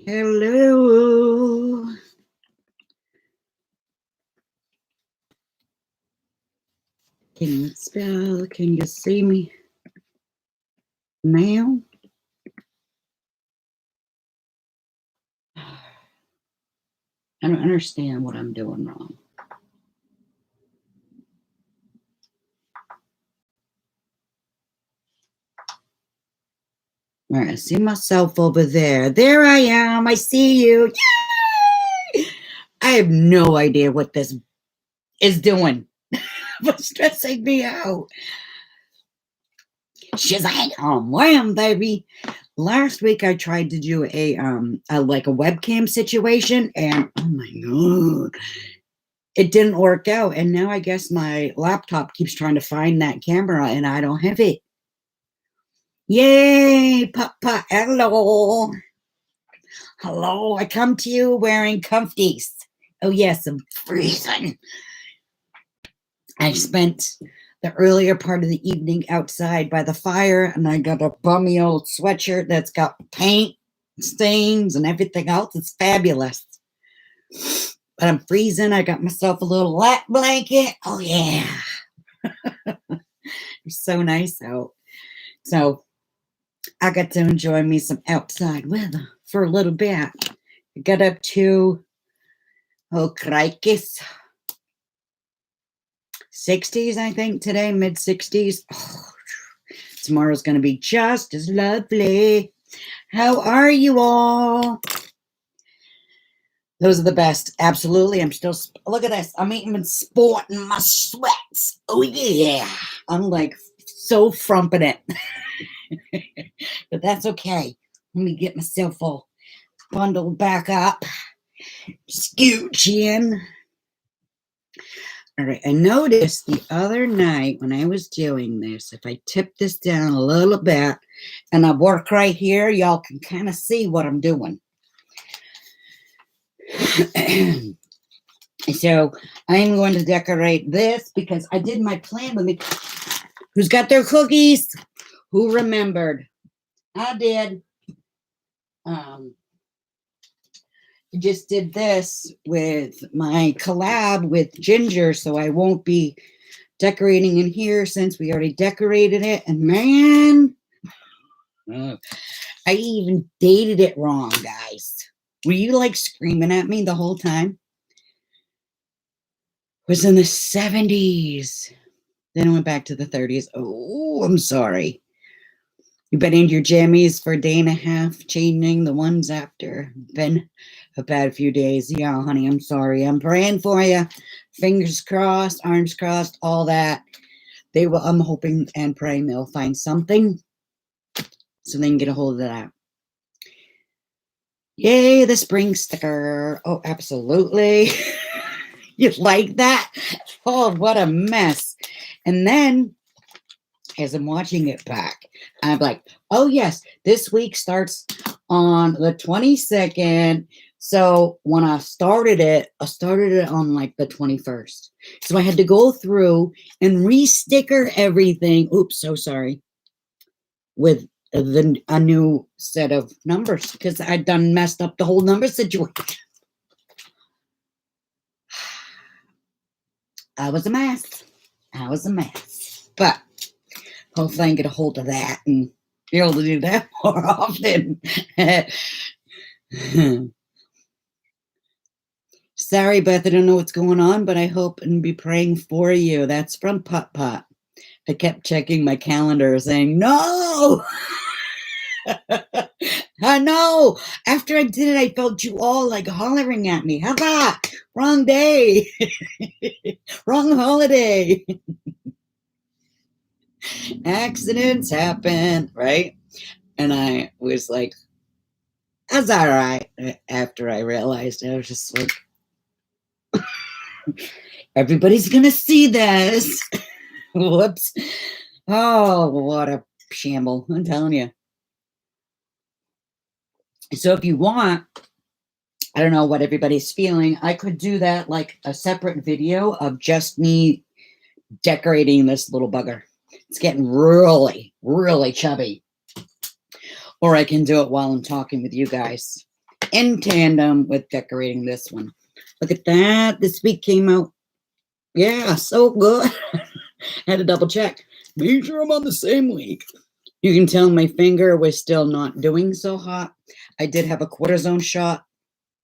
Hello. Can you spell? Can you see me now? I don't understand what I'm doing wrong. All right, I see myself over there. There I am. I see you. Yay! I have no idea what this is doing. What's stressing me out? She's like, wham, baby. Last week I tried to do a webcam situation, and oh my god, it didn't work out. And now I guess my laptop keeps trying to find that camera, and I don't have it. Yay, Papa! Hello, hello. I come to you wearing comfies. Oh yes, I'm freezing. I spent the earlier part of the evening outside by the fire, and I got a bummy old sweatshirt that's got paint stains and everything else. It's fabulous. But I'm freezing. I got myself a little lap blanket. Oh, yeah. It's so nice out. So I got to enjoy me some outside weather for a little bit. I got up to, crikes, 60s, I think, today, mid 60s. Oh, tomorrow's going to be just as lovely. How are you all? Those are the best. Absolutely. I'm still, look at this. I'm even sporting my sweats. Oh, yeah. I'm like so frumping it. But that's okay. Let me get myself all bundled back up. Scooch in. All right. I noticed the other night when I was doing this, if I tip this down a little bit and I work right here, y'all can kind of see what I'm doing. So I'm going to decorate this because I did my plan with me. Who's got their cookies? Who remembered? I did. I just did this with my collab with Ginger, so I won't be decorating in here since we already decorated it. And man, I even dated it wrong, guys. Were you like screaming at me the whole time? It was in the 70s. Then it went back to the 30s. Oh, I'm sorry. You've been in your jammies for a day and a half, changing the ones after. Been a bad few days. Yeah, honey, I'm sorry. I'm praying for you. Fingers crossed, arms crossed, all that. I'm hoping and praying they'll find something so they can get a hold of that. Yay, the spring sticker. Oh, absolutely. You like that? Oh, what a mess. And then, as I'm watching it back, I'm like, oh, yes, this week starts on the 22nd. So when I started it on like the 21st. So I had to go through and re-sticker everything. Oops, so sorry. With a new set of numbers because I'd done messed up the whole number situation. I was a mess. But hopefully I can get a hold of that and be able to do that more often. Sorry, Beth, I don't know what's going on, but I hope and be praying for you. That's from Putt Putt. I kept checking my calendar saying, no! I know. After I did it, I felt you all like hollering at me. How about wrong day? Wrong holiday. Accidents happen, right? And I was like, that's all right. After I realized, I was just like, everybody's going to see this. Whoops. Oh, what a shamble. I'm telling you. So if you want, I don't know what everybody's feeling. I could do that like a separate video of just me decorating this little bugger. It's getting really, really chubby. Or I can do it while I'm talking with you guys. in tandem with decorating this one. Look at that. This week came out. Yeah, so good. Had to double check. Make sure I'm on the same week. You can tell my finger was still not doing so hot. I did have a cortisone shot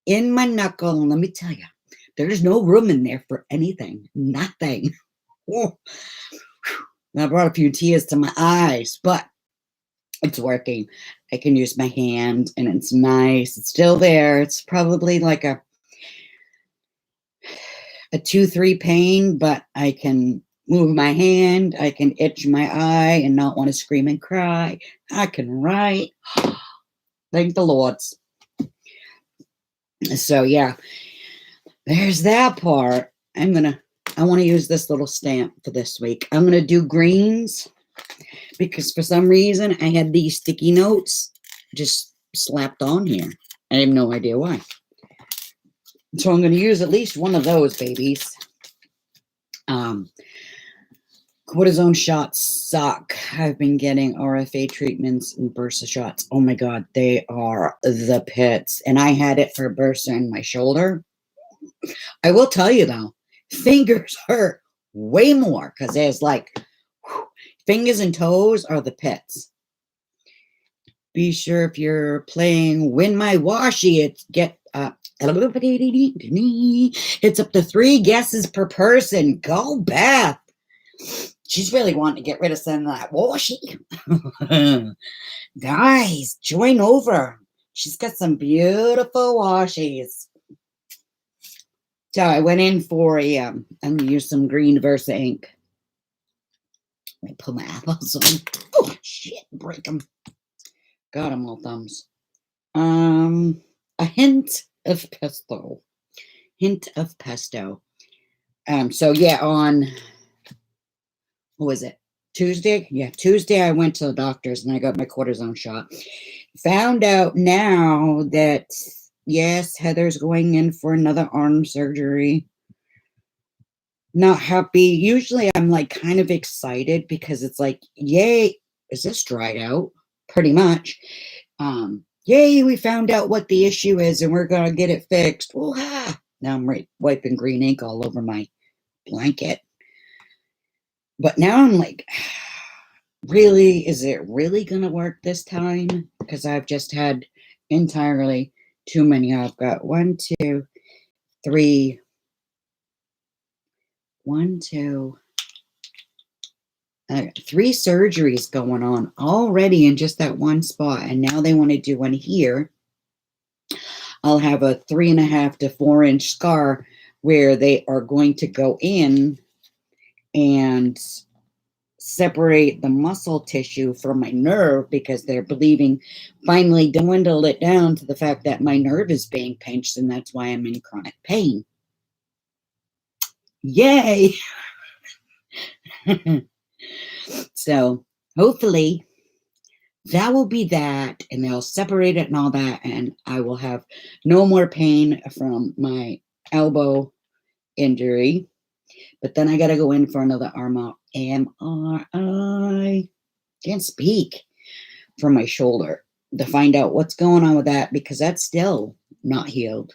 in my knuckle, and let me tell you, there's no room in there for anything. Nothing. Oh. I brought a few tears to my eyes, but it's working. I can use my hand, and it's nice. It's still there. It's probably like a 2-3 pain, but I can move my hand. I can itch my eye and not want to scream and cry. I can write. Thank the Lords. So yeah, there's that part. I want to use this little stamp for this week. I'm going to do greens because for some reason I had these sticky notes just slapped on here. I have no idea why. So I'm going to use at least one of those babies. Cortisone shots suck. I've been getting RFA treatments and bursa shots. Oh my God, they are the pits. And I had it for bursa in my shoulder. I will tell you though, fingers hurt way more because there's like fingers and toes are the pits. Be sure if you're playing Win My Washi, it's up to 3 guesses per person. Go Beth. She's really wanting to get rid of some of that washi. Guys, join over. She's got some beautiful washies. So I went in for I'm going to use some green Versa ink. Let me put my apples on. Oh, shit, break them. Got them all thumbs. A hint of pesto. So yeah, on, what was it? Tuesday? Yeah, Tuesday I went to the doctor's and I got my cortisone shot. Found out now that, yes, Heather's going in for another arm surgery. Not happy. Usually I'm like kind of excited because it's like, yay, is this dried out? Pretty much. Yay, we found out what the issue is and we're going to get it fixed. Now I'm wiping green ink all over my blanket. But now I'm like, really, is it really going to work this time? Because I've just had entirely too many. I've got 3 surgeries going on already in just that one spot. And now they want to do one here. I'll have a 3.5 to 4 inch scar where they are going to go in and separate the muscle tissue from my nerve because they're believing finally dwindle it down to the fact that my nerve is being pinched and that's why I'm in chronic pain. Yay! So hopefully that will be that and they'll separate it and all that and I will have no more pain from my elbow injury. But then I got to go in for another MRI. Can't speak, for my shoulder to find out what's going on with that because that's still not healed.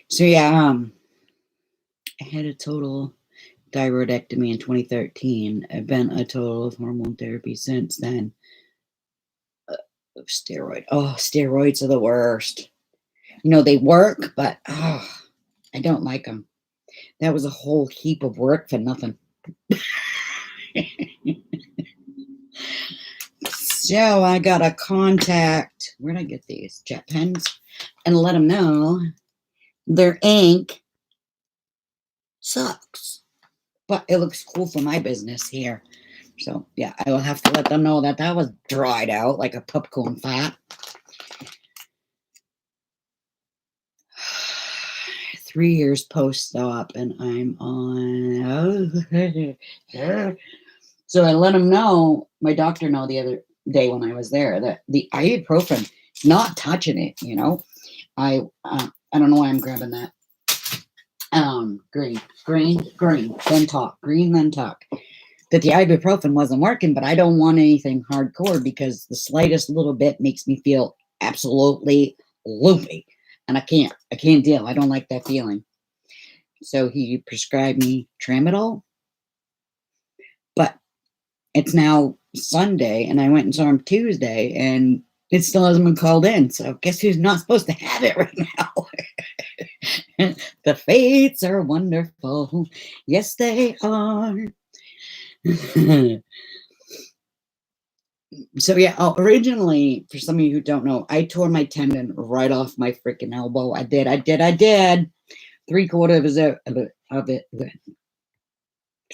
So yeah, I had a total thyroidectomy in 2013. I've been a total of hormone therapy since then. Steroids are the worst. You know, they work, but I don't like them. That was a whole heap of work for nothing. So I got to contact, where'd I get these? Jet pens, and let them know their ink sucks. But it looks cool for my business here. So yeah, I will have to let them know that that was dried out like a popcorn fat. 3 years post-op and I'm on. So I let them know, my doctor know the other day when I was there that the ibuprofen, not touching it, you know. I I don't know why I'm grabbing that. Green, then talk. Green, then talk. That the ibuprofen wasn't working, but I don't want anything hardcore because the slightest little bit makes me feel absolutely loopy. And I can't deal. I don't like that feeling. So he prescribed me tramadol. But it's now Sunday, and I went and saw him Tuesday, and it still hasn't been called in. So guess who's not supposed to have it right now? The fates are wonderful. Yes, they are. So yeah, originally, for some of you who don't know, I tore my tendon right off my freaking elbow. I did. 3/4 of it.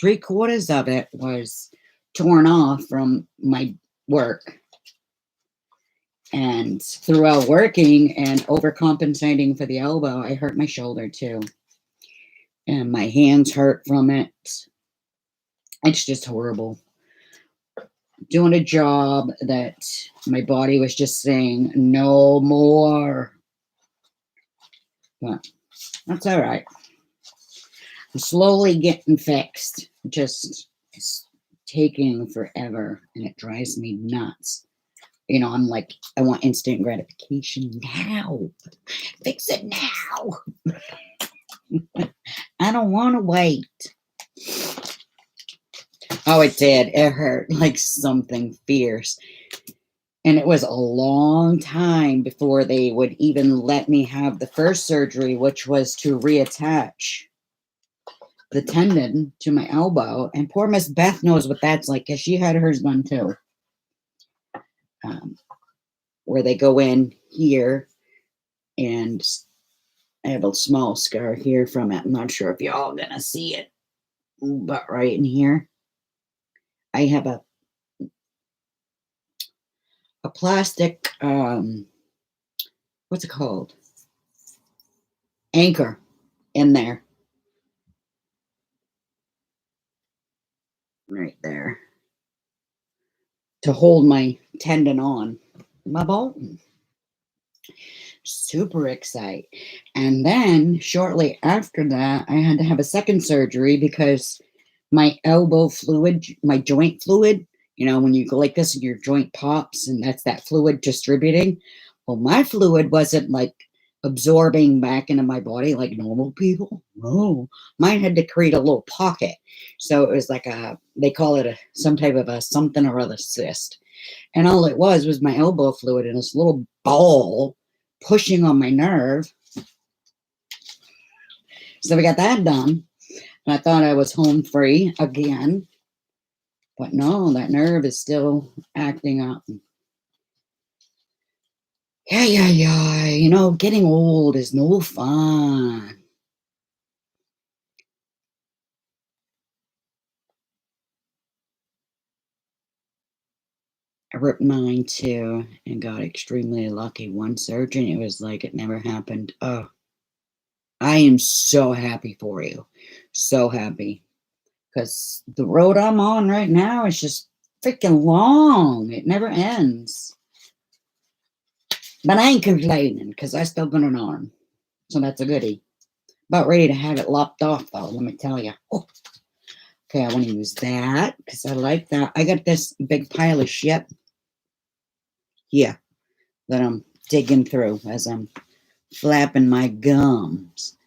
3/4 of it was torn off from my work. And throughout working and overcompensating for the elbow, I hurt my shoulder too. And my hands hurt from it. It's just horrible. Doing a job that my body was just saying, no more. But that's all right. I'm slowly getting fixed. Just it's taking forever, and it drives me nuts. You know, I'm like, I want instant gratification now. Fix it now. I don't want to wait. Oh, it did. It hurt like something fierce. And it was a long time before they would even let me have the first surgery, which was to reattach the tendon to my elbow. And poor Miss Beth knows what that's like because she had hers done too. Where they go in here, and I have a small scar here from it. I'm not sure if y'all gonna see it, but right in here, I have a plastic, what's it called? Anchor in there. Right there. To hold my tendon on. My bone. Super excited. And then shortly after that, I had to have a second surgery because my elbow fluid, my joint fluid, you know, when you go like this and your joint pops and that's that fluid distributing. Well, my fluid wasn't like absorbing back into my body like normal people. No, mine had to create a little pocket. So it was like they call it some type of a something or other cyst. And all it was my elbow fluid in this little ball pushing on my nerve. So we got that done. And I thought I was home free again. But no, that nerve is still acting up. Yeah. You know, getting old is no fun. I ripped mine too and got extremely lucky. One surgeon, it was like it never happened. Oh, I am so happy for you. So happy. Because the road I'm on right now is just freaking long. It never ends. But I ain't complaining because I still got an arm. So that's a goodie. About ready to have it lopped off though, let me tell you. Oh. Okay, I want to use that because I like that. I got this big pile of shit here that I'm digging through as I'm flapping my gums.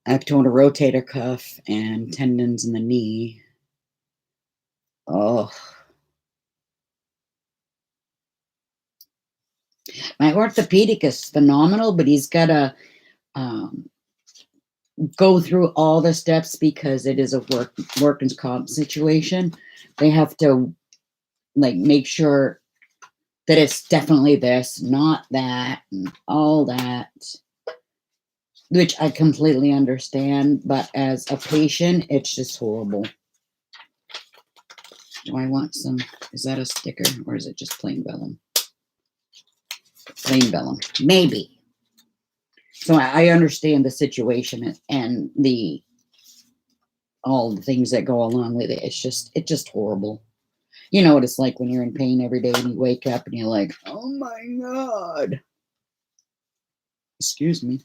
I've torn a rotator cuff and tendons in the knee. Oh. My orthopedic is phenomenal, but he's got to go through all the steps because it is a workers' comp situation. They have to like make sure that it's definitely this, not that, and all that, which I completely understand. But as a patient, it's just horrible. Do I want some? Is that a sticker or is it just plain vellum? Plain vellum, maybe. So I understand the situation and all the things that go along with it. It's just horrible. You know what it's like when you're in pain every day and you wake up and you're like, oh my God. Excuse me.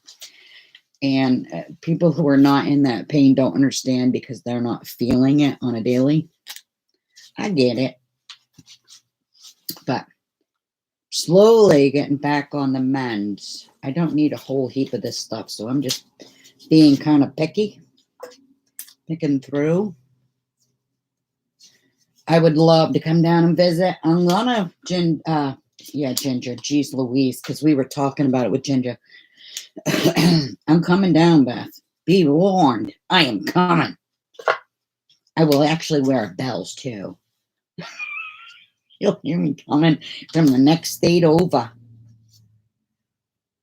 And people who are not in that pain don't understand because they're not feeling it on a daily. I get it. But slowly getting back on the mend. I don't need a whole heap of this stuff, so I'm just being kind of picking through. I would love to come down and visit. I'm gonna, Ginger, geez Louise, because we were talking about it with Ginger. I'm coming down, Beth. Be warned, I am coming. I will actually wear bells too. You'll hear me coming from the next state over.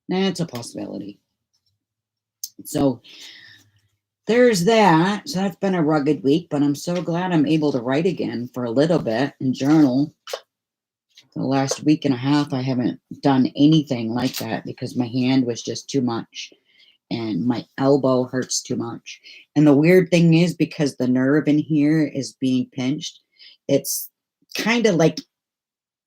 That's a possibility. So there's that. So that's been a rugged week, but I'm so glad I'm able to write again for a little bit and journal. The last week and a half, I haven't done anything like that because my hand was just too much and my elbow hurts too much. And the weird thing is, because the nerve in here is being pinched, it's kind of like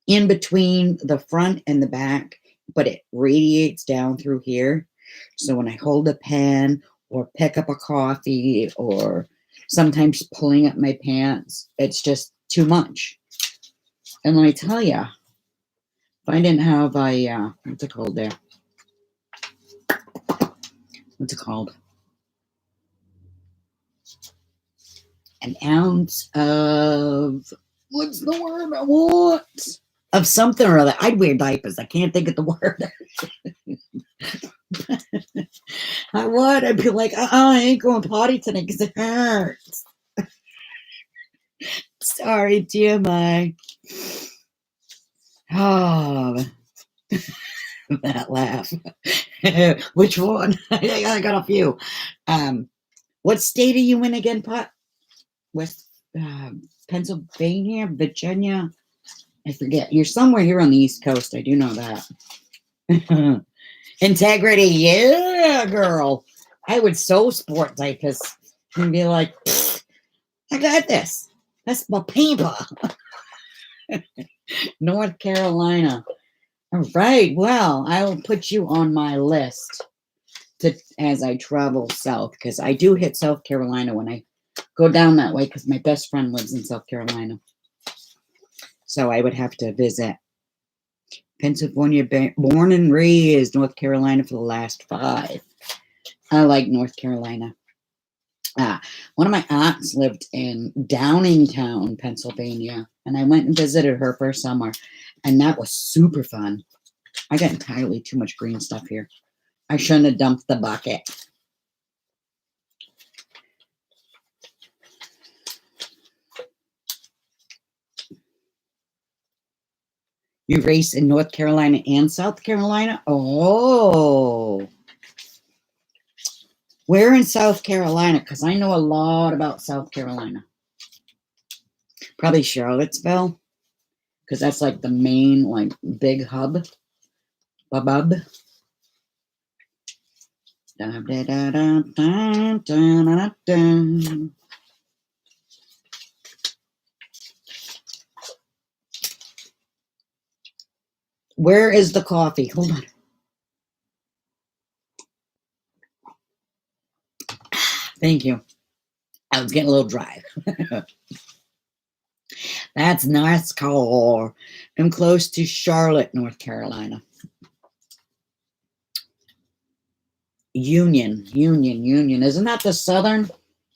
in between the front and the back, but it radiates down through here. So when I hold a pen or pick up a coffee or sometimes pulling up my pants, it's just too much. And let me tell you, if I didn't have what's it called there? What's it called? An ounce of, what's the word I want? Of something or other. I'd wear diapers. I can't think of the word. I would. I'd be like, I ain't going potty today because it hurts. Sorry, TMI. Oh, that laugh. Which one? I got a few. What state are you in again, Pot? West Pennsylvania, Virginia? I forget. You're somewhere here on the East Coast. I do know that. Integrity. Yeah, girl. I would so sport diapers and be like, I got this. That's my paper. North Carolina. All right. Well, I will put you on my list as I travel south, because I do hit South Carolina when I go down that way, because my best friend lives in South Carolina. So I would have to visit. Pennsylvania, born and raised, North Carolina for the last 5. I like North Carolina. One of my aunts lived in Downingtown, Pennsylvania, and I went and visited her for summer, and that was super fun. I got entirely too much green stuff here. I shouldn't have dumped the bucket. You race in North Carolina and South Carolina? Oh. Where in South Carolina? Because I know a lot about South Carolina. Probably Charlottesville, because that's like the main, like, big hub. Bub. Where is the coffee? Hold on. Thank you. I was getting a little dry. That's NASCAR. I'm close to Charlotte, North Carolina. Union. Isn't that the southern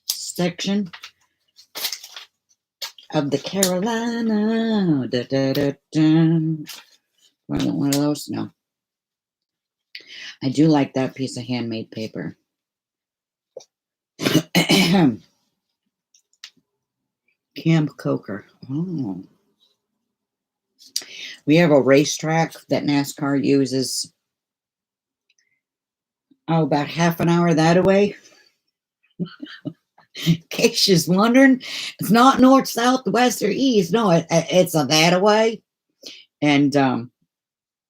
section of the Carolina? One of those? No. I do like that piece of handmade paper. Camp Coker. Oh. We have a racetrack that NASCAR uses. Oh, about half an hour that away. In case she's wondering, it's not north, south, west, or east. No, it's a that away. And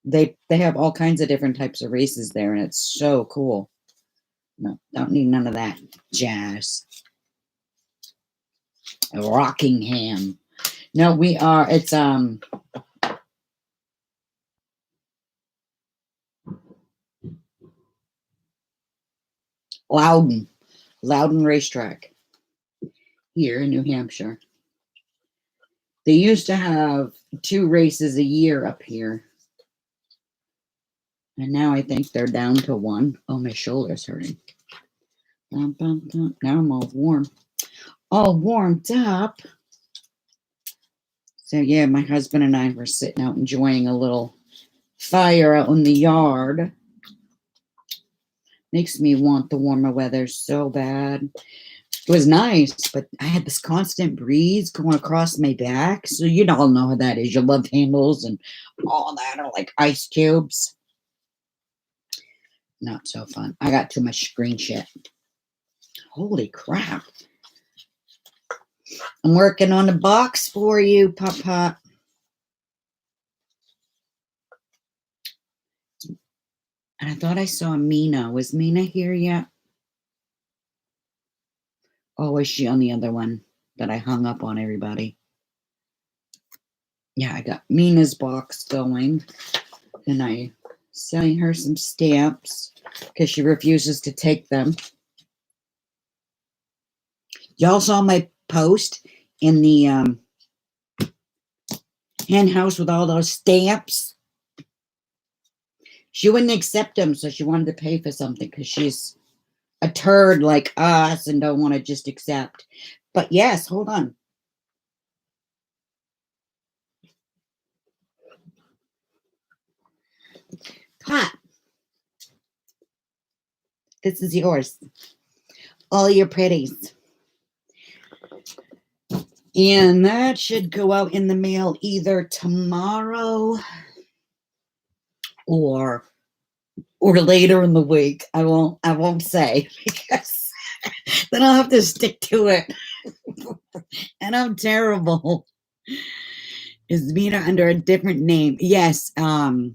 they have all kinds of different types of races there, and it's so cool. No, don't need none of that jazz. Rockingham. No, it's Loudon Racetrack here in New Hampshire. They used to have 2 races a year up here. And now I think they're down to 1. Oh, my shoulder's hurting. Now I'm all warmed up. So yeah, my husband and I were sitting out enjoying a little fire out in the yard. Makes me want the warmer weather so bad. It was nice, but I had this constant breeze going across my back. So you all know how that is. Your love handles and all that are like ice cubes. Not so fun. I got too much screen shit. Holy crap. I'm working on a box for you, Pop. And I thought I saw Mina. Was Mina here yet? Oh, is she on the other one that I hung up on everybody? Yeah, I got Mina's box going. And I selling her some stamps because she refuses to take them. Y'all saw my post in the hen house with all those stamps. She wouldn't accept them, so she wanted to pay for something because she's a turd like us and don't want to just accept. But yes, hold on. Pot. This is yours. All your pretties. And that should go out in the mail either tomorrow or later in the week. I won't say because then I'll have to stick to it. And I'm terrible. Is Mina under a different name? Yes, Diana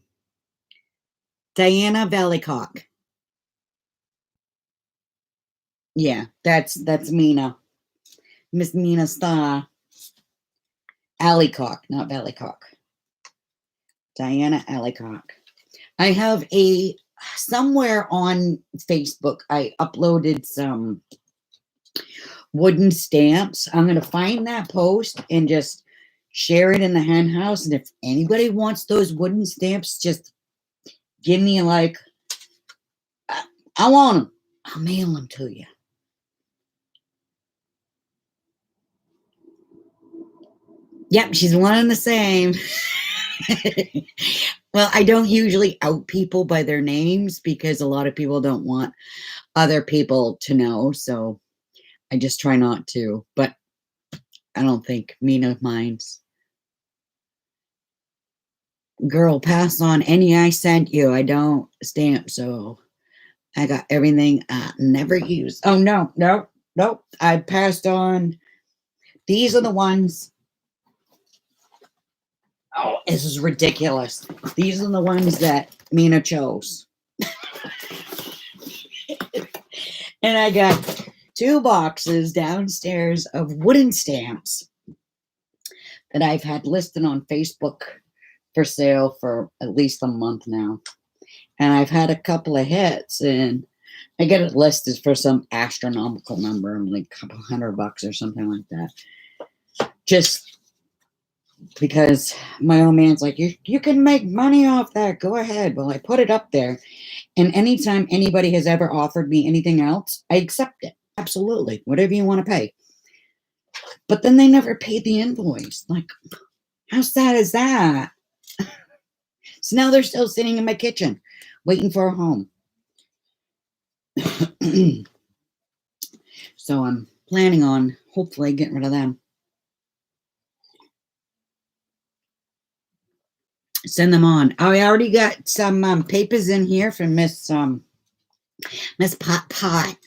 Valleycock. Yeah, that's Mina. Miss Mina Star. Allycock, not Valleycock. Diana Allycock. I have somewhere on Facebook, I uploaded some wooden stamps. I'm going to find that post and just share it in the hen house. And if anybody wants those wooden stamps, just give me like, I want them. I'll mail them to you. Yep, she's one and the same. Well, I don't usually out people by their names because a lot of people don't want other people to know. So I just try not to. But I don't think Mina minds. Girl, pass on any I sent you. I don't stamp, so I got everything I never used. Oh, no. I passed on. These are the ones. Oh, this is ridiculous. These are the ones that Mina chose. And I got 2 boxes downstairs of wooden stamps that I've had listed on Facebook for sale for at least a month now. And I've had a couple of hits, and I get it listed for some astronomical number, like a couple $100 or something like that. Just because my old man's like, you can make money off that. Go ahead. Well, I put it up there. And anytime anybody has ever offered me anything else, I accept it. Absolutely. Whatever you want to pay. But then they never paid the invoice. Like, how sad is that? So now they're still sitting in my kitchen waiting for a home. So I'm planning on hopefully getting rid of them. Send them on. I already got some papers in here from Miss Pot.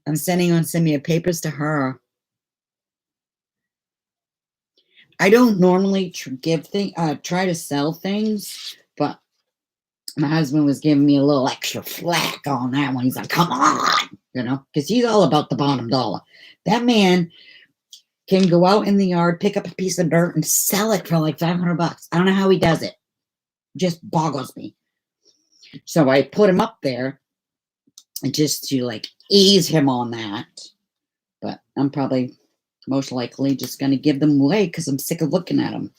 I'm sending on some of your papers to her. I don't normally try to sell things, but my husband was giving me a little extra flack on that one. He's like, come on, because he's all about the bottom dollar. That man can go out in the yard, pick up a piece of dirt, and sell it for like $500. I don't know how he does it. Just boggles me. So I put him up there, just to like ease him on that. But I'm probably most likely just going to give them away because I'm sick of looking at them.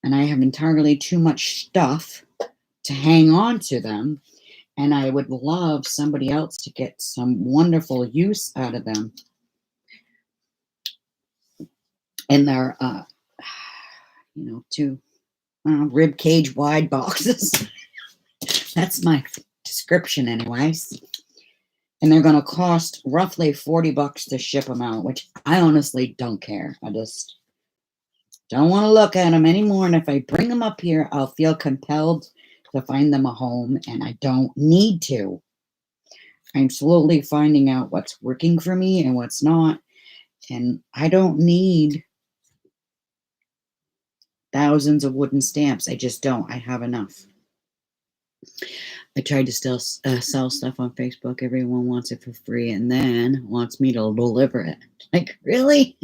And I have entirely too much stuff to hang on to them. And I would love somebody else to get some wonderful use out of them. And they're, two rib cage wide boxes. That's my description, anyways. And they're going to cost roughly $40 to ship them out, which I honestly don't care. I just don't want to look at them anymore. And if I bring them up here, I'll feel compelled to find them a home, and I don't need to. I'm slowly finding out what's working for me and what's not. And I don't need thousands of wooden stamps. I just don't. I have enough. I tried to still sell stuff on Facebook. Everyone wants it for free and then wants me to deliver it. Like, really?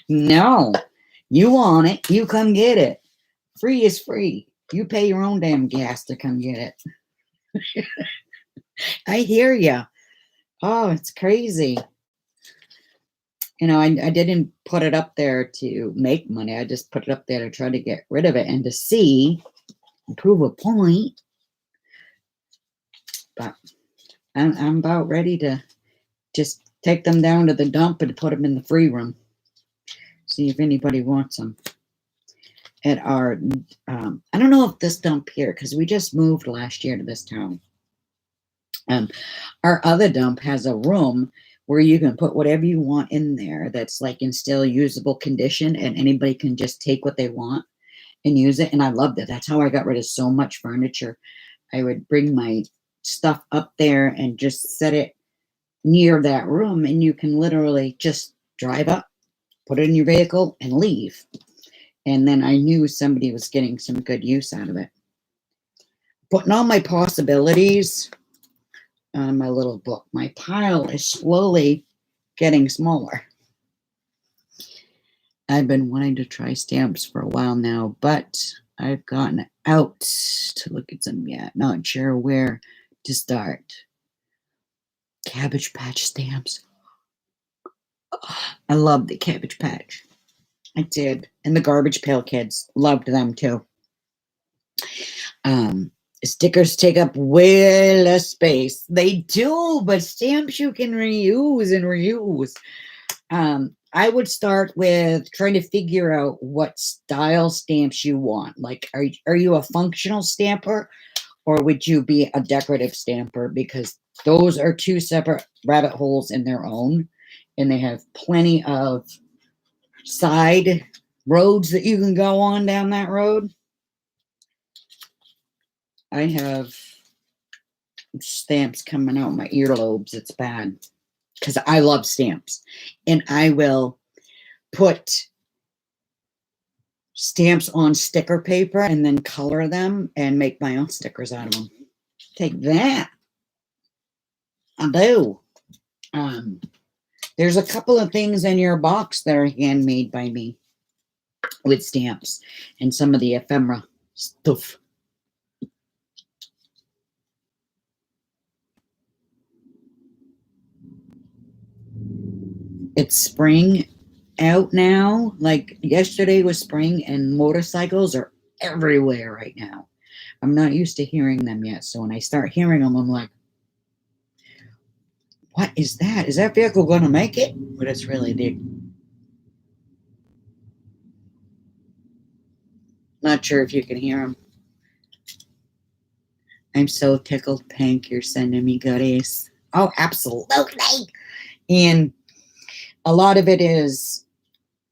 No. You want it, you come get it. Free is free. You pay your own damn gas to come get it. I hear ya. Oh, it's crazy. I didn't put it up there to make money. I just put it up there to try to get rid of it and to see, prove a point. But I'm about ready to just take them down to the dump and put them in the free room. See if anybody wants them. At our, I don't know if this dump here, because we just moved last year to this town. Our other dump has a room where you can put whatever you want in there that's like in still usable condition, and anybody can just take what they want and use it. And I loved it. That's how I got rid of so much furniture. I would bring my stuff up there and just set it near that room, and you can literally just drive up, put it in your vehicle, and leave. And then I knew somebody was getting some good use out of it. Putting all my possibilities on my little book. My pile is slowly getting smaller. I've been wanting to try stamps for a while now, but I've gotten out to look at some yet. Not sure where to start. Cabbage Patch stamps. Oh, I love the Cabbage Patch. I did. And the Garbage Pail Kids loved them too. Stickers take up way less space. They do, but stamps you can reuse and reuse. I would start with trying to figure out what style stamps you want. Like, are you a functional stamper, or would you be a decorative stamper? Because those are two separate rabbit holes in their own, and they have plenty of side roads that you can go on down that road. I have stamps coming out my earlobes. It's bad because I love stamps, and I will put stamps on sticker paper and then color them and make my own stickers out of them. Take that. I do. There's a couple of things in your box that are handmade by me with stamps and some of the ephemera stuff. It's spring out now. Like yesterday was spring, and motorcycles are everywhere right now. I'm not used to hearing them yet. So when I start hearing them, I'm like, what is that? Is that vehicle going to make it? But it's really big. Not sure if you can hear them. I'm so tickled pink. You're sending me goodies. Oh, absolutely. And a lot of it is,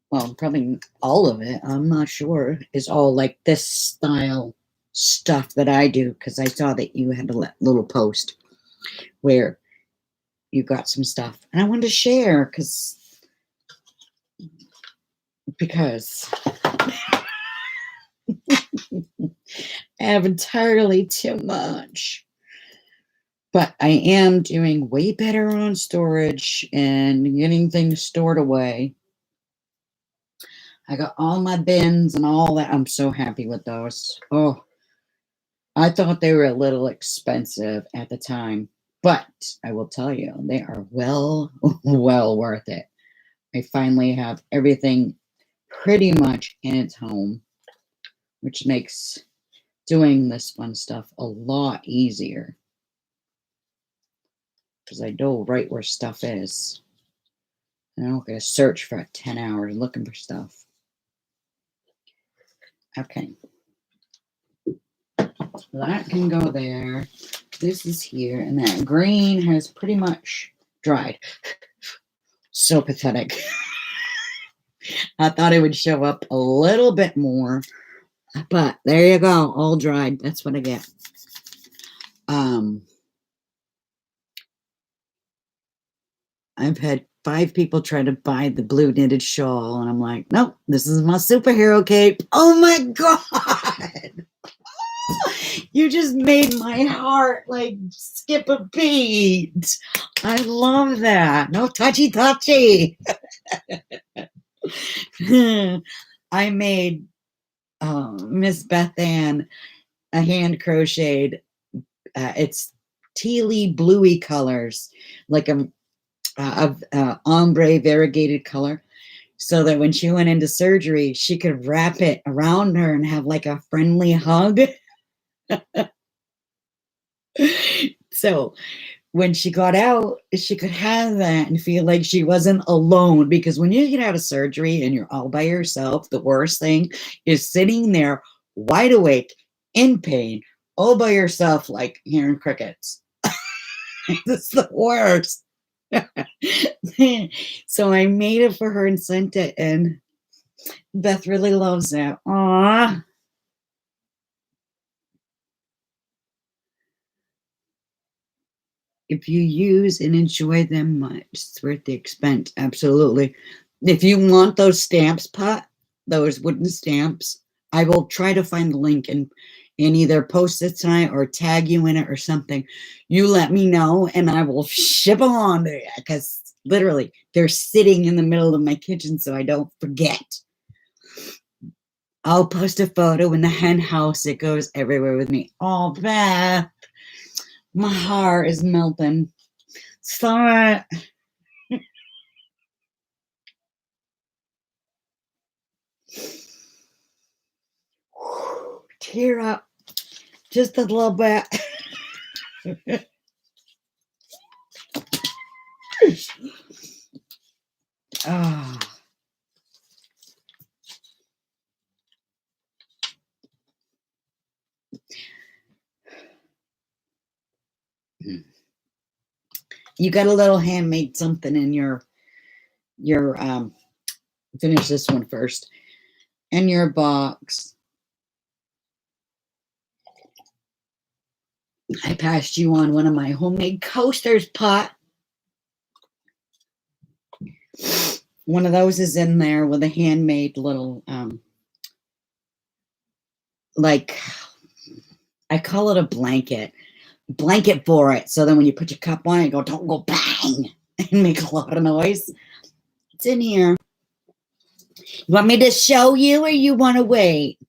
well, probably all of it, I'm not sure, is all like this style stuff that I do, because I saw that you had a little post where you got some stuff, and I wanted to share because I have entirely too much. But I am doing way better on storage and getting things stored away. I got all my bins and all that. I'm so happy with those. Oh, I thought they were a little expensive at the time, but I will tell you, they are well, well worth it. I finally have everything pretty much in its home, which makes doing this fun stuff a lot easier because I know right where stuff is. I don't gotta search for 10 hours looking for stuff. Okay. That can go there. This is here, and that green has pretty much dried. So pathetic. I thought it would show up a little bit more, but there you go, all dried. That's what I get. I've had 5 people try to buy the blue knitted shawl, and I'm like, nope, this is my superhero cape. Oh my God. You just made my heart like skip a beat. I love that. No touchy touchy. I made Miss Beth Ann a hand crocheted. It's tealy bluey colors, like a ombre variegated color, so that when she went into surgery, she could wrap it around her and have like a friendly hug. So when she got out, she could have that and feel like she wasn't alone. Because when you get out of surgery and you're all by yourself, the worst thing is sitting there wide awake in pain, all by yourself, like hearing crickets. It's the worst. So I made it for her and sent it, and Beth really loves it. Aww. If you use and enjoy them much, it's worth the expense. Absolutely. If you want those stamps, Pot, those wooden stamps, I will try to find the link and either post it tonight or tag you in it or something. You let me know and I will ship them on to you, because literally they're sitting in the middle of my kitchen so I don't forget. I'll post a photo in the hen house. It goes everywhere with me. Oh, Beth. My heart is melting. Stop it. Tear up just a little bit. Oh. You got a little handmade something in your finish this one first. In your box. I passed you on one of my homemade coasters, Pot. One of those is in there with a handmade little like, I call it a blanket for it, so then when you put your cup on it, don't go bang and make a lot of noise. It's in here. You want me to show you, or you want to wait?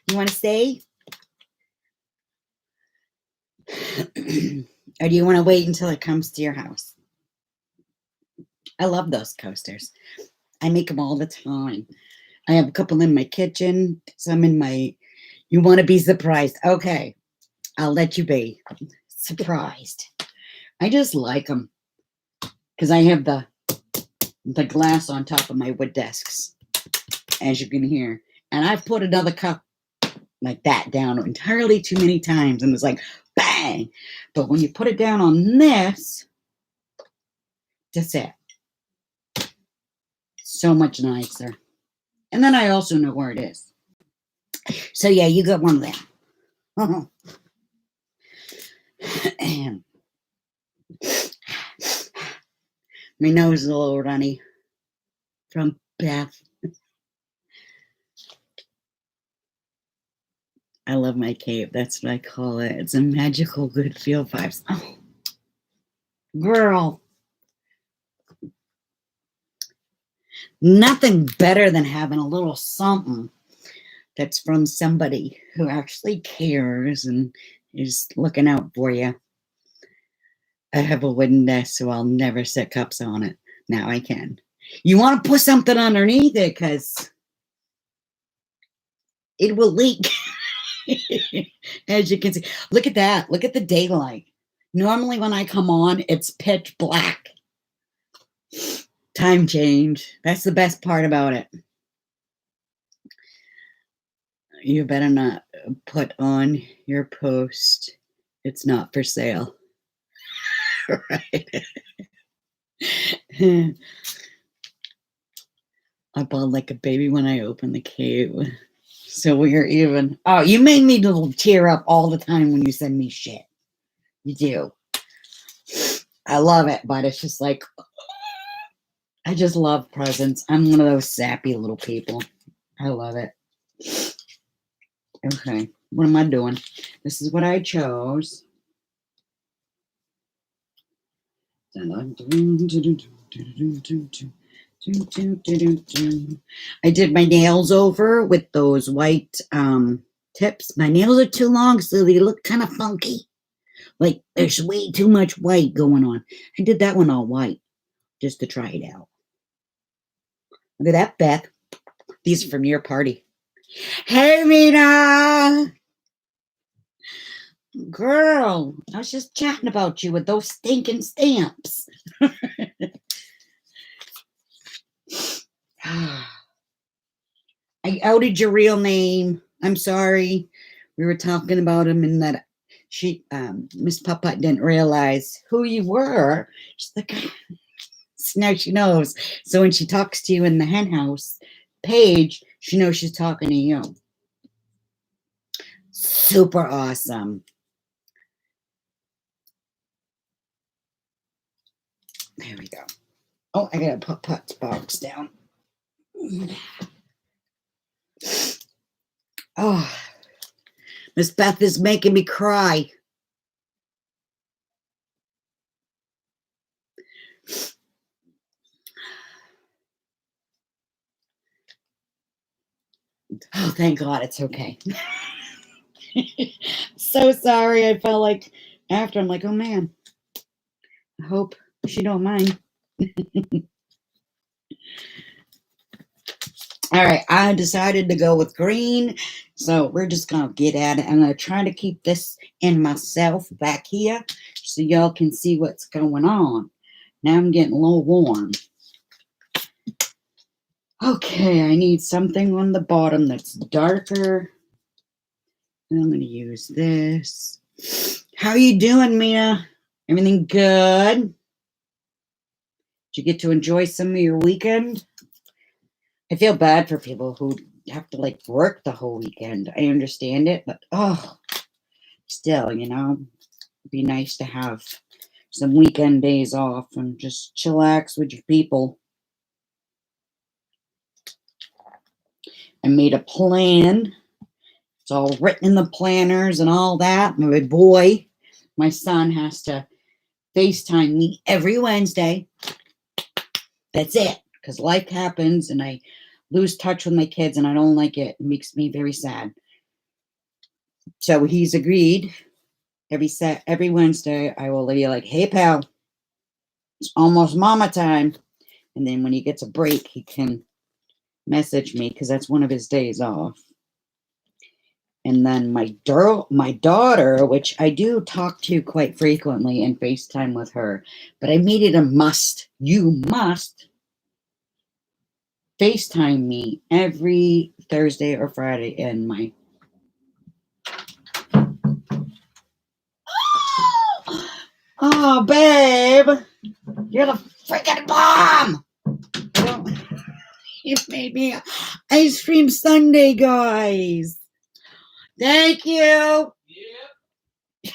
You want to stay? Or do you want to wait until it comes to your house? I love those coasters. I make them all the time. I have a couple in my kitchen, some in my... You want to be surprised? Okay, I'll let you be surprised. I just like them because I have the glass on top of my wood desks, as you can hear. And I've put another cup like that down entirely too many times, and it's like, bang. But when you put it down on this, that's it. So much nicer. And then I also know where it is. So yeah, you got one of them. And my nose is a little runny from Beth. I love my cape. That's what I call it. It's a magical good feel vibes. Oh, girl. Nothing better than having a little something that's from somebody who actually cares and is looking out for you. I have a wooden desk, so I'll never set cups on it. Now I can. You want to put something underneath it because it will leak. As you can see, look at that. Look at the daylight. Normally when I come on, it's pitch black. Time change. That's the best part about it. You better not put on your post, it's not for sale. Right? I bawled like a baby when I opened the cave. So we're even. Oh, you made me tear up all the time when you send me shit. You do. I love it, but it's just like, I just love presents. I'm one of those sappy little people. I love it. Okay, what am I doing? This is what I chose. I did my nails over with those white tips. My nails are too long, so they look kind of funky. Like there's way too much white going on. I did that one all white just to try it out. Look at that, Beth. These are from your party. Hey, Mina! Girl, I was just chatting about you with those stinking stamps. I outed your real name. I'm sorry. We were talking about him and that Miss Puppet didn't realize who you were. She's like, so now she knows. So when she talks to you in the hen house page, she knows she's talking to you. Super awesome. There we go. Oh, I gotta put Put's box down. Oh, Miss Beth is making me cry. Oh, thank God it's okay. So sorry. I felt like after I'm like, oh man, I hope she don't mind. All right, I decided to go with green, so we're just gonna get at it. I'm gonna try to keep this in myself back here so y'all can see what's going on. Now I'm getting a little warm. Okay, I need something on the bottom that's darker. And I'm gonna use this. How you doing, Mia? Everything good? Did you get to enjoy some of your weekend? I feel bad for people who have to like work the whole weekend. I understand it, but still, it'd be nice to have some weekend days off and just chillax with your people. I made a plan. It's all written in the planners and all that. My boy, my son has to FaceTime me every Wednesday. That's it, because life happens and I lose touch with my kids and I don't like it. It makes me very sad. So he's agreed every Wednesday I will be like, hey pal, it's almost mama time. And then when he gets a break, he can message me because that's one of his days off. And then my daughter, which I do talk to quite frequently and FaceTime with her, but I made it a must. You must FaceTime me every Thursday or Friday in my Oh, babe, you're the freaking bomb. You made me ice cream sundae, guys. Thank you. Yeah.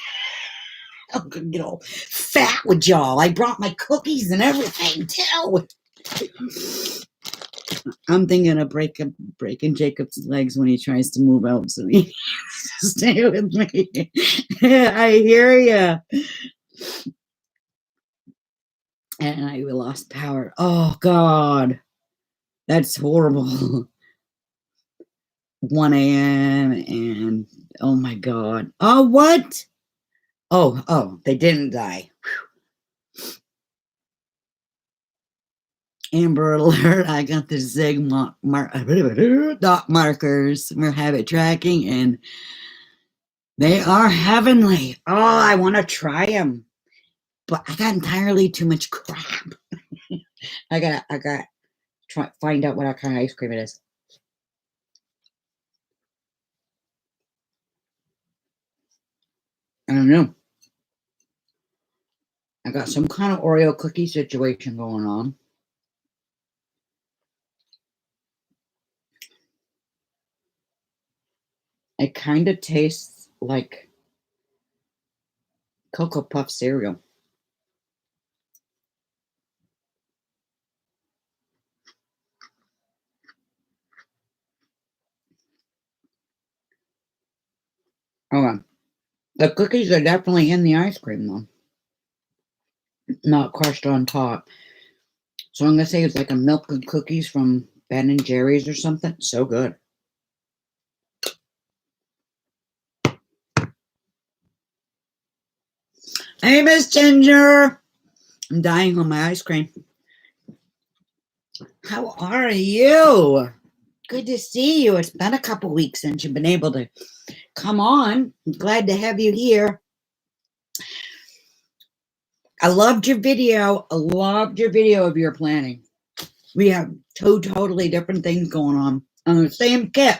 I'm gonna get all fat with y'all. I brought my cookies and everything too. I'm thinking of breaking Jacob's legs when he tries to move out, so he stay with me. I hear you. And I lost power. Oh God, that's horrible. 1 a.m. and oh my God. Oh, what? Oh, they didn't die. Amber alert, I got the Zig dot markers for habit tracking, and they are heavenly. Oh, I want to try them, but I got entirely too much crap. I got try find out what kind of ice cream it is. I don't know. I got some kind of Oreo cookie situation going on. It kind of tastes like Cocoa Puff cereal. Oh, the cookies are definitely in the ice cream, though. Not crushed on top. So I'm going to say it's like a milk and cookies from Ben and Jerry's or something. So good. Hey, Miss Ginger. I'm dying on my ice cream. How are you? Good to see you. It's been a couple weeks since you've been able to come on. I'm glad to have you here. I loved your video. I loved your video of your planning. We have two totally different things going on the same kit.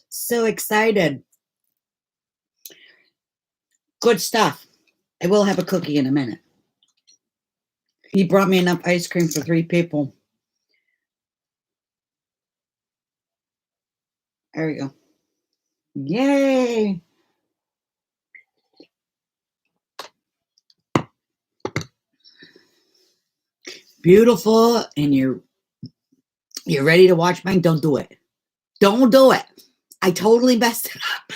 So excited. Good stuff. I will have a cookie in a minute. He brought me enough ice cream for 3 people. There we go. Yay. Beautiful. And you're ready to watch mine. Don't do it. Don't do it. I totally messed it up.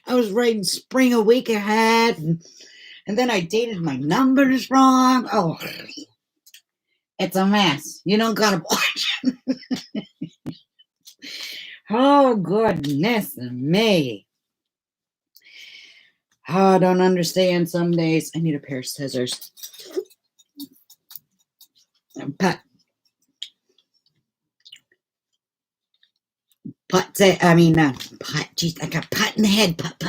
I was writing spring a week ahead, and then I dated my numbers wrong. Oh, it's a mess. You don't gotta watch it. Oh, goodness me. Oh, I don't understand some days. I need a pair of scissors. Put, geez, I got pot in the head. Pot.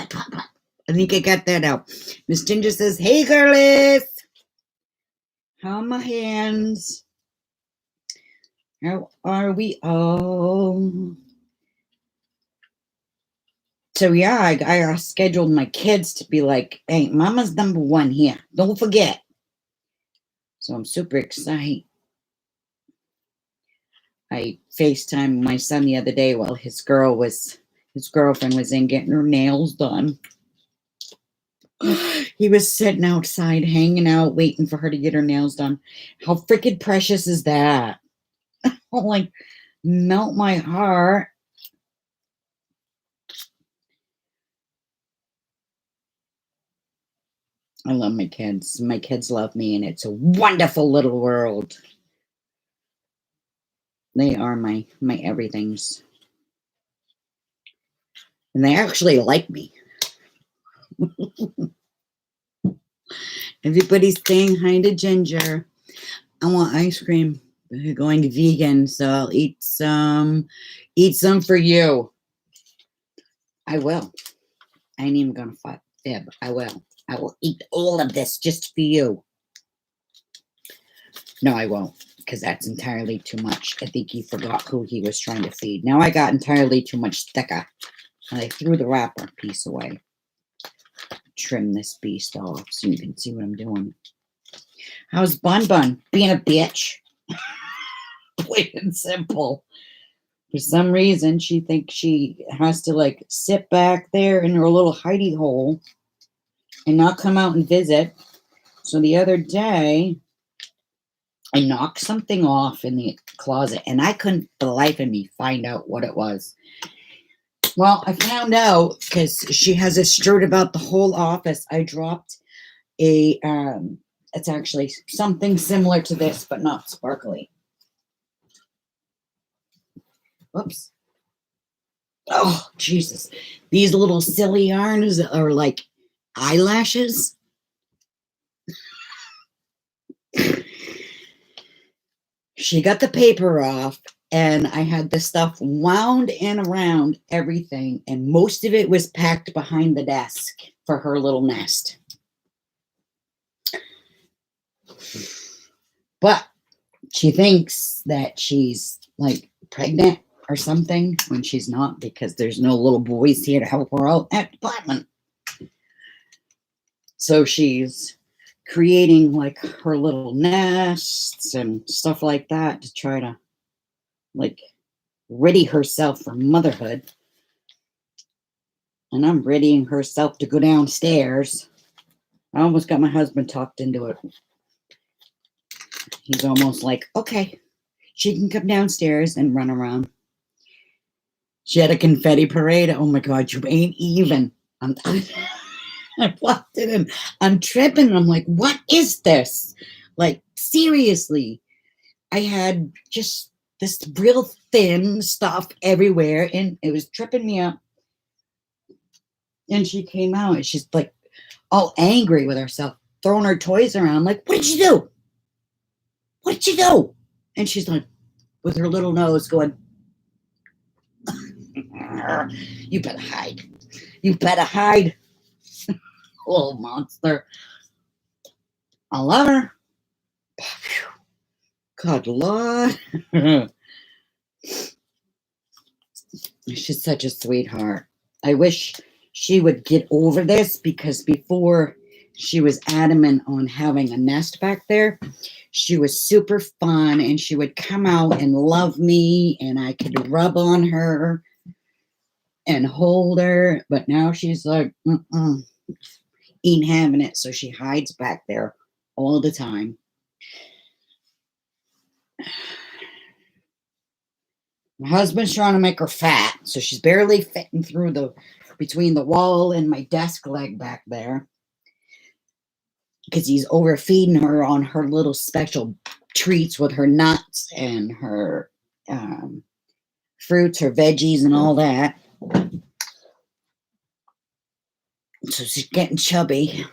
I think I got that out. Miss Ginger says, hey, girlies. How are my hands? How are we all? So, yeah, I scheduled my kids to be like, hey, mama's number 1 here. Don't forget. So I'm super excited. I FaceTimed my son the other day while his girlfriend was in getting her nails done. He was sitting outside, hanging out, waiting for her to get her nails done. How freaking precious is that? Oh, like, melt my heart. I love my kids. My kids love me, and it's a wonderful little world. They are my everythings. And they actually like me. Everybody's saying hi to Ginger. I want ice cream. We're going vegan, so I'll eat some for you. I will. I ain't even gonna fib. I will eat all of this just for you. No, I won't, because that's entirely too much. I think he forgot who he was trying to feed. Now I got entirely too much sticker. And I threw the wrapper piece away. Trim this beast off so you can see what I'm doing. How's Bun being a bitch? Plain and simple. For some reason, she thinks she has to like sit back there in her little hidey hole and not come out and visit. So the other day, I knocked something off in the closet, and I couldn't, for the life of me, find out what it was. Well, I found out because she has it strewed about the whole office. I dropped it's actually something similar to this, but not sparkly. Whoops. Oh, Jesus. These little silly yarns are like eyelashes. She got the paper off, and I had the stuff wound in around everything, and most of it was packed behind the desk for her little nest. But she thinks that she's like pregnant or something when she's not, because there's no little boys here to help her out at the apartment. So she's creating like her little nests and stuff like that to try to like ready herself for motherhood. And I'm readying herself to go downstairs. I almost got my husband talked into it. He's almost like, okay, she can come downstairs and run around. She had a confetti parade. Oh my God, you ain't even. I walked in and I'm tripping. I'm like, what is this? Like, seriously. I had just this real thin stuff everywhere and it was tripping me up. And she came out and she's like all angry with herself, throwing her toys around. Like, what did you do? What did you do? And she's like, with her little nose going, you better hide. You better hide. Little monster. I love her. God, Lord. She's such a sweetheart. I wish she would get over this, because before she was adamant on having a nest back there. She was super fun and she would come out and love me and I could rub on her and hold her. But now she's like, ain't having it. So she hides back there all the time. My husband's trying to make her fat, so she's barely fitting through between the wall and my desk leg back there, because he's overfeeding her on her little special treats with her nuts and her fruits, her veggies, and all that. So she's getting chubby.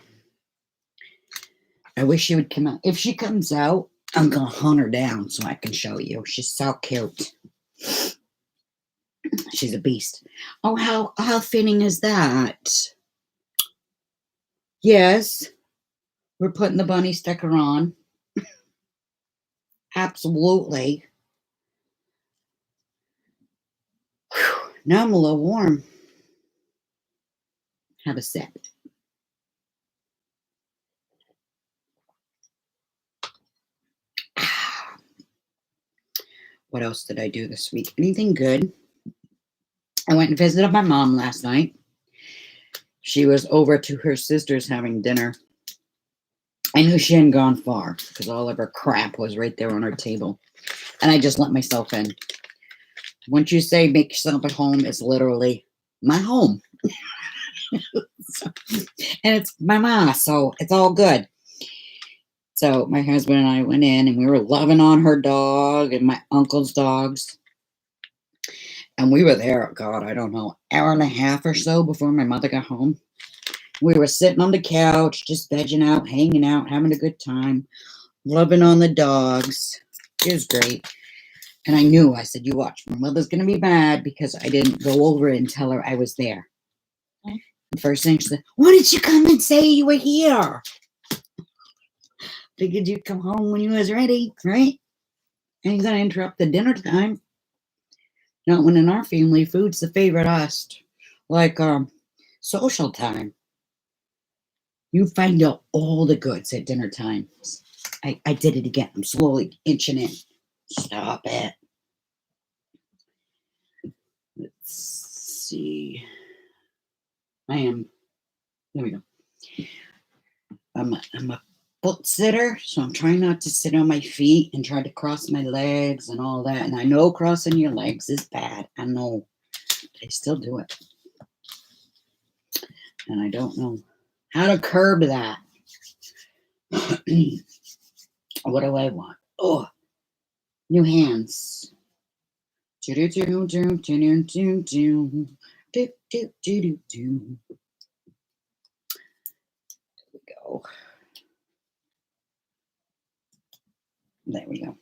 I wish she would come out. If she comes out, I'm gonna hunt her down so I can show you. She's so cute. She's a beast. Oh, how fitting is that? Yes, we're putting the bunny sticker on. Absolutely. Whew. Now I'm a little warm. Have a sip. What else did I do this week? Anything good? I went and visited my mom last night. She was over to her sister's having dinner. I knew she hadn't gone far because all of her crap was right there on her table. And I just let myself in. Once you say make yourself at home, it's literally my home. And it's my ma, so it's all good. So my husband and I went in and we were loving on her dog and my uncle's dogs. And we were there, God, I don't know, hour and a half or so before my mother got home. We were sitting on the couch, just vegging out, hanging out, having a good time, loving on the dogs. It was great. And I said, you watch, my mother's going to be mad because I didn't go over and tell her I was there. Okay. The first thing she said, why didn't you come and say you were here? Figured you'd come home when you was ready, right? Ain't going to interrupt the dinner time. Not when in our family, food's the favorite us. Like social time. You find out all the goods at dinner time. I did it again. I'm slowly inching in. Stop it. Let's see. There we go. I'm a foot sitter, so I'm trying not to sit on my feet and try to cross my legs and all that. And I know crossing your legs is bad. I know. But I still do it. And I don't know how to curb that. What do I want? Oh, new hands. Do do do do do do do do do do do do. There we go. There we go.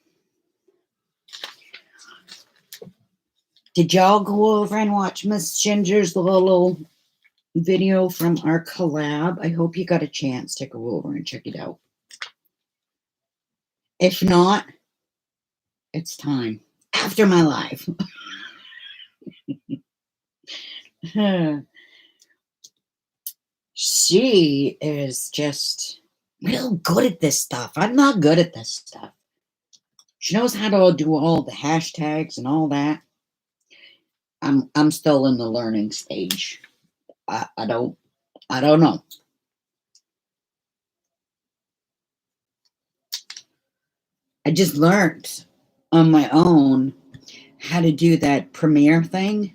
Did y'all go over and watch Miss Ginger's little video from our collab? I hope you got a chance to go over and check it out. If not, it's time. After my live. She is just real good at this stuff. I'm not good at this stuff. She knows how to do all the hashtags and all that. I'm still in the learning stage. I don't know. I just learned on my own how to do that premiere thing.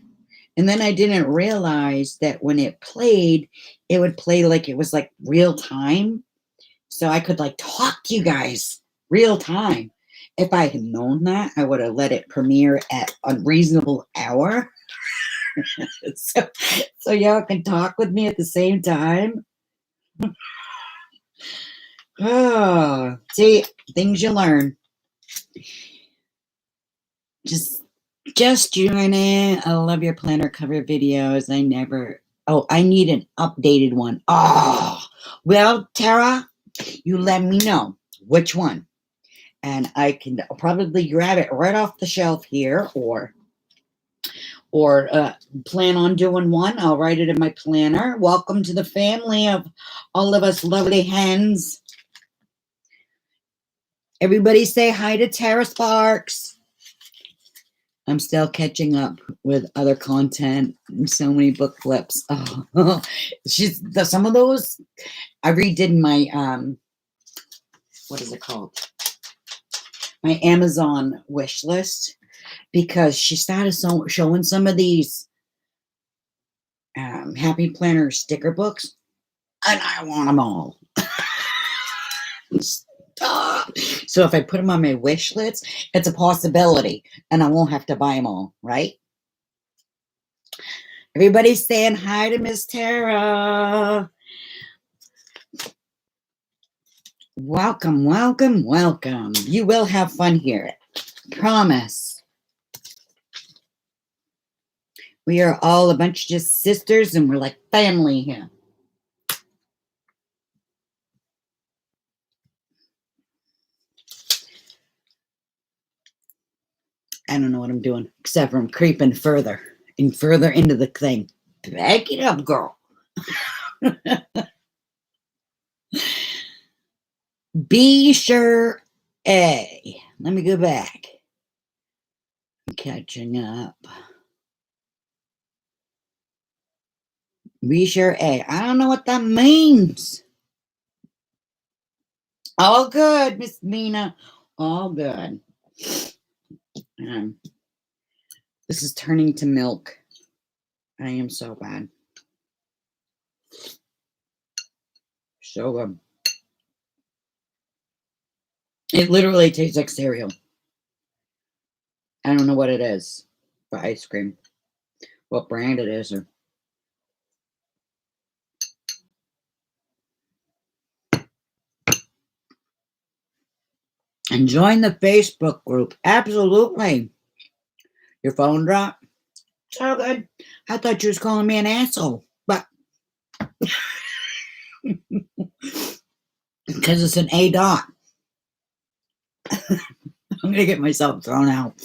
And then I didn't realize that when it played, it would play like it was like real time. So I could like talk to you guys real time. If I had known that, I would have let it premiere at a reasonable hour. so y'all can talk with me at the same time. Oh, see, things you learn. Just join in. I love your planner cover videos. I need an updated one. Oh, well, Tara, you let me know which one. And I can probably grab it right off the shelf here or plan on doing one. I'll write it in my planner. Welcome to the family of all of us lovely hens. Everybody say hi to Tara Sparks. I'm still catching up with other content. So many book flips. Oh, some of those I redid my what is it called? My Amazon wish list, because she started showing some of these Happy Planner sticker books, and I want them all. Stop. So if I put them on my wish list, it's a possibility, and I won't have to buy them all, right? Everybody's saying hi to Miss Tara. Welcome, welcome, welcome. You will have fun here. Promise. We are all a bunch of just sisters, and we're like family here. I don't know what I'm doing, except for I'm creeping further and further into the thing. Back it up, girl. Be sure A. Let me go back. I'm catching up. Be sure A. I don't know what that means. All good, Miss Mina. All good. This is turning to milk. I am so bad. So good. It literally tastes like cereal. I don't know what it is for ice cream. What brand it is. And join the Facebook group. Absolutely. Your phone dropped? So good. I thought you was calling me an asshole. But because it's an A dot. I'm going to get myself thrown out.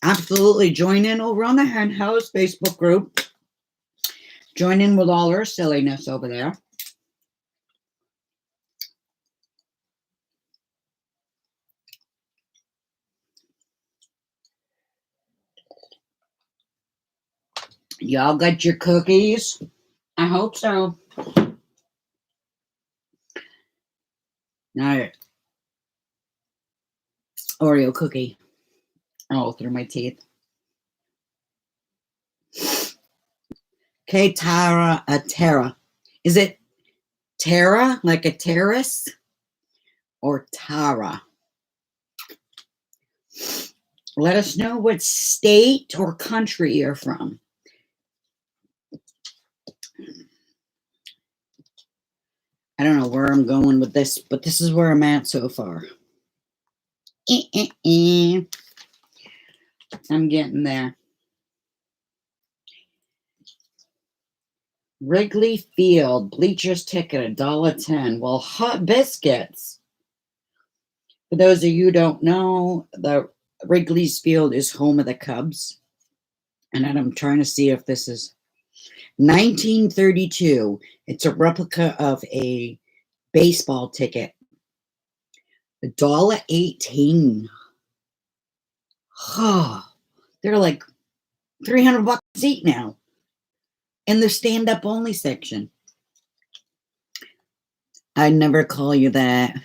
Absolutely. Join in over on the Hen House Facebook group. Join in with all our silliness over there. Y'all got your cookies? I hope so. Now, Oreo cookie. Oh, through my teeth. Okay, Tara. Is it Tara, like a terrace? Or Tara? Let us know what state or country you're from. I don't know where I'm going with this, but this is where I'm at so far. I'm getting there. Wrigley Field, bleachers ticket, $1.10. Well, hot biscuits. For those of you who don't know, the Wrigley's Field is home of the Cubs. And I'm trying to see if this is 1932. It's a replica of a baseball ticket. $1.18. Oh, they're like $300 a seat now. In the stand-up only section. I'd never call you that.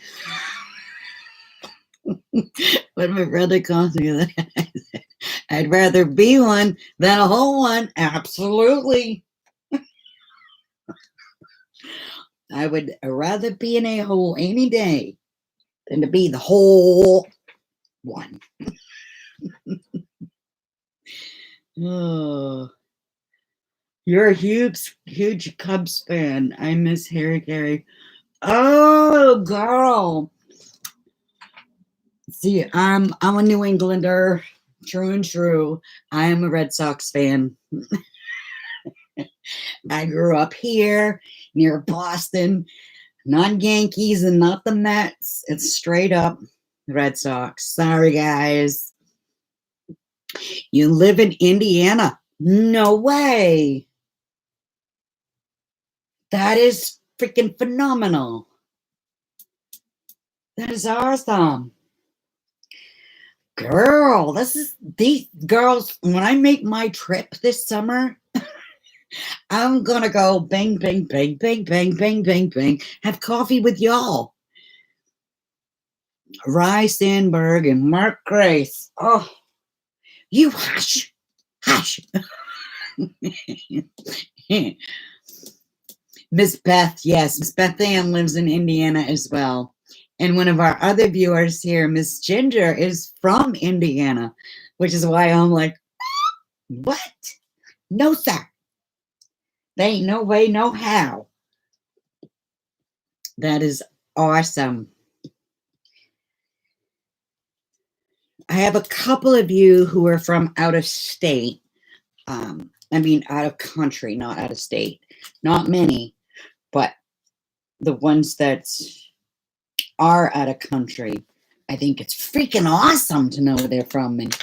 When my brother calls me that, I'd rather be one than a whole one. Absolutely. I would rather be an a-hole any day than to be the whole one. Oh, you're a huge Cubs fan. I miss Harry Carey. Oh, girl. See, I'm a New Englander, true and true. I am a Red Sox fan. I grew up here near Boston, not Yankees and not the Mets. It's straight up Red Sox. Sorry, guys. You live in Indiana? No way. That is freaking phenomenal. That is awesome. Girl, these girls, when I make my trip this summer, I'm gonna go bang, bang, bang, bang, bang, bang, bang, bang, have coffee with y'all. Rye Sandberg and Mark Grace. Oh, you hush. Miss Beth, yes, Miss Beth Ann lives in Indiana as well. And one of our other viewers here, Miss Ginger, is from Indiana, which is why I'm like, what? No, sir. There ain't no way, no how. That is awesome. I have a couple of you who are from out of state. Out of country, not out of state. Not many, but the ones that are out of country, I think it's freaking awesome to know where they're from. And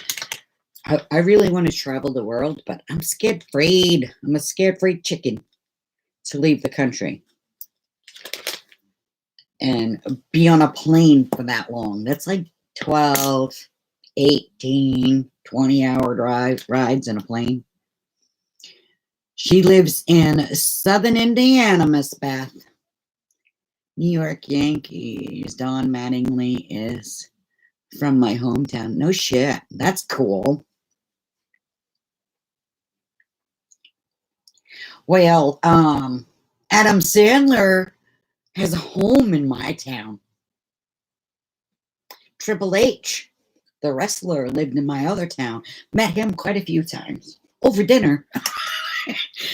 I really want to travel the world, but I'm scared-free. I'm a scared-free chicken to leave the country and be on a plane for that long. That's like 12, 18, 20-hour rides in a plane. She lives in Southern Indiana, Miss Beth. New York Yankees. Don Mattingly is from my hometown. No shit. That's cool. Well, Adam Sandler has a home in my town. Triple H, the wrestler, lived in my other town. Met him quite a few times over dinner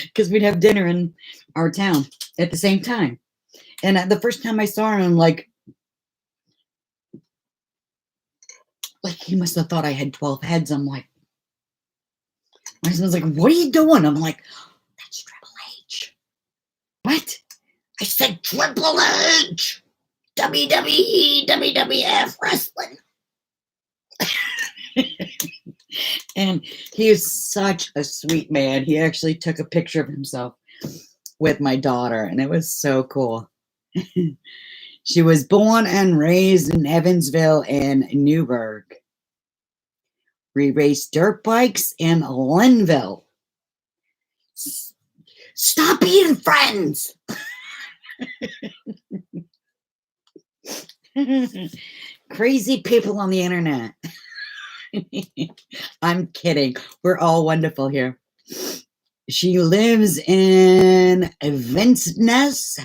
because we'd have dinner in our town at the same time. And the first time I saw him, like he must have thought I had 12 heads. I'm like, my husband's like, what are you doing? I'm like, that's Triple H. What? I said Triple H. WWE, WWF wrestling. And he is such a sweet man. He actually took a picture of himself with my daughter, and it was so cool. She was born and raised in Evansville and Newburgh. We raced dirt bikes in Linville. Stop being friends. Crazy people on the internet. I'm kidding. We're all wonderful here. She lives in Vincennes.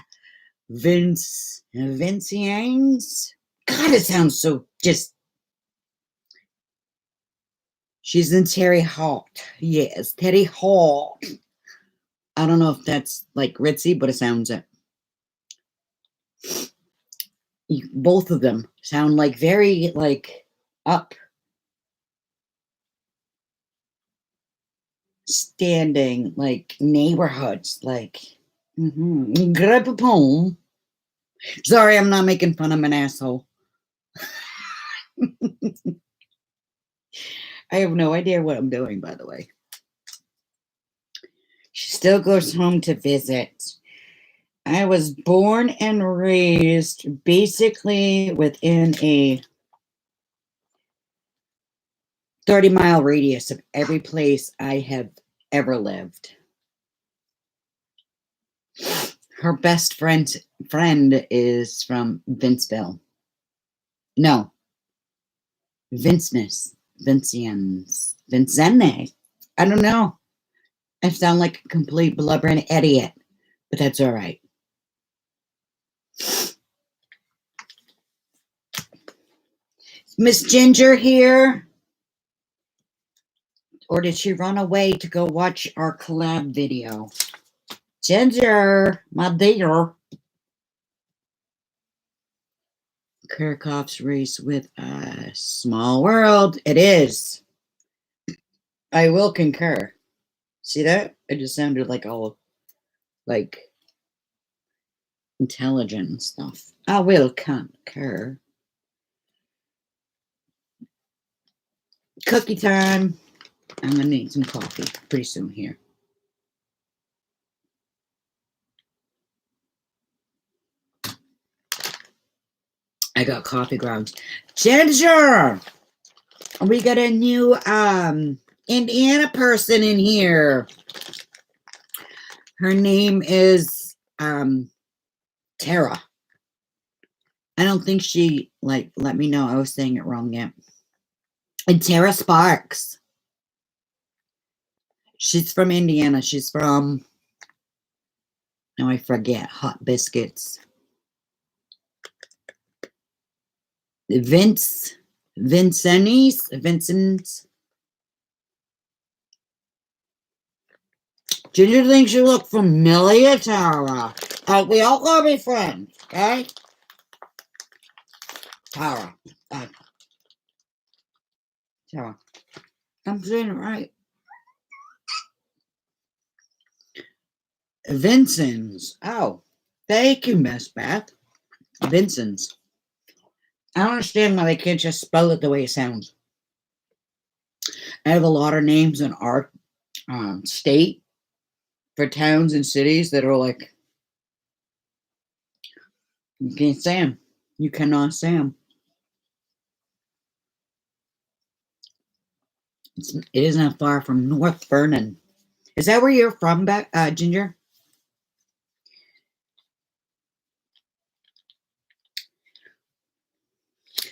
Vincians. God, it sounds so just She's in Terry Hawk. Yes, Terry Hawk. I don't know if that's like ritzy, but it sounds it. Both of them sound like very like up standing like neighborhoods like grab a poem. Sorry, I'm not making fun of an asshole. I have no idea what I'm doing, by the way. She still goes home to visit. I was born and raised basically within a 30-mile radius of every place I have ever lived. Her best friend is from Vinceville. No, Vincennes. Vincennes. I don't know. I sound like a complete blubbering idiot, but that's all right. Miss Ginger here? Or did she run away to go watch our collab video? Ginger, my dear. Kirchhoff's race with a small world. It is. I will concur. See that? It just sounded like all like intelligent and stuff. I will concur. Cookie time. I'm gonna need some coffee pretty soon here. I got coffee grounds. Ginger! We got a new Indiana person in here. Her name is Tara. I don't think she let me know I was saying it wrong yet. And Tara Sparks. She's from Indiana. She's from, now I forget, Hot Biscuits. Vincent's. Ginger thinks you look familiar, Tara. We all gotta be friends, okay? Tara. Tara. I'm saying it right. Vincent's. Oh, thank you, Miss Beth. Vincent's. I don't understand why they can't just spell it the way it sounds. I have a lot of names in our state for towns and cities that are like, you can't say them. You cannot say them. It isn't far from North Vernon. Is that where you're from, Ginger?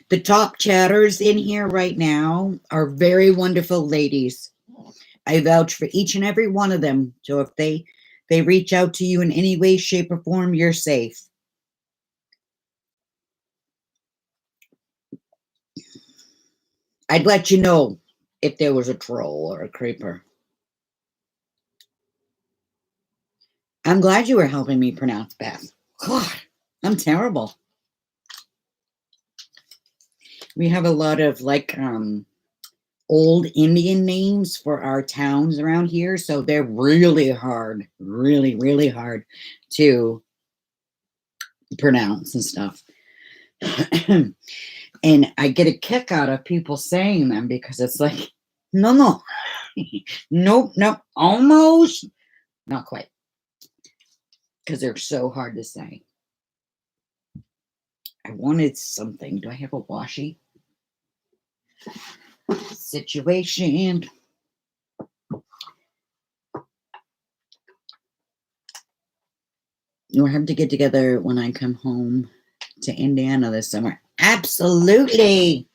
The top chatters in here right now are very wonderful ladies. I vouch for each and every one of them. So if they reach out to you in any way, shape, or form, you're safe. I'd let you know if there was a troll or a creeper. I'm glad you were helping me pronounce Beth. God, I'm terrible. We have a lot of like old Indian names for our towns around here, so they're really hard, really hard to pronounce and stuff. And I get a kick out of people saying them because it's like, no, nope, almost, not quite, because they're so hard to say. I wanted something. Do I have a washi situation? We'll have to get together when I come home to Indiana this summer. Absolutely.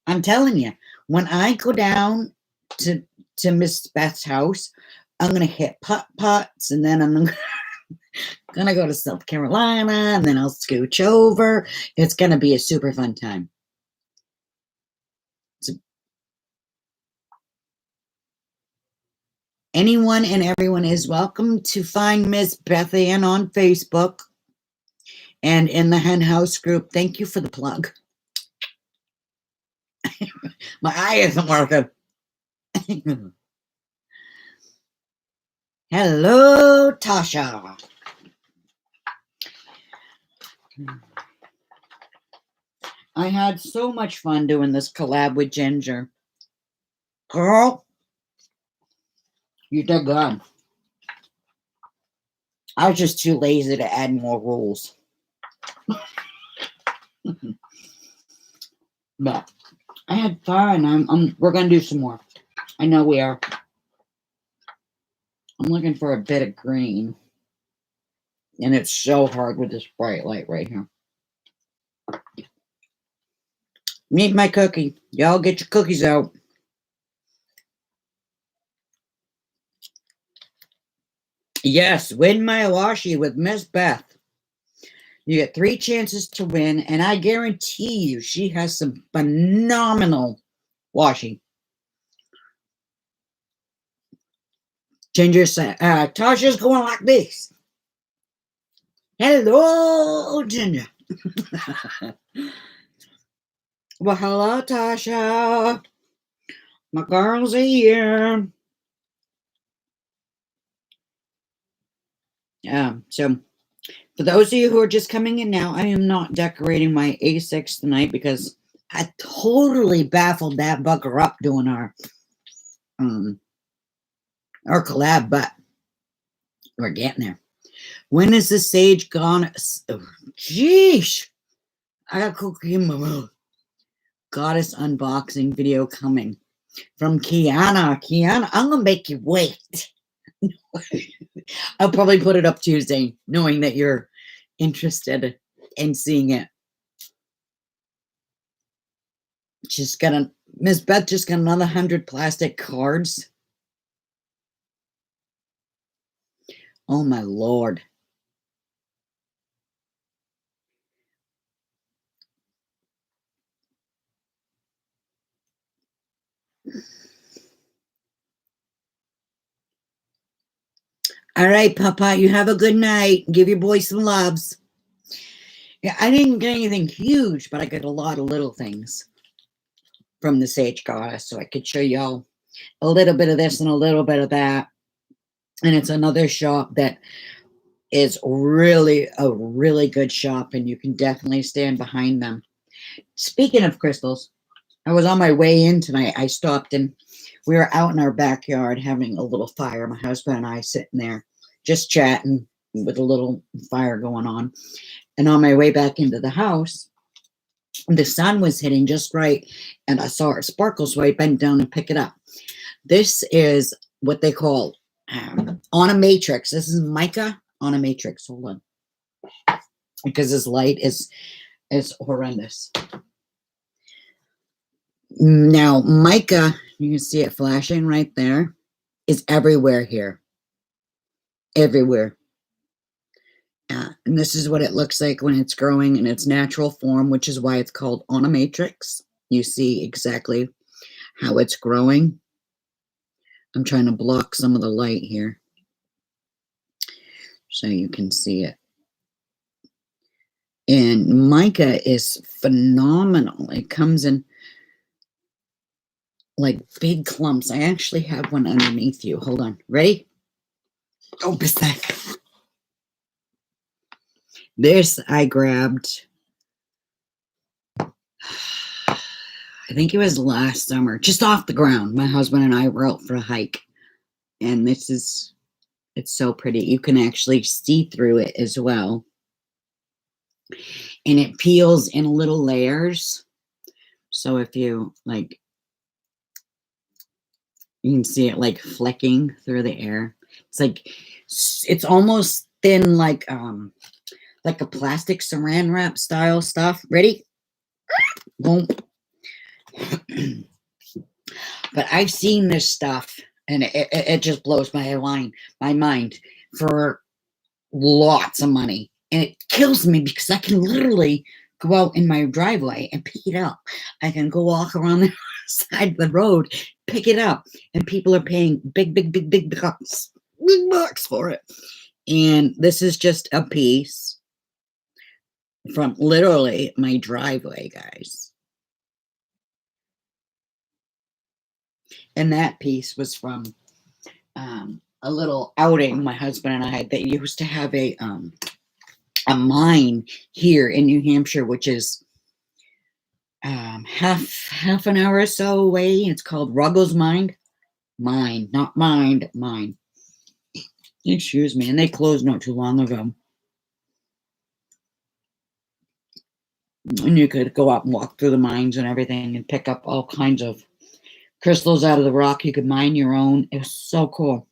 I'm telling you, when I go down to Miss Beth's house, I'm going to hit putt-putts, and then I'm going to go to South Carolina, and then I'll scooch over. It's going to be a super fun time. Anyone and everyone is welcome to find Miss Beth Ann on Facebook and in the Hen House group. Thank you for the plug. My eye isn't working. Hello, Tasha. I had so much fun doing this collab with Ginger. Girl, you did good. I was just too lazy to add more rules. But I had fun. We're gonna do some more. I know we are. I'm looking for a bit of green. And it's so hard with this bright light right here. Need my cookie. Y'all get your cookies out. Yes, win my washi with Miss Beth. You get 3 chances to win, and I guarantee you she has some phenomenal washi. Ginger said, Tasha's going like this. Hello, Ginger. Well, hello, Tasha. My girl's here. So for those of you who are just coming in now, I am not decorating my A6 tonight because I totally baffled that bugger up doing our collab, but we're getting there. When is the sage gone? Oh, geesh. I got cookie in my mouth. Goddess unboxing video coming from Kiana. Kiana, I'm going to make you wait. I'll probably put it up Tuesday, knowing that you're interested in seeing it. Miss Beth just got another 100 plastic cards. Oh my Lord. All right, Papa, you have a good night. Give your boy some loves. Yeah, I didn't get anything huge, but I got a lot of little things from the Sage Goddess, so I could show y'all a little bit of this and a little bit of that. And it's another shop that is really a really good shop, and you can definitely stand behind them. Speaking of crystals, I was on my way in tonight. I stopped and we were out in our backyard having a little fire. My husband and I sitting there just chatting with a little fire going on. And on my way back into the house, the sun was hitting just right, and I saw it sparkle, so I bent down and pick it up. This is what they call on a matrix. This is mica on a matrix. Hold on, because this light is horrendous. Now, mica, you can see it flashing right there, is everywhere here. Everywhere. And this is what it looks like when it's growing in its natural form, which is why it's called on a matrix. You see exactly how it's growing. I'm trying to block some of the light here so you can see it. And mica is phenomenal. It comes in like big clumps. I actually have one underneath you. Hold on. Ready? Oh, that. This I grabbed, I think it was last summer, just off the ground. My husband and I were out for a hike, and it's so pretty. You can actually see through it as well. And it peels in little layers. So if you like, you can see it like flecking through the air. It's almost thin, like a plastic saran wrap style stuff. Ready? Boom. But I've seen this stuff, and it just blows my mind for lots of money. And it kills me because I can literally go out in my driveway and pick it up. I can go walk around the house side of the road, pick it up, and people are paying big bucks for it. And this is just a piece from literally my driveway, guys. And that piece was from a little outing my husband and I had. They used to have a mine here in New Hampshire, which is half an hour or so away. It's called Ruggles Mine. Not mind, mine. Excuse me. And they closed not too long ago. And you could go out and walk through the mines and everything and pick up all kinds of crystals out of the rock. You could mine your own. It was so cool.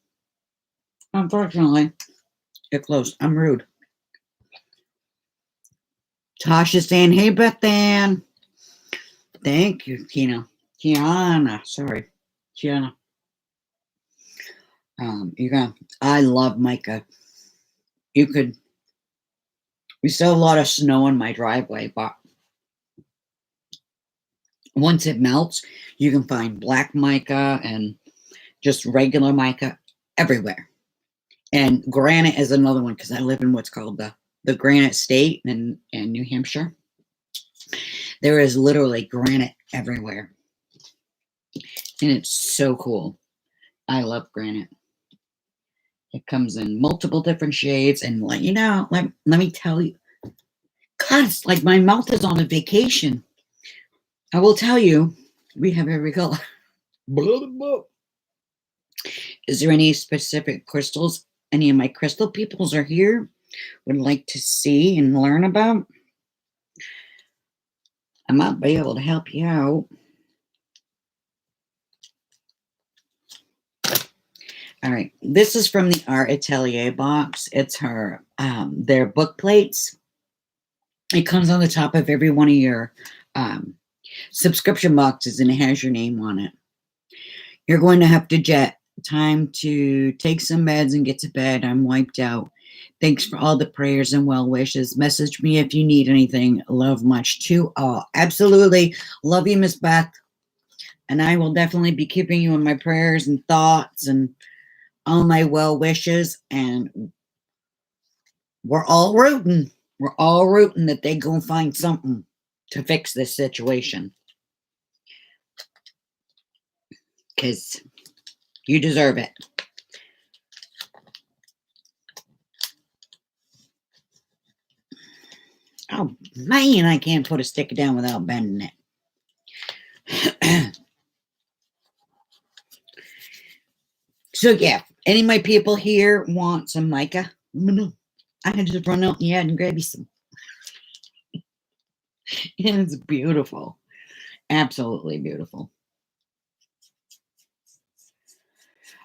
Unfortunately, it closed. I'm rude. Tasha's saying, hey, Beth Ann. Thank you, Kiana. Sorry. Kiana. I love mica. We still have a lot of snow in my driveway, but once it melts, you can find black mica and just regular mica everywhere. And granite is another one, because I live in what's called the Granite State in New Hampshire. There is literally granite everywhere. And it's so cool. I love granite. It comes in multiple different shades. And let me tell you, God, it's like my mouth is on a vacation. I will tell you, we have every color. Is there any specific crystals any of my crystal peoples are here would like to see and learn about? I might be able to help you out. All right, this is from the Art Atelier box. It's their book plates. It comes on the top of every one of your subscription boxes, and it has your name on it. You're going to have to jet. Time to take some meds and get to bed. I'm wiped out. Thanks for all the prayers and well wishes. Message me if you need anything. Love much to all. Absolutely. Love you, Miss Beth. And I will definitely be keeping you in my prayers and thoughts and all my well wishes. And we're all rooting. We're all rooting that they go and find something to fix this situation. Because you deserve it. Oh, man, I can't put a sticker down without bending it. So, yeah, any of my people here want some mica? I can just run out in the yard and grab you some. And it's beautiful. Absolutely beautiful.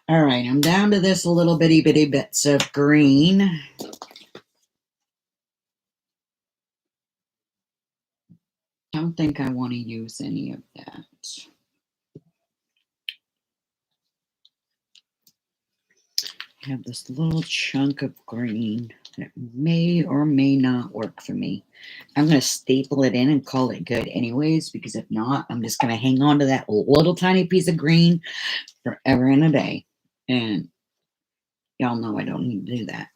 All right, I'm down to this little bitty bits of green. I don't think I want to use any of that. I have this little chunk of green that may or may not work for me. I'm going to staple it in and call it good anyways, because if not, I'm just going to hang on to that little tiny piece of green forever and a day. And y'all know I don't need to do that.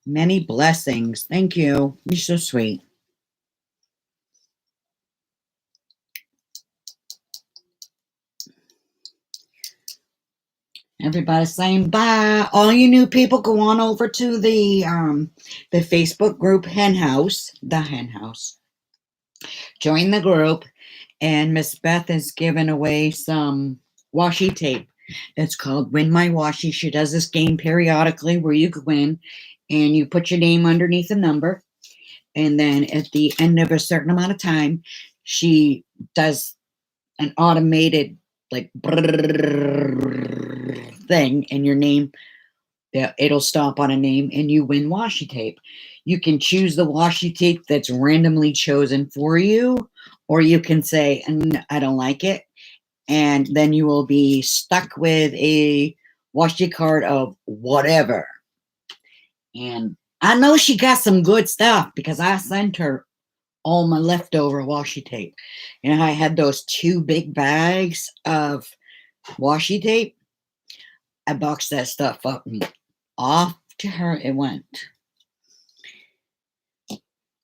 Many blessings. Thank you. You're so sweet. Everybody's saying bye. All you new people, go on over to the Facebook group Hen House, the Hen House. Join the group, and Miss Beth is giving away some washi tape. It's called Win My Washi. She does this game periodically where you go in and you put your name underneath a number, and then at the end of a certain amount of time, she does an automated like thing, and your name, it'll stop on a name, and you win washi tape. You can choose the washi tape that's randomly chosen for you, or you can say, I don't like it, and then you will be stuck with a washi card of whatever. And I know she got some good stuff because I sent her all my leftover washi tape. You know, I had those 2 big bags of washi tape. I boxed that stuff up and off to her it went.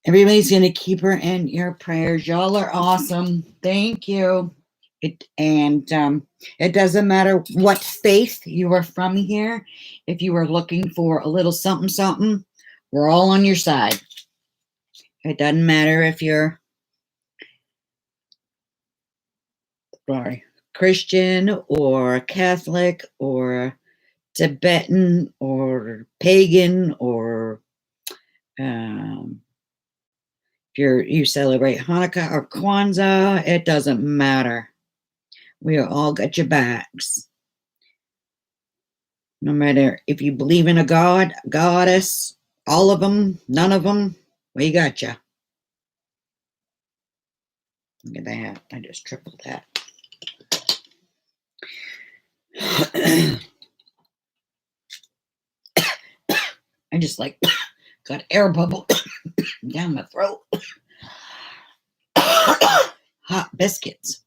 Everybody's going to keep her in your prayers. Y'all are awesome. Thank you. It doesn't matter what faith you are from here. If you are looking for a little something, something, we're all on your side. It doesn't matter if you're Christian or Catholic or Tibetan or pagan or if you celebrate Hanukkah or Kwanzaa, it doesn't matter. We all got your backs. No matter if you believe in a god, goddess, all of them, none of them, we got you. Look at that. I just tripled that. I just like got air bubble down my throat. Hot biscuits.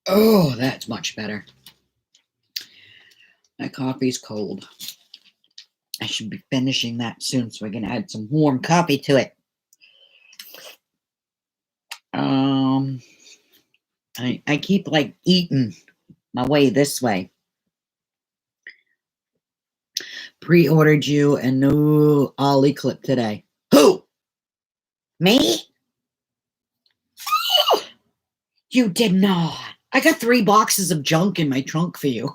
Oh, that's much better. My coffee's cold. I should be finishing that soon so I can add some warm coffee to it. I keep like eating my way this way. Pre-ordered you a new Ollie clip today. Who? Me? You did not. I got 3 boxes of junk in my trunk for you.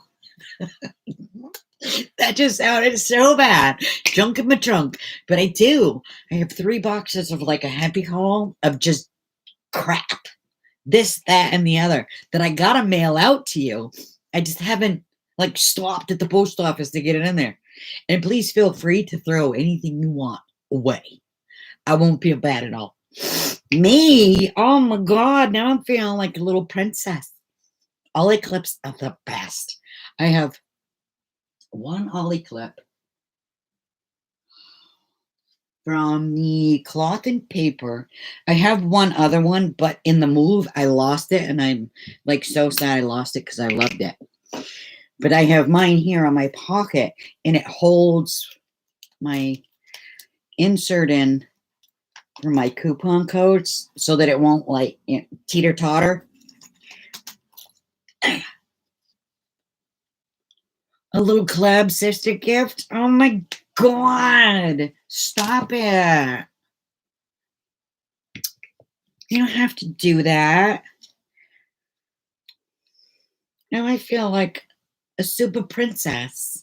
That just sounded so bad. Junk in my trunk. But I do. I have 3 boxes of like a happy haul of just crap. This, that, and the other that I gotta mail out to you. I just haven't like stopped at the post office to get it in there. And please feel free to throw anything you want away. I won't feel bad at all. Me? Oh my God. Now I'm feeling like a little princess. Ollie clips are the best. I have 1 Ollie clip from the cloth and paper. I have 1 other one, but in the move, I lost it. And I'm like so sad I lost it because I loved it. But I have mine here on my pocket and it holds my insert in for my coupon codes so that it won't like teeter totter. A little club sister gift. Oh my God. Stop it. You don't have to do that. Now I feel like a super princess.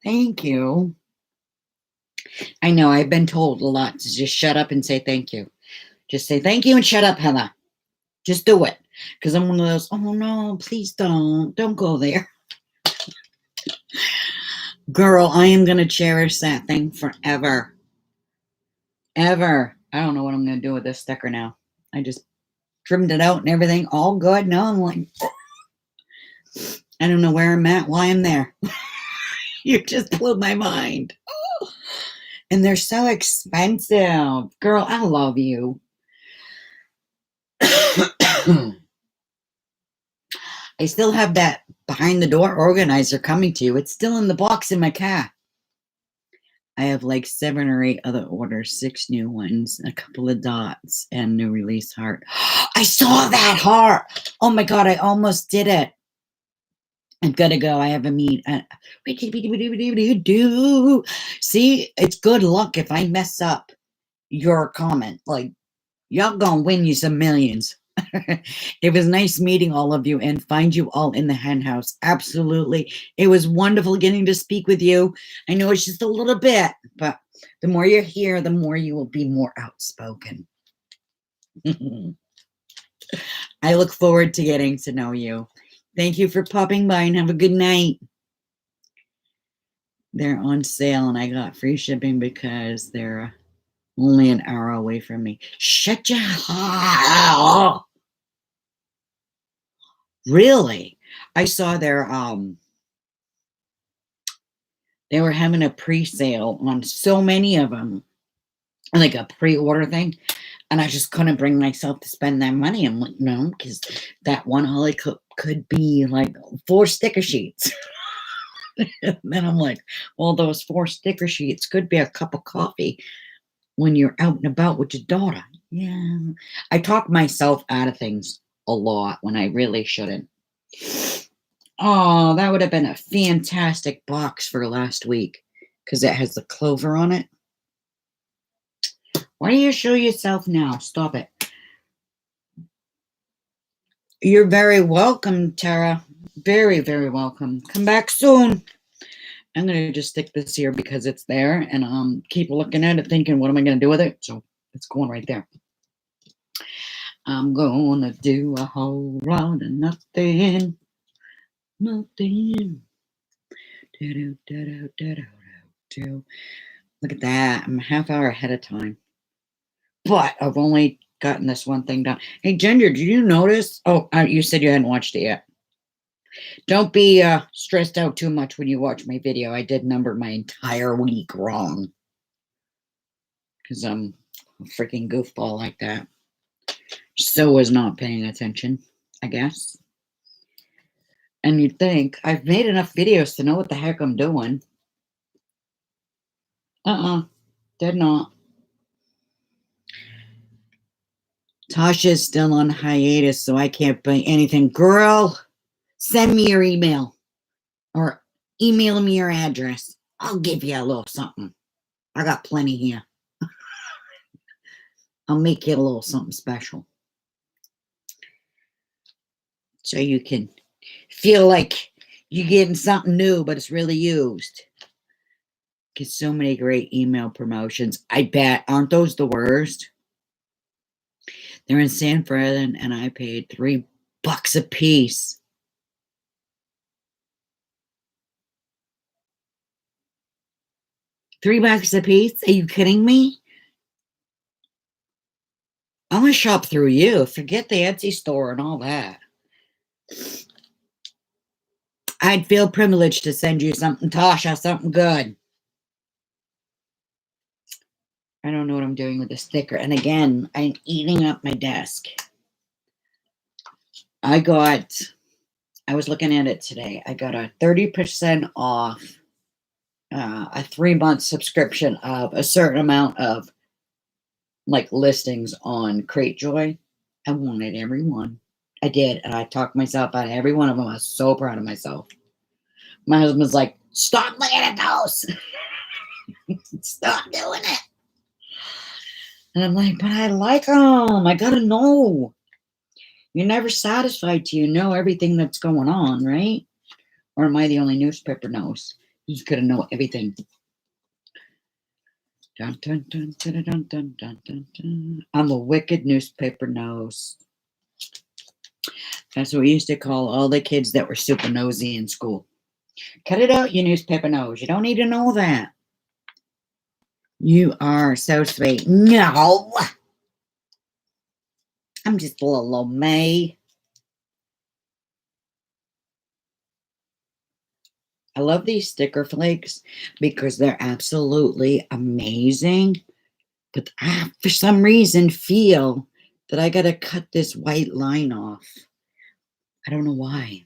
Thank you. I know I've been told a lot to just shut up and say thank you. Just say thank you and shut up, Heather. Just do it. Because I'm one of those, oh no, please don't go there. Girl, I am going to cherish that thing forever. Ever. I don't know what I'm going to do with this sticker now. I just trimmed it out and everything. All good. Now I'm like, I don't know where I'm at, why I'm there. You just blew my mind. And they're so expensive. Girl, I love you. I still have that behind the door organizer coming to you. It's still in the box in my car. I have like 7 or 8 other orders, 6 new ones, a couple of dots, and new release heart. I saw that heart. Oh my God, I almost did it. I'm gonna go. I have a meet. See, it's good luck if I mess up your comment. Like, y'all gonna win you some millions. It was nice meeting all of you and find you all in the hen house. Absolutely. It was wonderful getting to speak with you. I know it's just a little bit, but the more you're here, the more you will be more outspoken. I look forward to getting to know you. Thank you for popping by and have a good night. They're on sale and I got free shipping because they're only an hour away from me. Shut your mouth. Really? I saw their They were having a pre-sale on so many of them, like a pre-order thing. And I just couldn't bring myself to spend that money. I'm like, no, because that one holly could be like 4 sticker sheets. And then I'm like, well, those 4 sticker sheets could be a cup of coffee when you're out and about with your daughter. Yeah. I talk myself out of things a lot when I really shouldn't. Oh, that would have been a fantastic box for last week because it has the clover on it. Why do you show yourself now? Stop it. You're very welcome, Tara. Very, very welcome. Come back soon. I'm going to just stick this here because it's there and keep looking at it thinking, what am I going to do with it? So it's going right there. I'm going to do a whole lot of nothing. Nothing. Look at that. I'm a half hour ahead of time. But I've only gotten this one thing done. Hey, Ginger, did you notice? Oh, you said you hadn't watched it yet. Don't be stressed out too much when you watch my video. I did number my entire week wrong. Because I'm a freaking goofball like that. So was not paying attention, I guess. And you'd think, I've made enough videos to know what the heck I'm doing. Did not. Tasha's still on hiatus, so I can't buy anything. Girl, send me your email. Or email me your address. I'll give you a little something. I got plenty here. I'll make you a little something special. So you can feel like you're getting something new, but it's really used. Get so many great email promotions. I bet. Aren't those the worst? They're in San Fran, and I paid $3 a piece. $3 a piece? Are you kidding me? I'm gonna shop through you. Forget the Etsy store and all that. I'd feel privileged to send you something, Tasha, something good. I don't know what I'm doing with the sticker. And again, I'm eating up my desk. I was looking at it today. I got a 30% off a 3-month subscription of a certain amount of like listings on Cratejoy. I wanted every one. I did, and I talked myself out of every one of them. I was so proud of myself. My husband's like, stop looking at those. Stop doing it. And I'm like, but I like them. I gotta know. You're never satisfied till you know everything that's going on, right? Or am I the only newspaper knows? You just gotta know everything. Dun, dun, dun, dun, dun, dun, dun, dun, dun. I'm a wicked newspaper nose. That's what we used to call all the kids that were super nosy in school. Cut it out, you newspaper nose. You don't need to know that. You are so sweet. No. I'm just a little old May. I love these sticker flakes because they're absolutely amazing. But I, for some reason, feel that I got to cut this white line off. I don't know why.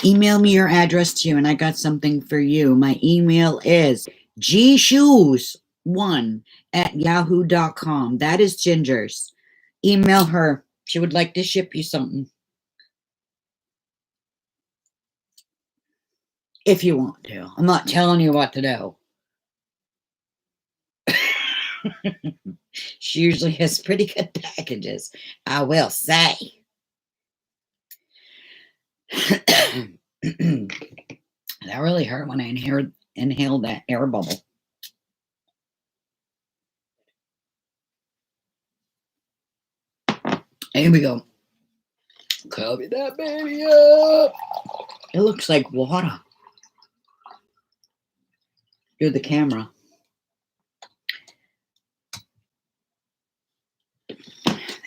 Email me your address too, and I got something for you. My email is gshoes1@yahoo.com. That is Ginger's. Email her. She would like to ship you something. If you want to. I'm not telling you what to do. She usually has pretty good packages, I will say. That really hurt when I inhaled that air bubble. Here we go. Cover that baby up. It looks like water. Do the camera.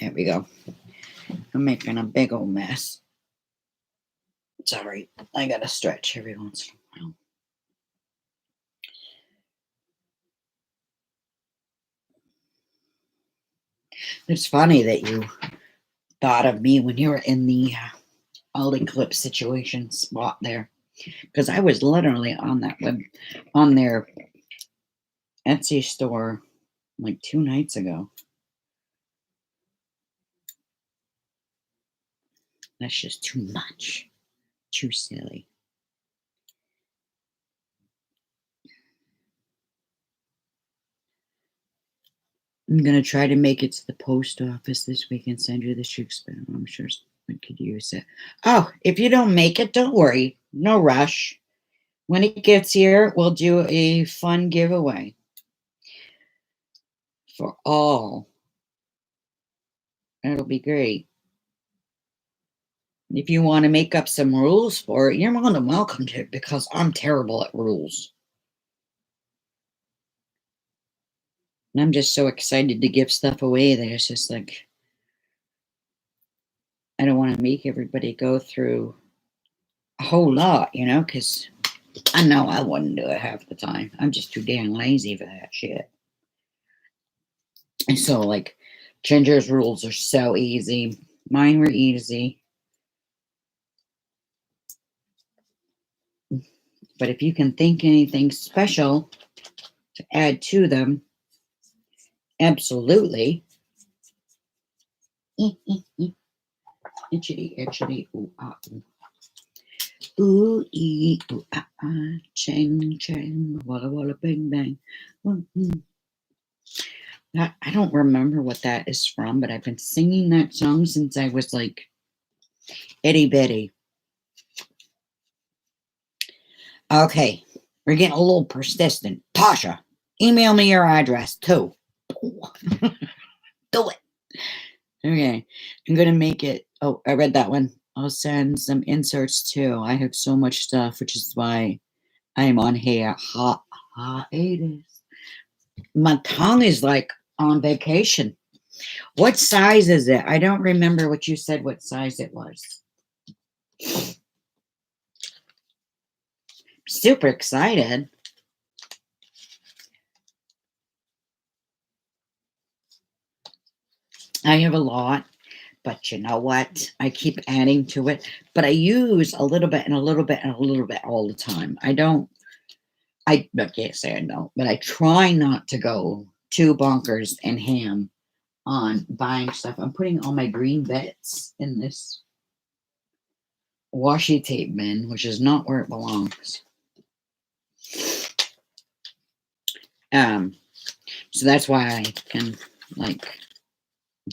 There we go. I'm making a big old mess. Sorry, I gotta stretch every once in a while. It's funny that you thought of me when you were in the all eclipse situation spot there, because I was literally on their Etsy store like 2 nights ago. That's just too much. Too silly. I'm going to try to make it to the post office this week and send you the shoe spin. I'm sure someone could use it. Oh, if you don't make it, don't worry. No rush. When it gets here, we'll do a fun giveaway for all. It'll be great. If you want to make up some rules for it, you're more than welcome to, because I'm terrible at rules. And I'm just so excited to give stuff away that it's just like, I don't want to make everybody go through a whole lot, because I know I wouldn't do it half the time. I'm just too damn lazy for that shit. And so, like, Ginger's rules are so easy. Mine were easy. But if you can think anything special to add to them, absolutely. Itchy, itchy, ooh, ah, ooh. Ooh, ee, ooh, ah, ah, chang, chang, walla, walla, bang, bang. I don't remember what that is from, but I've been singing that song since I was like itty bitty. Okay, we're getting a little persistent. Tasha, email me your address too. Do it. Okay, I'm gonna make it. Oh, I read that one. I'll send some inserts too. I have so much stuff, which is why I'm on here. Hiatus. My tongue is like on vacation. What size is it? I don't remember what you said, what size it was. Super excited. I have a lot, but you know what? I keep adding to it, but I use a little bit and a little bit and a little bit all the time. I can't say I don't, but I try not to go too bonkers and ham on buying stuff. I'm putting all my green bits in this washi tape bin, which is not where it belongs. So that's why I can like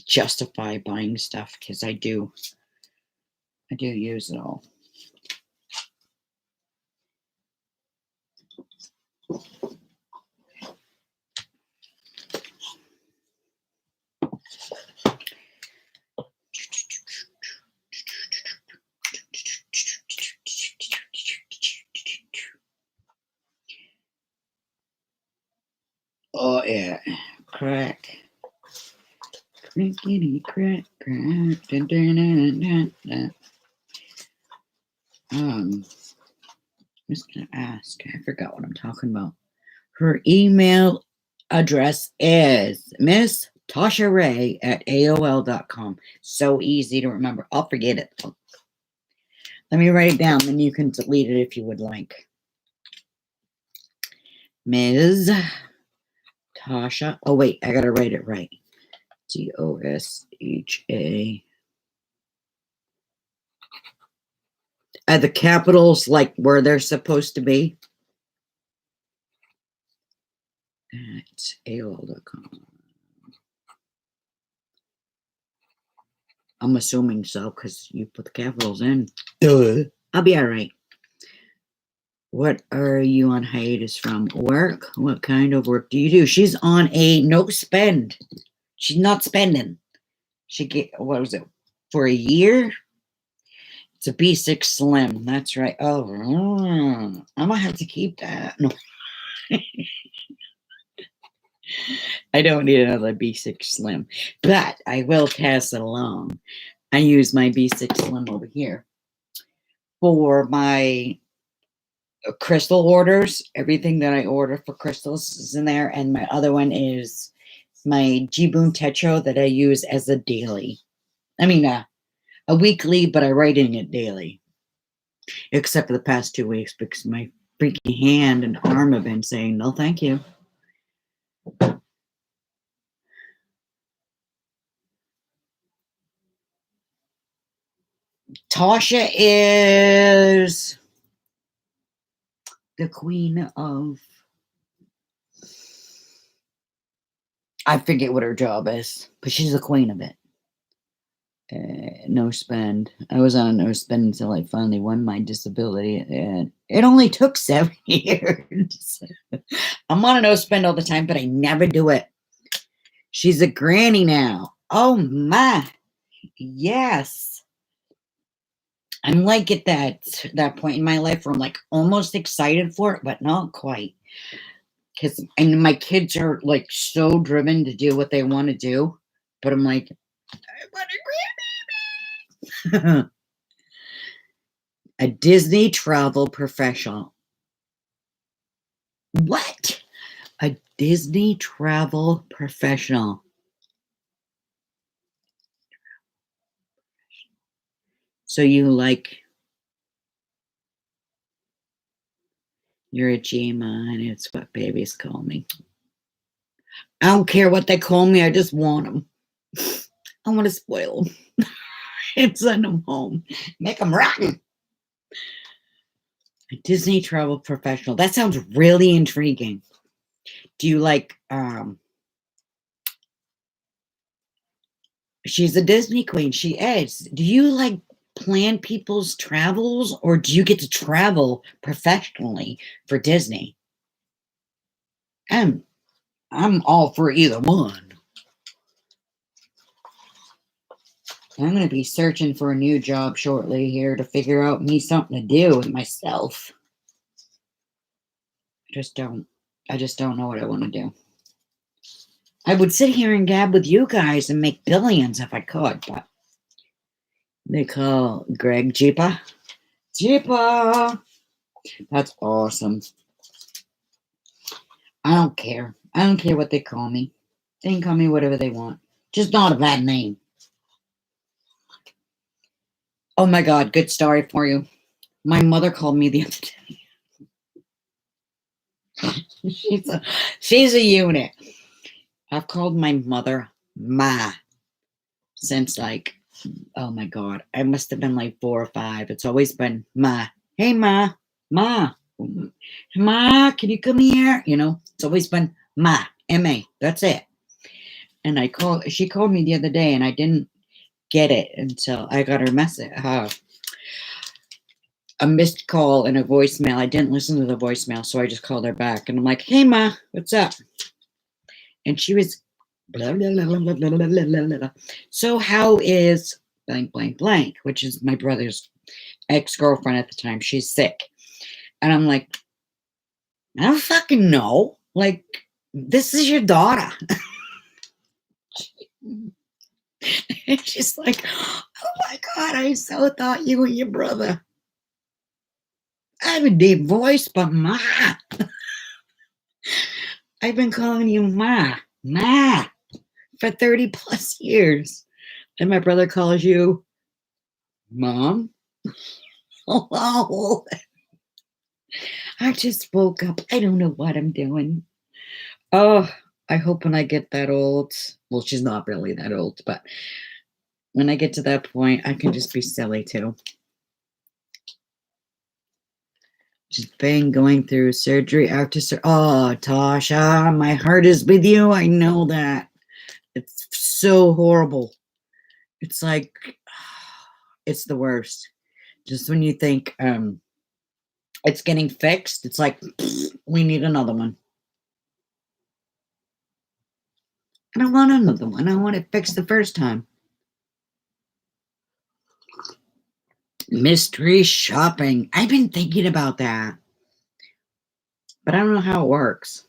justify buying stuff, because I do use it all. Oh yeah, crack. Crackity crack crack. Dun, dun, dun, dun, dun. I'm just gonna ask. I forgot what I'm talking about. Her email address is Miss Tasha Ray at AOL.com. So easy to remember. I'll forget it. Let me write it down, and you can delete it if you would like. Ms. Tasha. Oh wait, I gotta write it right. Tosha. Are the capitals like where they're supposed to be? At AOL.com. I'm assuming so, because you put the capitals in. Duh. I'll be all right. What are you on hiatus from? Work? What kind of work do you do? She's on a no spend. She's not spending. She get, what was it, for a year? It's a B6 Slim. That's right. Oh, I'm gonna have to keep that. No. I don't need another B6 Slim, but I will pass it along. I use my B6 Slim over here for my crystal orders. Everything that I order for crystals is in there, and my other one is my Jibun Techo that I use as a daily. I mean, a weekly, but I write in it daily. Except for the past 2 weeks because my freaking hand and arm have been saying, no, thank you. Tasha is the queen of, I forget what her job is, but she's the queen of it. No spend. I was on a no spend until I finally won my disability, and it only took 7 years. I'm on a no spend all the time, but I never do it. She's a granny now. Oh my, yes. I'm like at that point in my life where I'm like almost excited for it, but not quite. Because and my kids are like so driven to do what they want to do, but I'm like, I want a grandbaby. A Disney travel professional. What? A Disney travel professional. So you like, you're a Gma, and it's what babies call me. I don't care what they call me. I just want them. I want to spoil them and send them home. Make them rotten. A Disney travel professional. That sounds really intriguing. Do you like, she's a Disney queen. She is. Do you like plan people's travels, or do you get to travel professionally for Disney? I'm all for either one. I'm going to be searching for a new job shortly here to figure out me something to do with myself. I just don't know what I want to do. I would sit here and gab with you guys and make billions if I could, but they call Greg Jeepa. Jeepa! That's awesome. I don't care. I don't care what they call me. They can call me whatever they want. Just not a bad name. Oh my God, good story for you. My mother called me the other day. she's a unit. I've called my mother Ma since like, oh my God, I must have been like 4 or 5. It's always been Ma. Hey Ma, Ma, Ma, can you come here? You know, it's always been Ma, M-A. That's it. And she called me the other day, and I didn't get it until I got her message. A missed call and a voicemail. I didn't listen to the voicemail, so I just called her back, and I'm like, "Hey, Ma, what's up?" And she was, blah, blah, blah, blah, blah, blah, blah, blah. So how is blank, blank, blank, which is my brother's ex-girlfriend at the time. She's sick, and I'm like, I don't fucking know. Like, this is your daughter. And she's like, oh my God, I so thought you were your brother. I have a deep voice, but Ma. I've been calling you Ma, Ma, for 30 plus years. And my brother calls you Mom. Oh, I just woke up. I don't know what I'm doing. Oh, I hope when I get that old, well, she's not really that old, but when I get to that point, I can just be silly too. Just been going through surgery after surgery. Oh, Tasha, my heart is with you. I know that. It's so horrible. It's like, it's the worst. Just when you think it's getting fixed, it's like, we need another one. I don't want another one. I want it fixed the first time. Mystery shopping. I've been thinking about that, but I don't know how it works.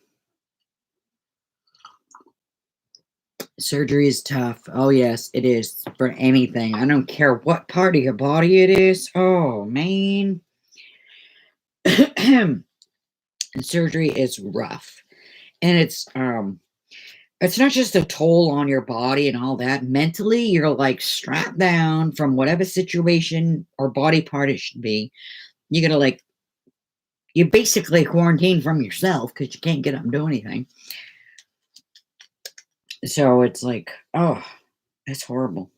Surgery is tough. Oh, yes, it is for anything. I don't care what part of your body it is. Oh, man. Surgery is rough. And it's, It's not just a toll on your body and all that. Mentally, you're like strapped down from whatever situation or body part it should be. You gotta like you basically quarantine from yourself because you can't get up and do anything. So it's like, oh, it's horrible.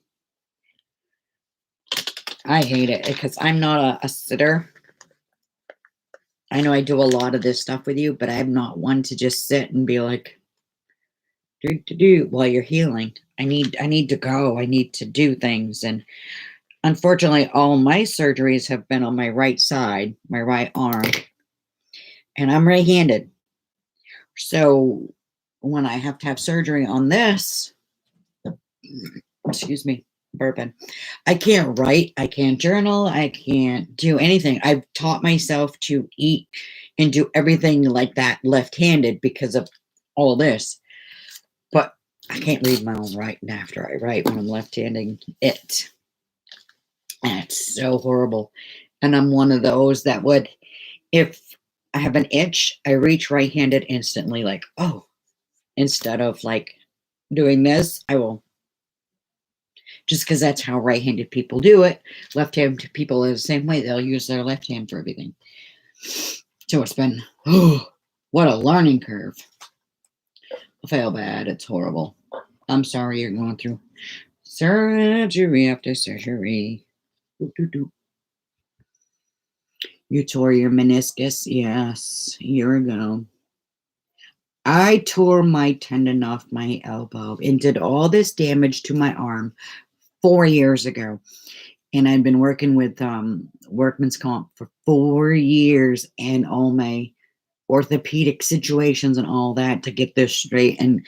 I hate it because I'm not a sitter. I know I do a lot of this stuff with you, but I'm not one to just sit and be like, do while you're healing. I need to go. I need to do things. And unfortunately, all my surgeries have been on my right side, my right arm, and I'm right-handed. So when I have to have surgery on this, excuse me, burping, I can't write, I can't journal, I can't do anything. I've taught myself to eat and do everything like that left-handed because of all this. But I can't read my own writing after I write when I'm left-handing it. And it's so horrible. And I'm one of those that would, if I have an itch, I reach right-handed instantly, like, oh, instead of like doing this, I will, just because that's how right-handed people do it. Left-handed people are the same way. They'll use their left hand for everything. So it's been, oh, what a learning curve. I feel bad. It's horrible. I'm sorry you're going through surgery after surgery. Doo, doo, doo. You tore your meniscus, yes, a year ago. I tore my tendon off my elbow and did all this damage to my arm 4 years ago. And I'd been working with workman's comp for 4 years and all my orthopedic situations and all that to get this straight. And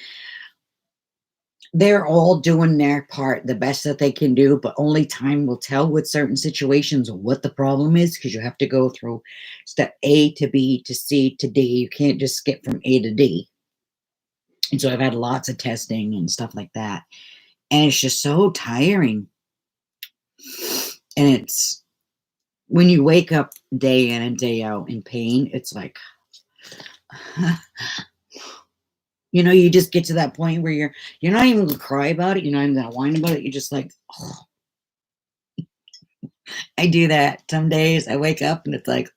they're all doing their part the best that they can do, but only time will tell with certain situations what the problem is, because you have to go through step A to B to C to D. You can't just skip from A to D. And so I've had lots of testing and stuff like that. And it's just so tiring. And it's when you wake up day in and day out in pain, it's like, you just get to that point where you're not even gonna cry about it, you're not even gonna whine about it, you're just like, oh. I do that some days. I wake up and it's like,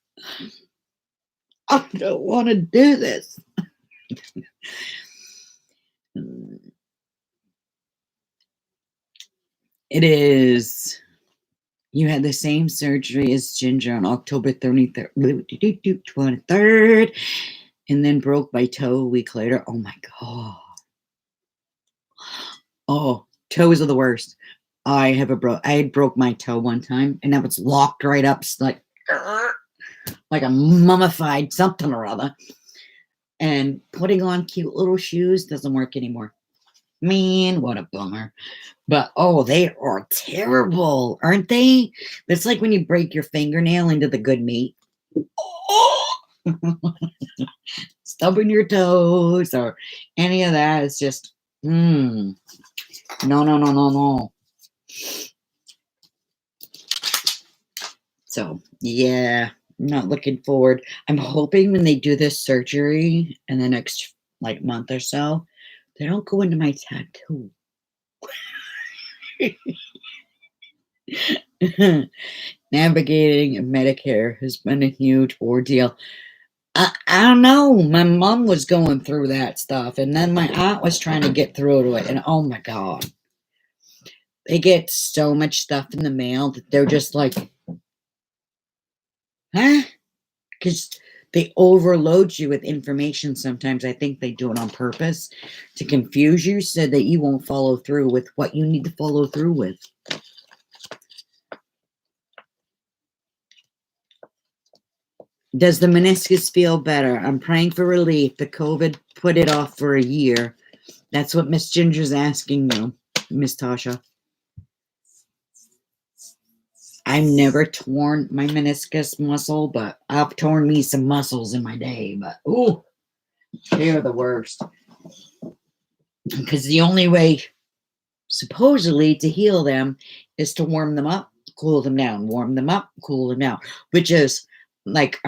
I don't want to do this. It is. You had the same surgery as Ginger on October 23rd, and then broke my toe a week later. Oh my God. Oh, toes are the worst. I had broke my toe one time, and that was locked right up, like a mummified something or other. And putting on cute little shoes doesn't work anymore. Man, what a bummer. But oh, they are terrible, aren't they? It's like when you break your fingernail into the good meat. Oh! Stubbing your toes or any of that. It's just, no, no, no, no, no. So, yeah, I'm not looking forward. I'm hoping when they do this surgery in the next like month or so, they don't go into my tattoo. Navigating Medicare has been a huge ordeal. I don't know. My mom was going through that stuff, and then my aunt was trying to get through to it, and oh my God. They get so much stuff in the mail that they're just like, huh? Because they overload you with information sometimes. I think they do it on purpose to confuse you so that you won't follow through with what you need to follow through with. Does the meniscus feel better? I'm praying for relief. The COVID put it off for a year. That's what Miss Ginger's asking you, Miss Tasha. I've never torn my meniscus muscle, but I've torn me some muscles in my day. But ooh, they're the worst. Because the only way, supposedly, to heal them is to warm them up, cool them down, warm them up, cool them down, which is like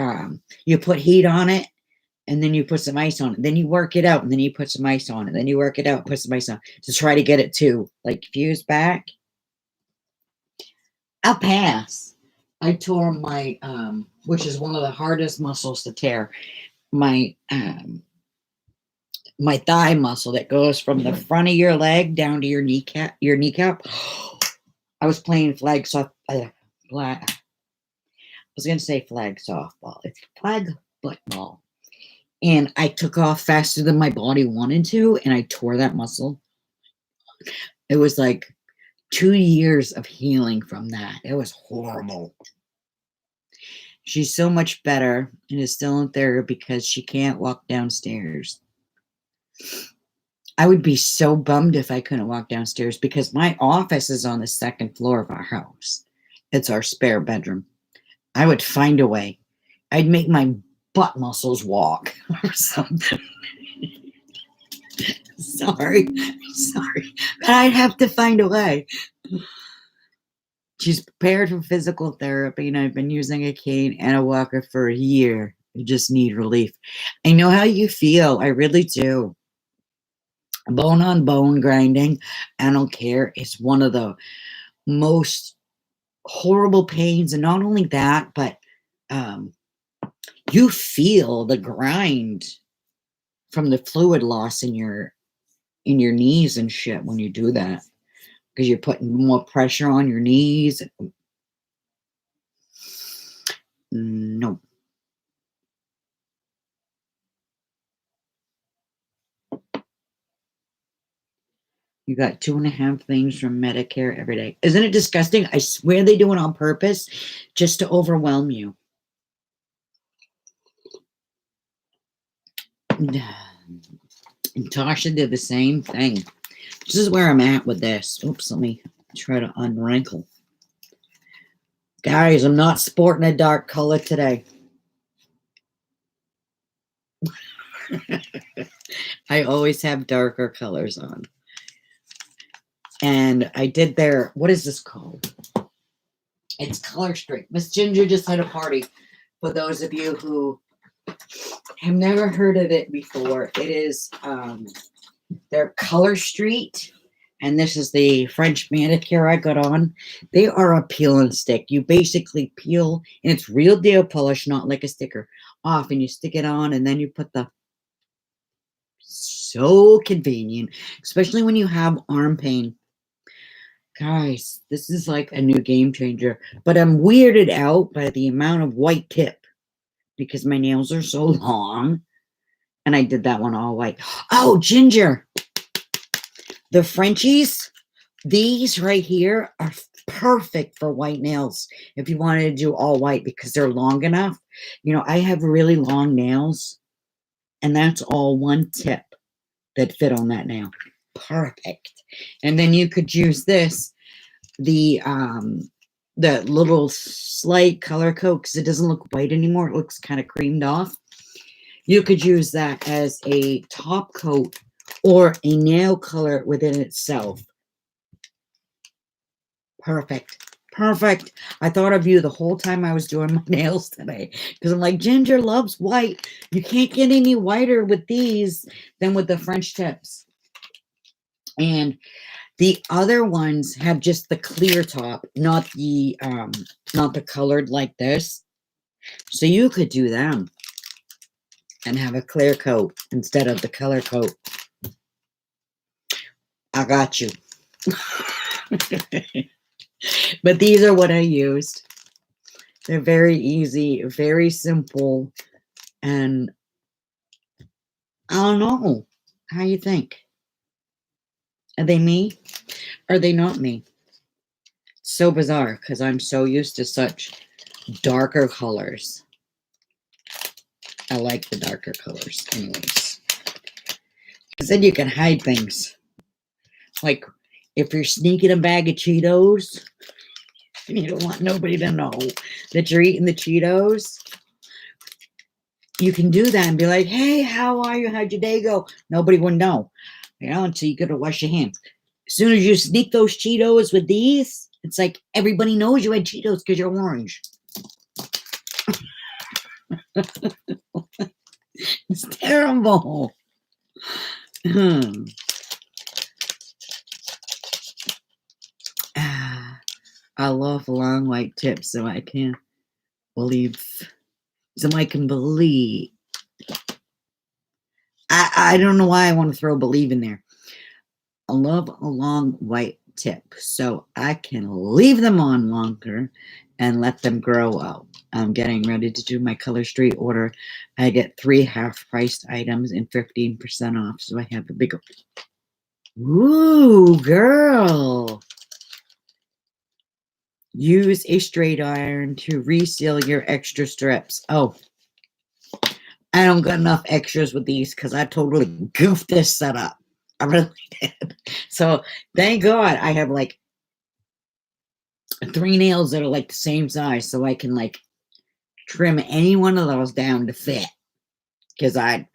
you put heat on it and then you put some ice on it. Then you work it out, and then you put some ice on it. Then you work it out, put some ice on it to try to get it to like fuse back. I'll pass. I tore my which is one of the hardest muscles to tear. My my thigh muscle that goes from the front of your leg down to your kneecap. I was playing flag softball. I was going to say flag softball. It's flag football. And I took off faster than my body wanted to, and I tore that muscle. It was like 2 years of healing from that. It was horrible. She's so much better and is still in therapy because she can't walk downstairs. I would be so bummed if I couldn't walk downstairs because my office is on the second floor of our house. It's our spare bedroom. I would find a way. I'd make my butt muscles walk or something. Sorry. But I'd have to find a way. She's prepared for physical therapy, and I've been using a cane and a walker for a year. I just need relief. I know how you feel. I really do. Bone on bone grinding, I don't care. It's one of the most horrible pains. And not only that, but you feel the grind from the fluid loss in your knees and shit when you do that, because you're putting more pressure on your knees. No. You got 2.5 things from Medicare every day. Isn't it disgusting? I swear they do it on purpose just to overwhelm you. And Tasha did the same thing. This is where I'm at with this. Oops, let me try to unwrinkle. Guys, I'm not sporting a dark color today. I always have darker colors on. And I did their, what is this called? It's Color Street. Miss Ginger just had a party. For those of you who have never heard of it before, it is their Color Street. And this is the French manicure I got on. They are a peel and stick. You basically peel, and it's real deal polish, not like a sticker, off, and you stick it on, and then you put the, so convenient, especially when you have arm pain. Guys, this is like a new game changer. But I'm weirded out by the amount of white tip because my nails are so long. And I did that one all white. Oh, Ginger. The Frenchies, these right here are perfect for white nails if you wanted to do all white because they're long enough. You know, I have really long nails, and that's all one tip that fit on that nail. Perfect. And then you could use this, the little slight color coat, because it doesn't look white anymore. It looks kind of creamed off. You could use that as a top coat or a nail color within itself. Perfect. Perfect. I thought of you the whole time I was doing my nails today, because I'm like, Ginger loves white. You can't get any whiter with these than with the French tips. And the other ones have just the clear top, not the colored like this. So you could do them and have a clear coat instead of the color coat. I got you. But these are what I used. They're very easy, very simple, and I don't know. How you think? Are they me? Are they not me? It's so bizarre because I'm so used to such darker colors. I like the darker colors anyways. Because then you can hide things. Like if you're sneaking a bag of Cheetos and you don't want nobody to know that you're eating the Cheetos, you can do that and be like, hey, how are you? How'd your day go? Nobody would know, you know, until you got to wash your hands. As soon as you sneak those Cheetos with these, it's like everybody knows you had Cheetos because you're orange. It's terrible. I love long white tips, so I can believe. I don't know why I want to throw believe in there. I love a long white tip, so I can leave them on longer and let them grow out. I'm getting ready to do my Color Street order. I get 3 half-priced items and 15% off, so I have a bigger. Ooh, girl. Use a straight iron to reseal your extra strips. Oh, I don't got enough extras with these because I totally goofed this setup. I really did. So thank God I have like 3 nails that are like the same size, so I can like trim any one of those down to fit. Because I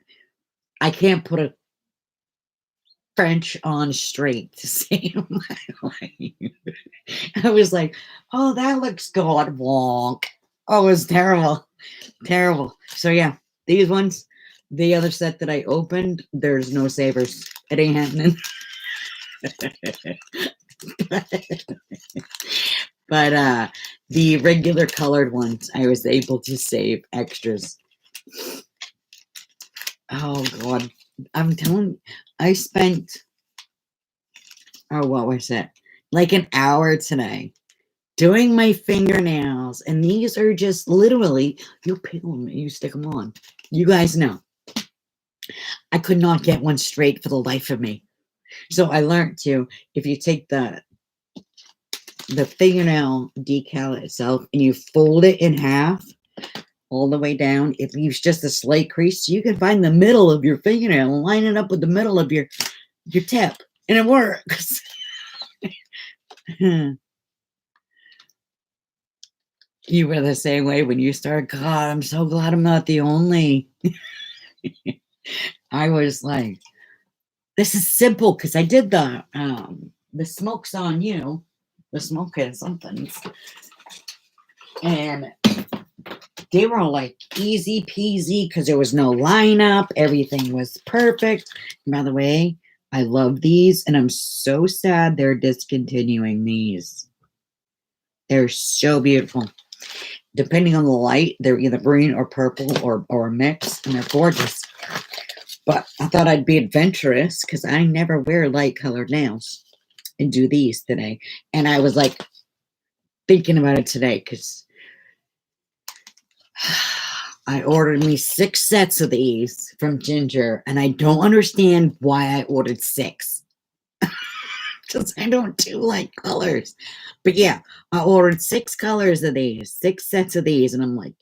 can't put a French on straight to save my life. I was like, oh, that looks good. Wonk. Oh, it was terrible. Terrible. So yeah, these ones, the other set that I opened, there's no savers. It ain't happening. But the regular colored ones, I was able to save extras. Oh God. I'm telling you, I spent, oh, what was it? Like an hour today doing my fingernails. And these are just literally, you peel them and you stick them on. You guys know. I could not get one straight for the life of me. So I learned to, if you take the fingernail decal itself and you fold it in half all the way down, it leaves just a slight crease. So you can find the middle of your fingernail and line it up with the middle of your tip. And it works. You were the same way when you started. God, I'm so glad I'm not the only. I was like, this is simple because I did the smoke's on you. The smoke had something. And they were like easy peasy because there was no lineup. Everything was perfect. And by the way, I love these and I'm so sad they're discontinuing these. They're so beautiful. Depending on the light, they're either green or purple or a mix, and they're gorgeous. But I thought I'd be adventurous because I never wear light colored nails and do these today. And I was like thinking about it today because I ordered me 6 sets of these from Ginger, and I don't understand why I ordered 6. Because I don't do light colors. But yeah, I ordered 6 colors of these, 6 sets of these, and I'm like,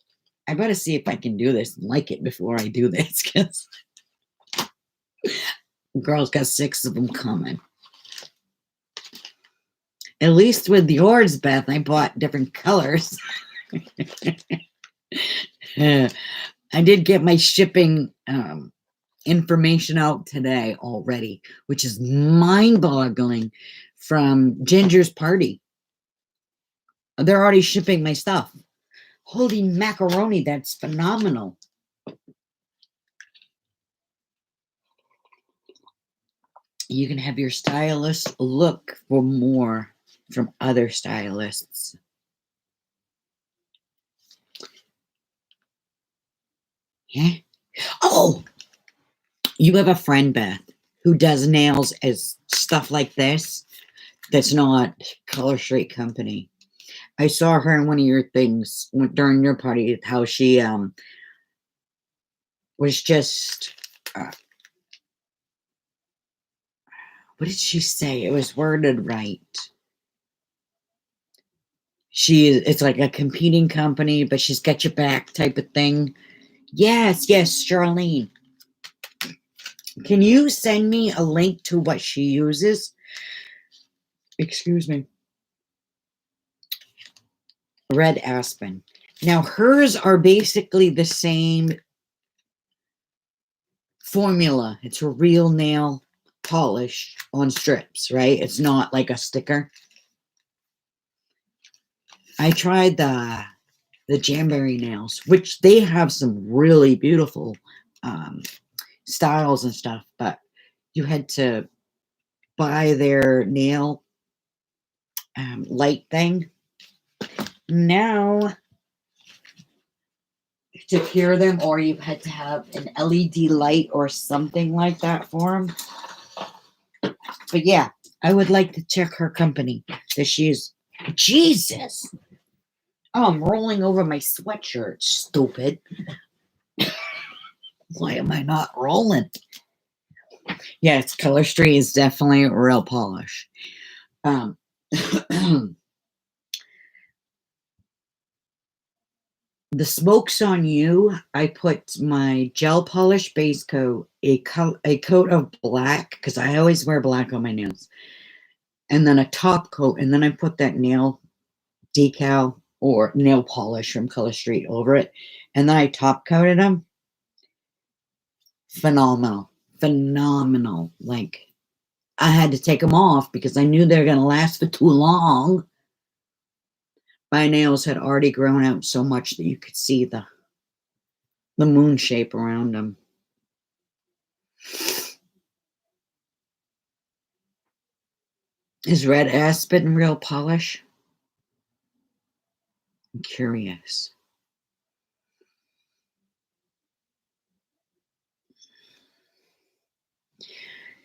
I better see if I can do this and like it before I do this, because girl's got 6 of them coming. At least with yours, Beth, I bought different colors. I did get my shipping information out today already, which is mind-boggling, from Ginger's party. They're already shipping my stuff. Holy macaroni, that's phenomenal. You can have your stylist look for more from other stylists. Yeah. Oh, you have a friend, Beth, who does nails as stuff like this. That's not Color Street Company. I saw her in one of your things during your party, how she was just, what did she say? It was worded right. It's like a competing company, but she's got your back type of thing. Yes, Charlene. Can you send me a link to what she uses? Excuse me. Red Aspen. Now, hers are basically the same formula. It's a real nail polish on strips, right? It's not like a sticker. I tried the Jamberry nails, which they have some really beautiful um, styles and stuff, but you had to buy their nail light thing. Now, to cure them, or you had to have an LED light or something like that for them. But yeah, I would like to check her company that she's. Jesus! Oh, I'm rolling over my sweatshirt, stupid. Why am I not rolling? Yes, Color Street is definitely real polish. The Smoke's on You, I put my gel polish base coat, a coat of black, because I always wear black on my nails, and then a top coat, and then I put that nail decal or nail polish from Color Street over it, and then I top coated them. Phenomenal. Phenomenal. Like, I had to take them off because I knew they were going to last for too long. My nails had already grown out so much that you could see the moon shape around them. Is red aspen real polish? I'm curious.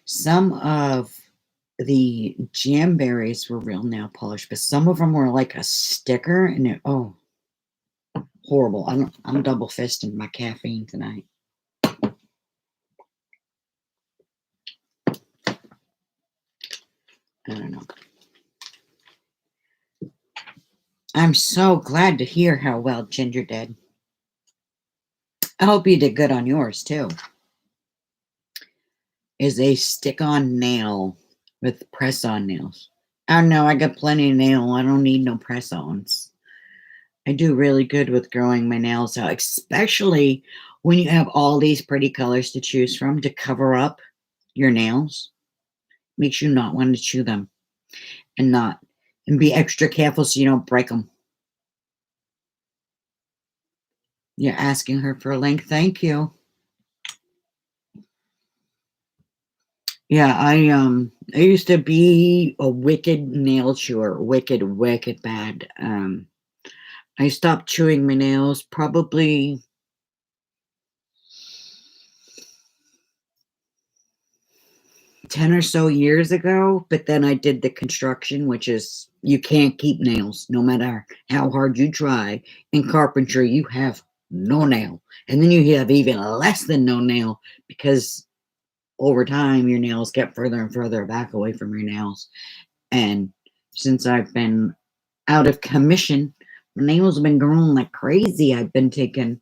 Some of the jamberries were real nail polish, but some of them were like a sticker, and it, oh, horrible. I'm double fisting my caffeine tonight. I don't know. I'm so glad to hear how well Ginger did. I hope you did good on yours too. Is a stick-on nail with press-on nails. Oh no, I got plenty of nail. I don't need no press-ons. I do really good with growing my nails out, especially when you have all these pretty colors to choose from to cover up your nails. Makes you not want to chew them and be extra careful so you don't break them. You're asking her for a link. Thank you. Yeah, I used to be a wicked nail chewer, wicked bad. I stopped chewing my nails probably 10 or so years ago, but then I did the construction, which is you can't keep nails no matter how hard you try. In carpentry, you have no nail, and then you have even less than no nail because over time your nails get further and further back away from your nails. And since I've been out of commission, my nails have been growing like crazy. I've been taking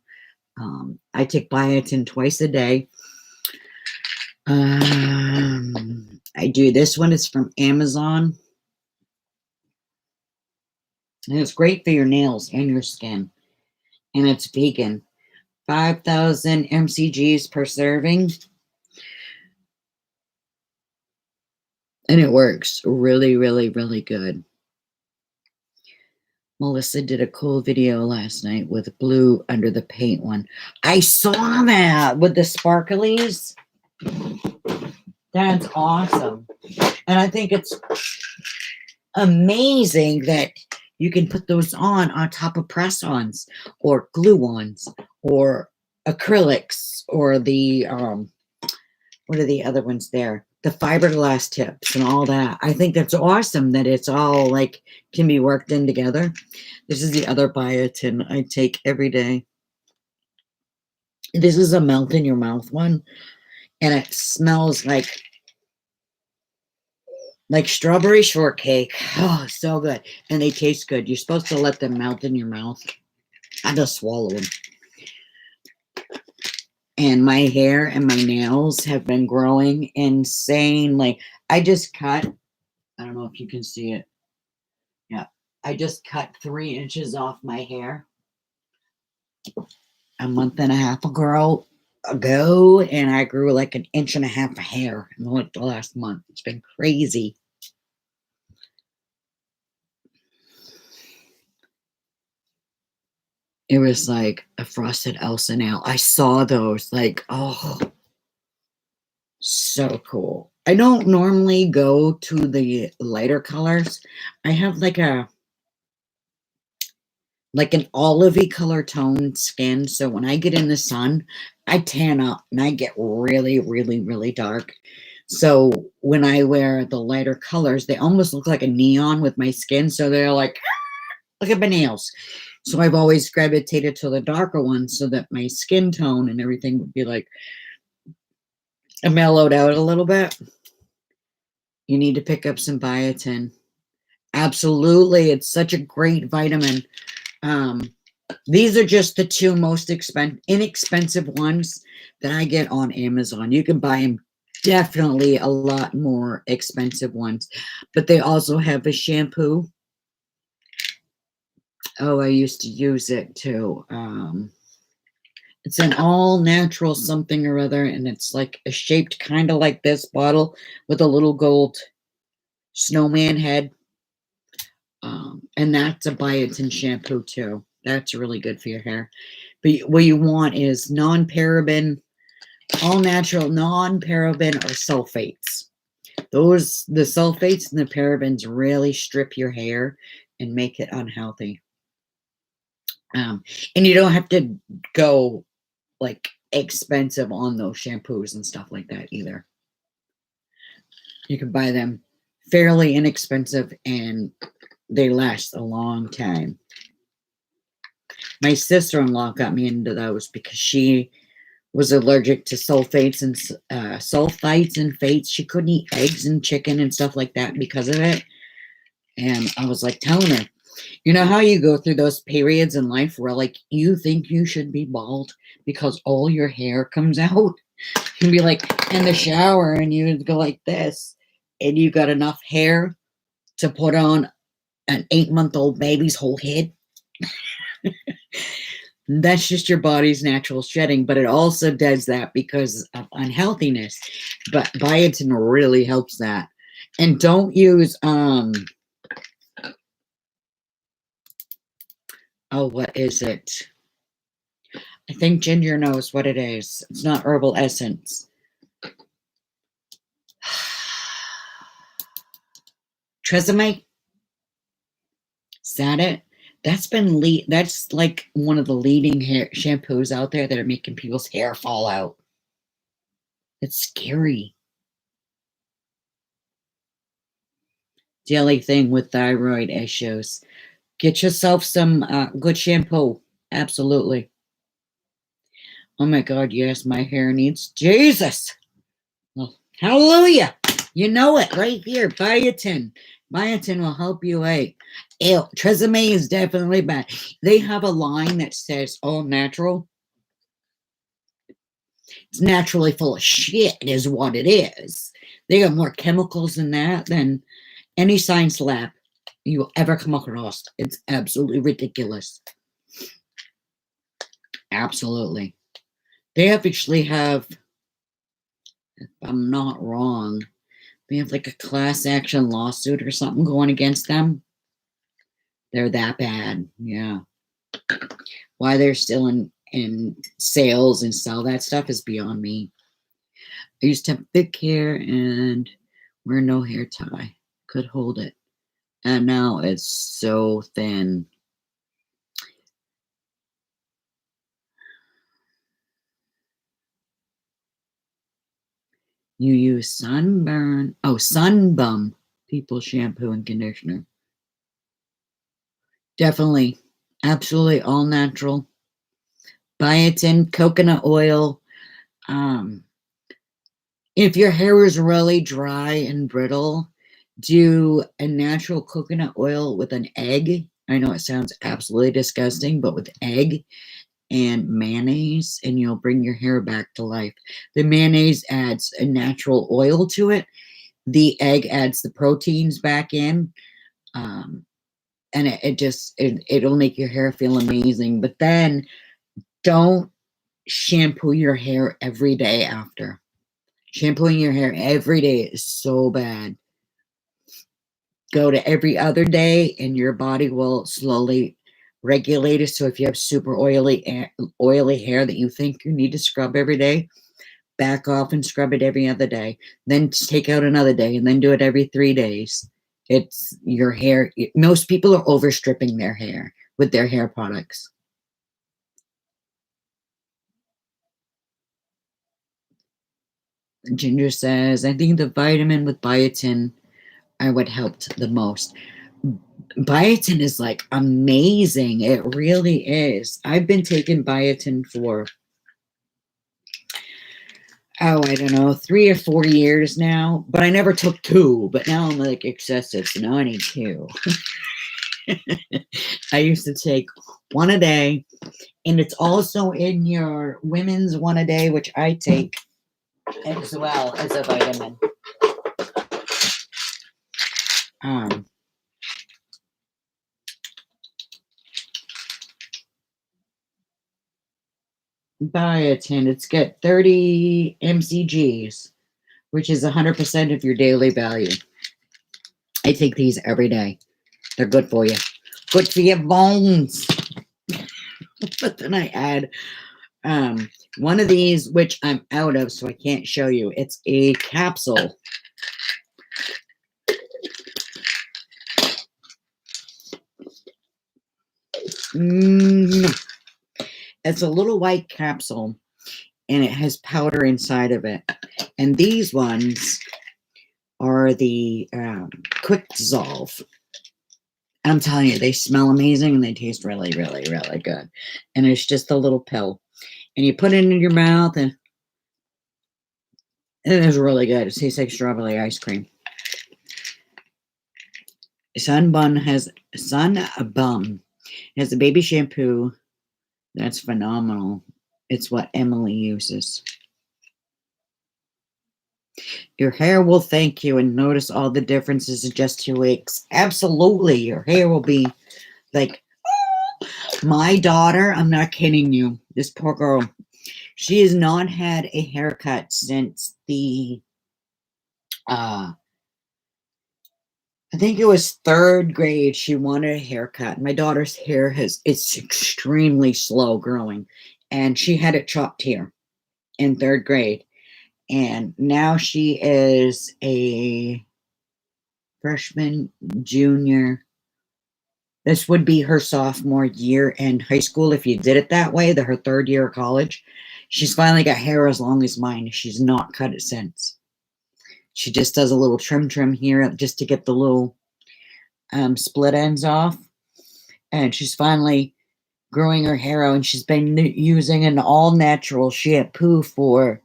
I take biotin twice a day. I do. This one is from Amazon, and it's great for your nails and your skin, and it's vegan. 5,000 mcgs per serving, and it works really good. Melissa did a cool video last night with blue under the paint one. I saw that with the sparklies. That's awesome. And I think it's amazing that you can put those on top of press-ons or glue-ons or acrylics or the what are the other ones there? The fiberglass tips and all that. I think that's awesome that it's all like can be worked in together. This is the other biotin I take every day. This is a melt in your mouth one, and it smells like strawberry shortcake. Oh, so good. And they taste good. You're supposed to let them melt in your mouth. I just swallow them. And my hair and my nails have been growing insanely. I just cut, I don't know if you can see it. Yeah. I just cut 3 inches off my hair a month and a half ago, and I grew like 1.5 inches of hair in like the last month. It's been crazy. It was like a frosted Elsa nail. I saw those, like, oh, so cool. I don't normally go to the lighter colors. I have like an olivey color tone skin. So when I get in the sun, I tan up and I get really, really, really dark. So when I wear the lighter colors, they almost look like a neon with my skin. So they're like, look at my nails. So I've always gravitated to the darker ones so that my skin tone and everything would be like mellowed out a little bit. You need to pick up some biotin. Absolutely. It's such a great vitamin. These are just the two most inexpensive ones that I get on Amazon. You can buy them definitely a lot more expensive ones, but they also have a shampoo. Oh, I used to use it too. It's an all natural something or other, and it's like a shaped kind of like this bottle with a little gold snowman head. And that's a biotin shampoo too. That's really good for your hair. But what you want is non-paraben, all natural, non-paraben or sulfates. The sulfates and the parabens really strip your hair and make it unhealthy. And you don't have to go like expensive on those shampoos and stuff like that either. You can buy them fairly inexpensive and they last a long time. My sister-in-law got me into those because she was allergic to sulfites and fates. She couldn't eat eggs and chicken and stuff like that because of it. And I was like telling her, you know how you go through those periods in life where like you think you should be bald because all your hair comes out? You can be like in the shower and you go like this and you got enough hair to put on an 8-month-old baby's whole head. That's just your body's natural shedding, but it also does that because of unhealthiness. But biotin really helps that. And don't use what is it? I think Ginger knows what it is. It's not herbal essence. Tresemme? Is that it? That's like one of the leading hair shampoos out there that are making people's hair fall out. It's scary. The only thing with thyroid issues. Get yourself some good shampoo. Absolutely. Oh my God, yes, my hair needs Jesus. Well, hallelujah. You know it right here. Biotin. Biotin will help you out. Ew, Tresemme is definitely bad. They have a line that says all natural. It's naturally full of shit is what it is. They got more chemicals in that than any science lab you will ever come across. It's absolutely ridiculous. Absolutely. They actually have, if I'm not wrong, they have like a class action lawsuit or something going against them. They're that bad. Yeah. Why they're still in sales and sell that stuff is beyond me. I used to have thick hair and wear no hair tie. Could hold it. And now it's so thin. You use Sunbum People shampoo and conditioner. Definitely. Absolutely all natural. Biotin, coconut oil. If your hair is really dry and brittle, do a natural coconut oil with an egg. I know it sounds absolutely disgusting, but with egg and mayonnaise, and you'll bring your hair back to life. The mayonnaise adds a natural oil to it. The egg adds the proteins back in. And it'll make your hair feel amazing. But then don't shampoo your hair every day after. Shampooing your hair every day is so bad. Go to every other day and your body will slowly regulators. So if you have super oily hair that you think you need to scrub every day, back off and scrub it every other day. Then take out another day and then do it every 3 days. It's your hair. Most people are overstripping their hair with their hair products. Ginger says, I think the vitamin with biotin are what helped the most. Biotin is like amazing. It really is. I've been taking biotin for, I don't know, 3 or 4 years now, but I never took 2, but now I'm like excessive, so now I need 2. I used to take 1 a day, and it's also in your women's 1 a day, which I take as well as a vitamin. Biotin, it's got 30 mcgs, which is 100% of your daily value. I take these every day. They're good for you. Good for your bones. But then I add one of these, which I'm out of, so I can't show you. It's a capsule. It's a little white capsule, and it has powder inside of it. And these ones are the quick dissolve. I'm telling you, they smell amazing and they taste really, really, really good. And it's just a little pill. And you put it in your mouth, and it is really good. It tastes like strawberry ice cream. Sun has a baby shampoo that's phenomenal. It's what Emily uses. Your hair will thank you and notice all the differences in just 2 weeks. Absolutely. Your hair will be like, my daughter, I'm not kidding you, this poor girl, she has not had a haircut since the, I think it was 3rd grade. She wanted a haircut. My daughter's hair it's extremely slow growing, and she had it chopped here in 3rd grade. And now she is a freshman, junior. This would be her sophomore year in high school if you did it that way, her 3rd year of college. She's finally got hair as long as mine. She's not cut it since. She just does a little trim here just to get the little split ends off. And she's finally growing her hair out, and she's been using an all-natural shampoo for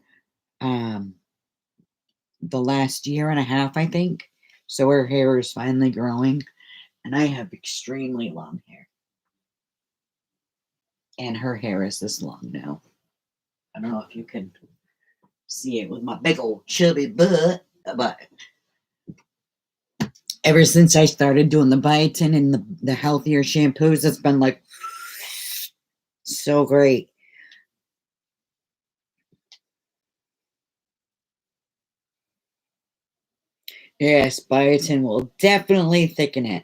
the last year and a half, I think. So her hair is finally growing, and I have extremely long hair. And her hair is this long now. I don't know if you can see it with my big old chubby butt, but ever since I started doing the biotin and the healthier shampoos, it's been like so great. Yes, biotin will definitely thicken it.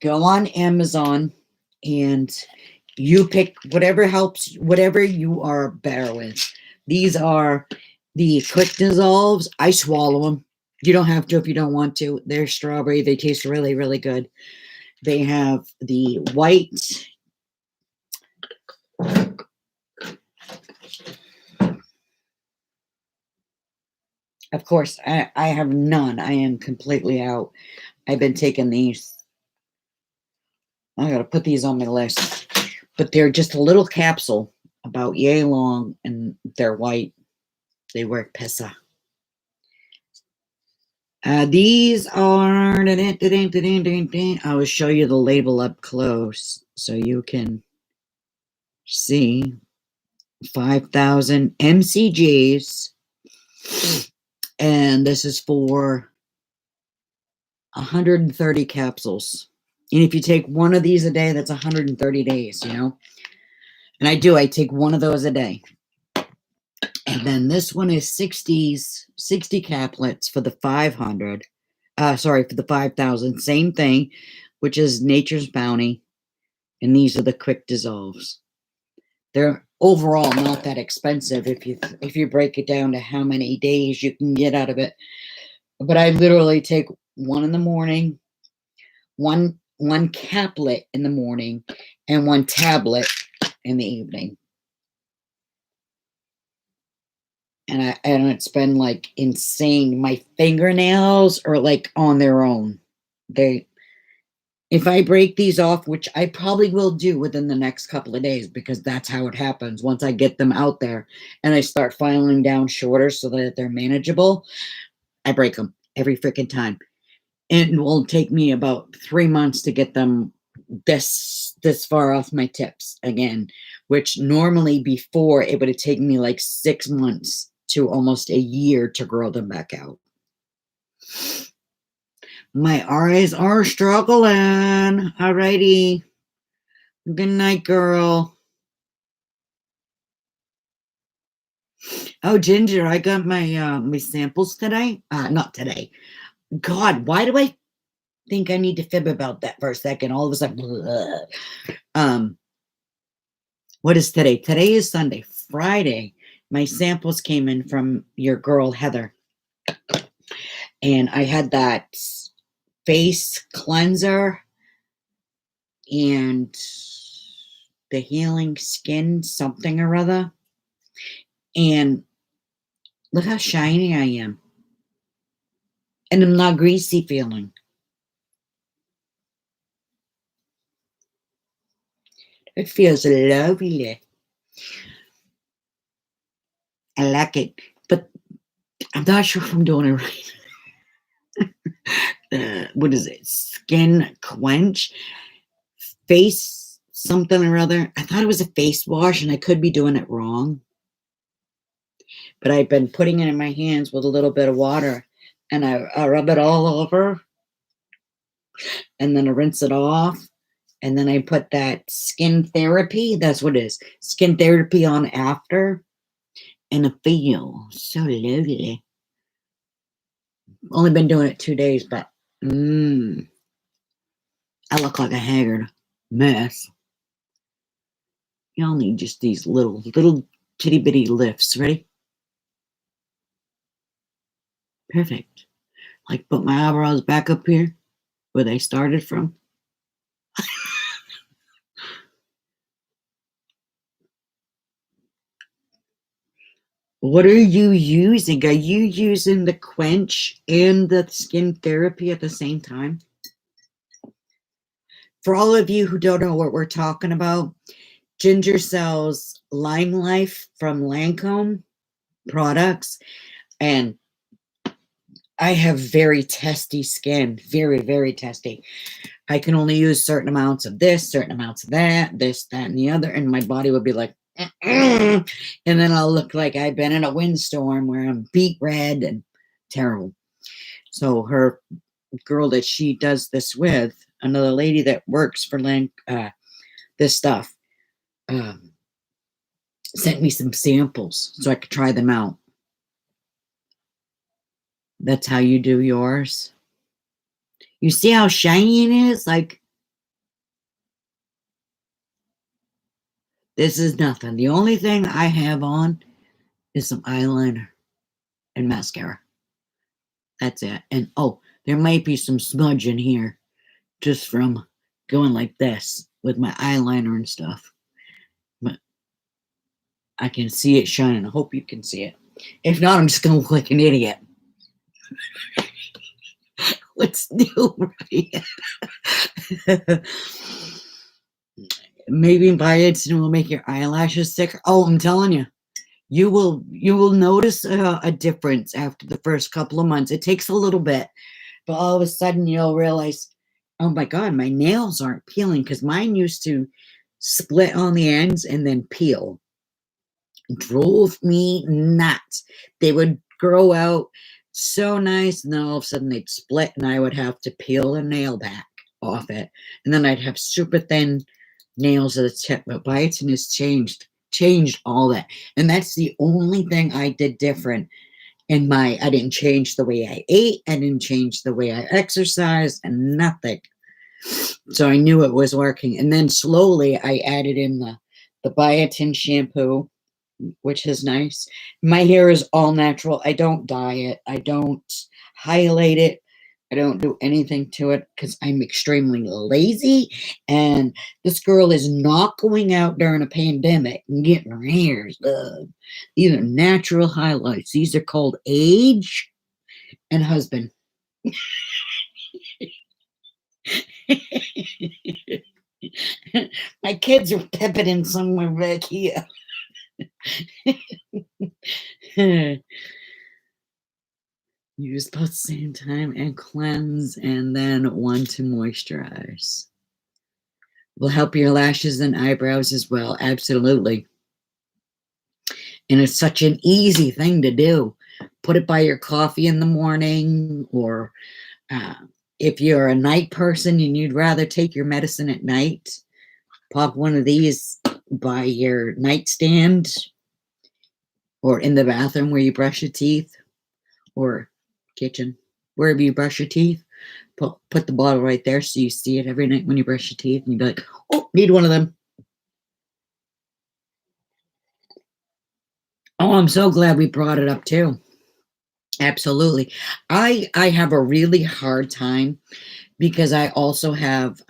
Go on Amazon and you pick whatever helps, whatever you are better with. These are the quick dissolves. I swallow them. You don't have to if you don't want to. They're strawberry. They taste really, really good. They have the white. Of course, I have none. I am completely out. I've been taking these. I got to put these on my list. But they're just a little capsule about yay long, and they're white. They work pissa. These are, I will show you the label up close so you can see. 5,000 mcgs, and this is for 130 capsules. And if you take 1 of these a day, that's 130 days, you know. And I take 1 of those a day. And then this one is 60 caplets for the 500. For the 5,000. Same thing. which is Nature's Bounty, and these are the quick dissolves. They're overall not that expensive if you break it down to how many days you can get out of it. But I literally take one in the morning, one caplet in the morning, and one tablet in the evening. And it's been like insane. My fingernails are like on their own. If I break these off, which I probably will do within the next couple of days, because that's how it happens. Once I get them out there and I start filing down shorter so that they're manageable, I break them every freaking time. It will take me about 3 months to get them this far off my tips again, which normally before it would have taken me like 6 months to almost a year to grow them back out. My eyes are struggling. Alrighty. Good night, girl. Oh, Ginger, I got my my samples today. Not today. God, why do I think I need to fib about that for a second? All of a sudden, what is today? Today is Sunday. Friday, my samples came in from your girl Heather, and I had that face cleanser and the healing skin something or other, and look how shiny I am, and I'm not greasy feeling. It feels lovely. I like it, but I'm not sure if I'm doing it right. What is it? Skin quench, face something or other. I thought it was a face wash, and I could be doing it wrong. But I've been putting it in my hands with a little bit of water, and I rub it all over, and then I rinse it off, and then I put that skin therapy. That's what it is. Skin therapy on after, and it feels so lovely. Only been doing it 2 days, but I look like a haggard mess. Y'all need just these little kitty bitty lifts. Ready? Perfect. Like put my eyebrows back up here where they started from. What are you using? Are you using the quench and the skin therapy at the same time? For all of you who don't know what we're talking about, Ginger sells Lime Life from Lancome products, and I have very testy skin, very, very testy. I can only use certain amounts of this, certain amounts of that, this, that, and the other, and my body would be like, and then I'll look like I've been in a windstorm where I'm beet red and terrible. So her girl that she does this with, another lady that works for this stuff, sent me some samples so I could try them out. That's how you do yours. You see how shiny it is? Like, this is nothing. The only thing I have on is some eyeliner and mascara. That's it. And oh, there might be some smudge in here just from going like this with my eyeliner and stuff. But I can see it shining. I hope you can see it. If not, I'm just going to look like an idiot. What's new, right? Maybe by accident will make your eyelashes thicker. Oh, I'm telling you, you will notice a difference after the first couple of months. It takes a little bit, but all of a sudden you'll realize, oh my God, my nails aren't peeling, because mine used to split on the ends and then peel. Drove me nuts. They would grow out so nice, and then all of a sudden they'd split, and I would have to peel a nail back off it, and then I'd have super thin nails at the tip. But biotin has changed all that, and that's the only thing I did different in I didn't change the way I ate, I didn't change the way I exercised, and nothing. So I knew it was working. And then slowly I added in the biotin shampoo, which is nice. My hair is all natural. I don't dye it. I don't highlight it. I don't do anything to it because I'm extremely lazy. And this girl is not going out during a pandemic and getting her hair done. These are natural highlights. These are called age and husband. My kids are pipetting somewhere back here. Use both at the same time and cleanse, and then one to moisturize. Will help your lashes and eyebrows as well. Absolutely. And it's such an easy thing to do. Put it by your coffee in the morning, or uh, if you're a night person and you'd rather take your medicine at night, pop one of these by your nightstand or in the bathroom where you brush your teeth, or kitchen, wherever you brush your teeth. Put the bottle right there so you see it every night when you brush your teeth, and you'd be like, oh, need one of them. Oh, I'm so glad we brought it up too. Absolutely. I have a really hard time because I also have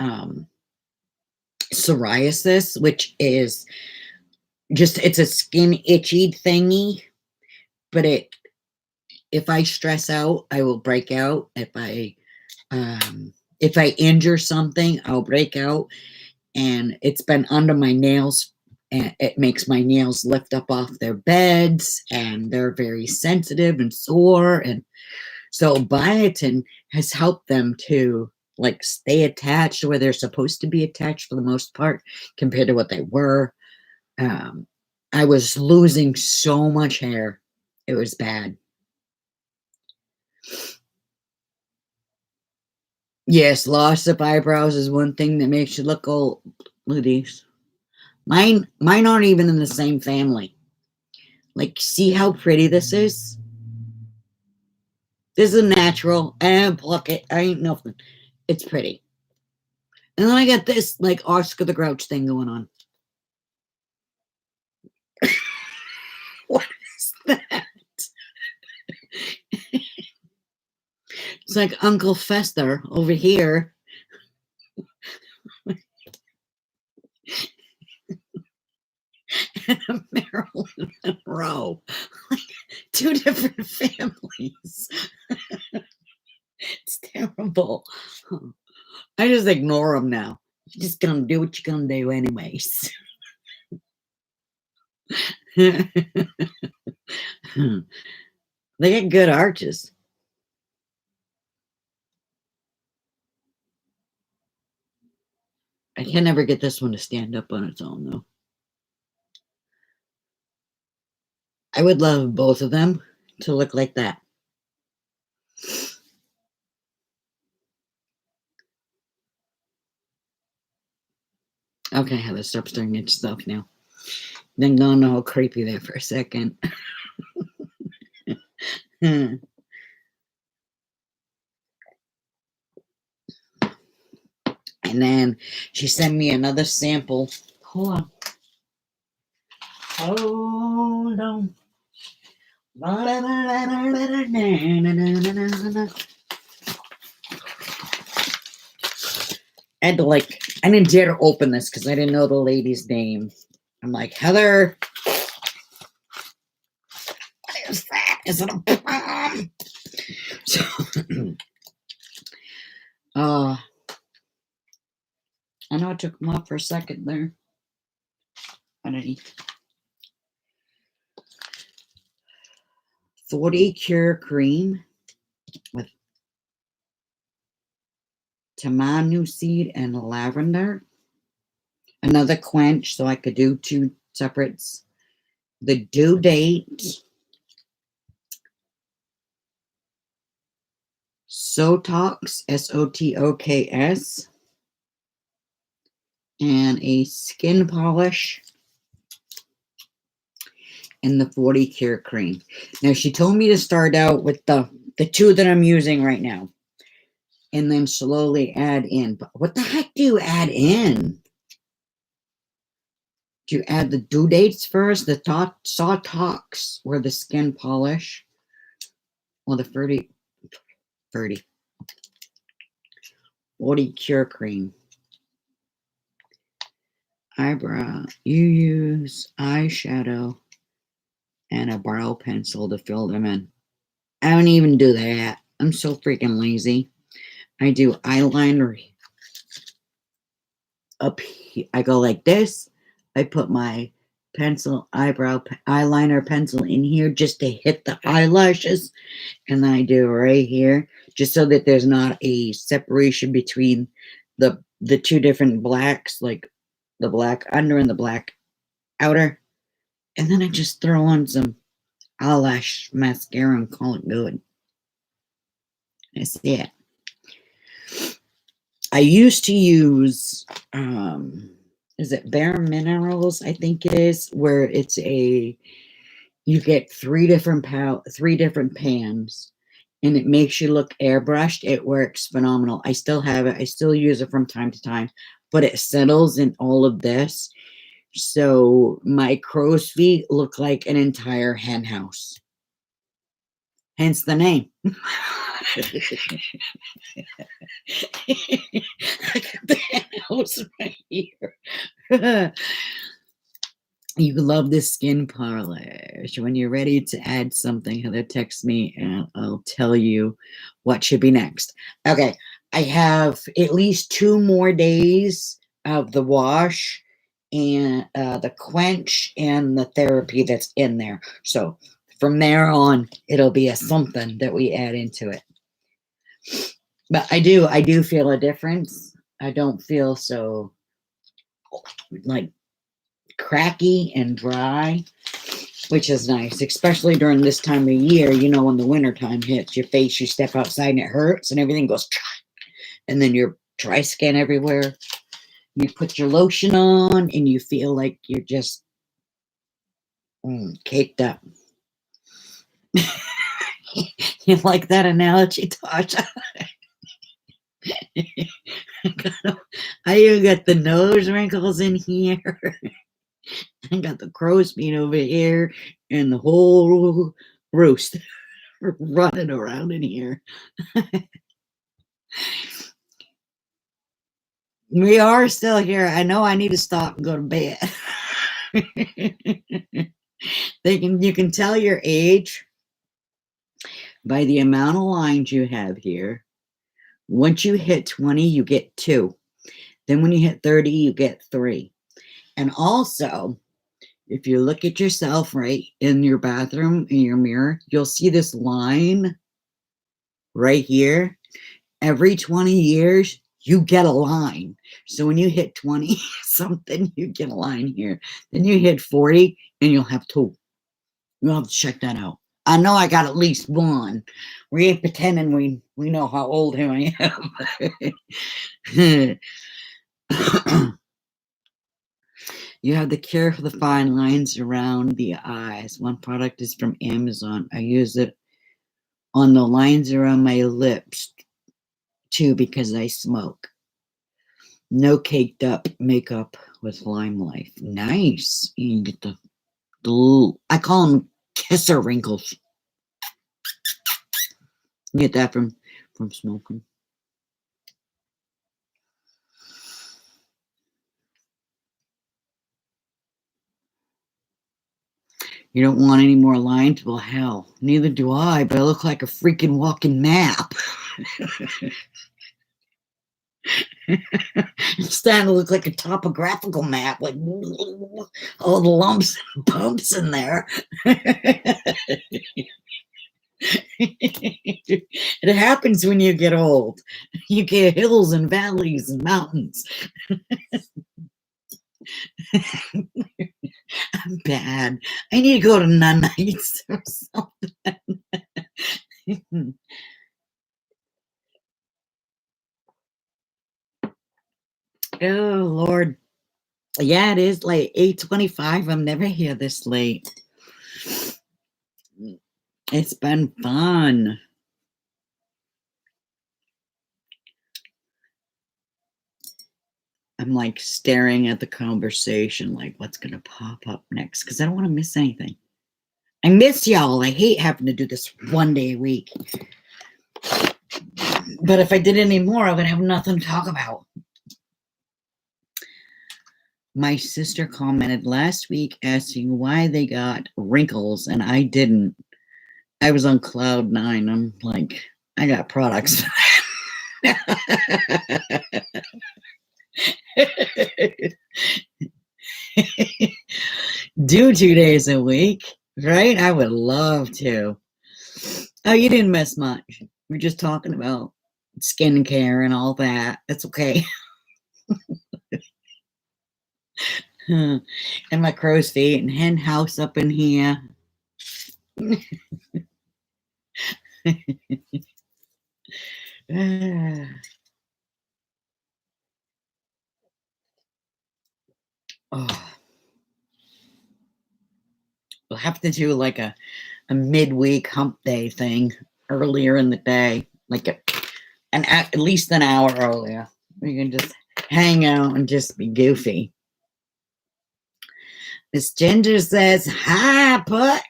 psoriasis, which is just, it's a skin itchy thingy, but if I stress out, I will break out. If I injure something, I'll break out. And it's been under my nails, and it makes my nails lift up off their beds, and they're very sensitive and sore. And so biotin has helped them to like stay attached where they're supposed to be attached for the most part compared to what they were. I was losing so much hair. It was bad. Yes, loss of eyebrows is one thing that makes you look old. Look at these. Mine aren't even in the same family. Like, see how pretty this is? This is natural. I didn't pluck it. I ain't nothing. It's pretty. And then I got this like Oscar the Grouch thing going on. What is that? It's like Uncle Fester over here. And a Marilyn Monroe. Like two different families. It's terrible. I just ignore them now. You're just gonna do what you're gonna do anyways. They get good arches. I can never get this one to stand up on its own, though. I would love both of them to look like that. Okay, Heather, stop staring at yourself now. Then going all creepy there for a second. And then she sent me another sample. Hold on. Hold on. I had to I didn't dare to open this because I didn't know the lady's name. I'm like, Heather, what is that? Is it a bomb? So, I know it took them off for a second there. Underneath. 40 Cure Cream with tamanu seed and lavender. Another quench, so I could do two separates. The due date. Sotox, Sotoks. And a skin polish. And the 40 Cure Cream. Now, she told me to start out with the two that I'm using right now. and then slowly add in. But what the heck do you add in? Do you add the due dates first, the saw talks, or the skin polish, or the 30 cure cream? Eyebrow. You use eyeshadow and a brow pencil to fill them in. I don't even do that. I'm so freaking lazy. I do eyeliner up here. I go like this. I put my eyeliner pencil in here just to hit the eyelashes. And then I do right here, just so that there's not a separation between the two different blacks, like the black under and the black outer. And then I just throw on some eyelash mascara and call it good. That's it. I used to use, is it Bare Minerals? I think it is, where it's you get three different pans, and it makes you look airbrushed. It works phenomenal. I still have it. I still use it from time to time, but it settles in all of this. So my crow's feet look like an entire hen house. Hence the name. I got the hen house right here. You love this skin polish. When you're ready to add something, Heather, text me and I'll tell you what should be next. Okay, I have at least 2 more days of the wash and the quench and the therapy that's in there. So from there on, it'll be a something that we add into it. But I do feel a difference. I don't feel so like cracky and dry, which is nice, especially during this time of year. You know, when the winter time hits your face, you step outside and it hurts and everything goes, and then you're dry skin everywhere. You put your lotion on and you feel like you're just caked up. You like that analogy, Tasha? I even got the nose wrinkles in here. I got the crow's feet over here and the whole roost running around in here. We are still here. I know I need to stop and go to bed. You can tell your age by the amount of lines you have here. Once you hit 20, you get 2. Then when you hit 30, you get 3. And also, if you look at yourself right in your bathroom, in your mirror, you'll see this line right here. Every 20 years, you get a line. So when you hit 20 something, you get a line here. Then you hit 40 and you'll have 2. You'll have to check that out. I know I got at least 1. We ain't pretending we know how old I am. You have the cure for the fine lines around the eyes. One product is from Amazon. I use it on the lines around my lips too because I smoke. No caked up makeup with Lime Life. Nice. You can get the I call them kisser wrinkles. You get that from smoking. You don't want any more lines? Well, hell, neither do I, but I look like a freaking walking map. It's starting to look like a topographical map, like all the lumps and bumps in there. It happens when you get old. You get hills and valleys and mountains. I'm bad. I need to go to Nunites or something. Oh, Lord. Yeah, it is like 8:25. I'm never here this late. It's been fun. I'm like staring at the conversation, like what's going to pop up next, because I don't want to miss anything. I miss y'all. I hate having to do this one day a week. But if I did any more, I would have nothing to talk about. My sister commented last week asking why they got wrinkles and I didn't. I was on cloud 9. I'm like, I got products. Do 2 days a week, right? I would love to. Oh, you didn't miss much. We're just talking about skincare and all that. That's okay. And my crow's feet and hen house up in here. Oh. We'll have to do like a midweek hump day thing earlier in the day, like at least an hour earlier. We can just hang out and just be goofy. Miss Ginger says, hi, Put.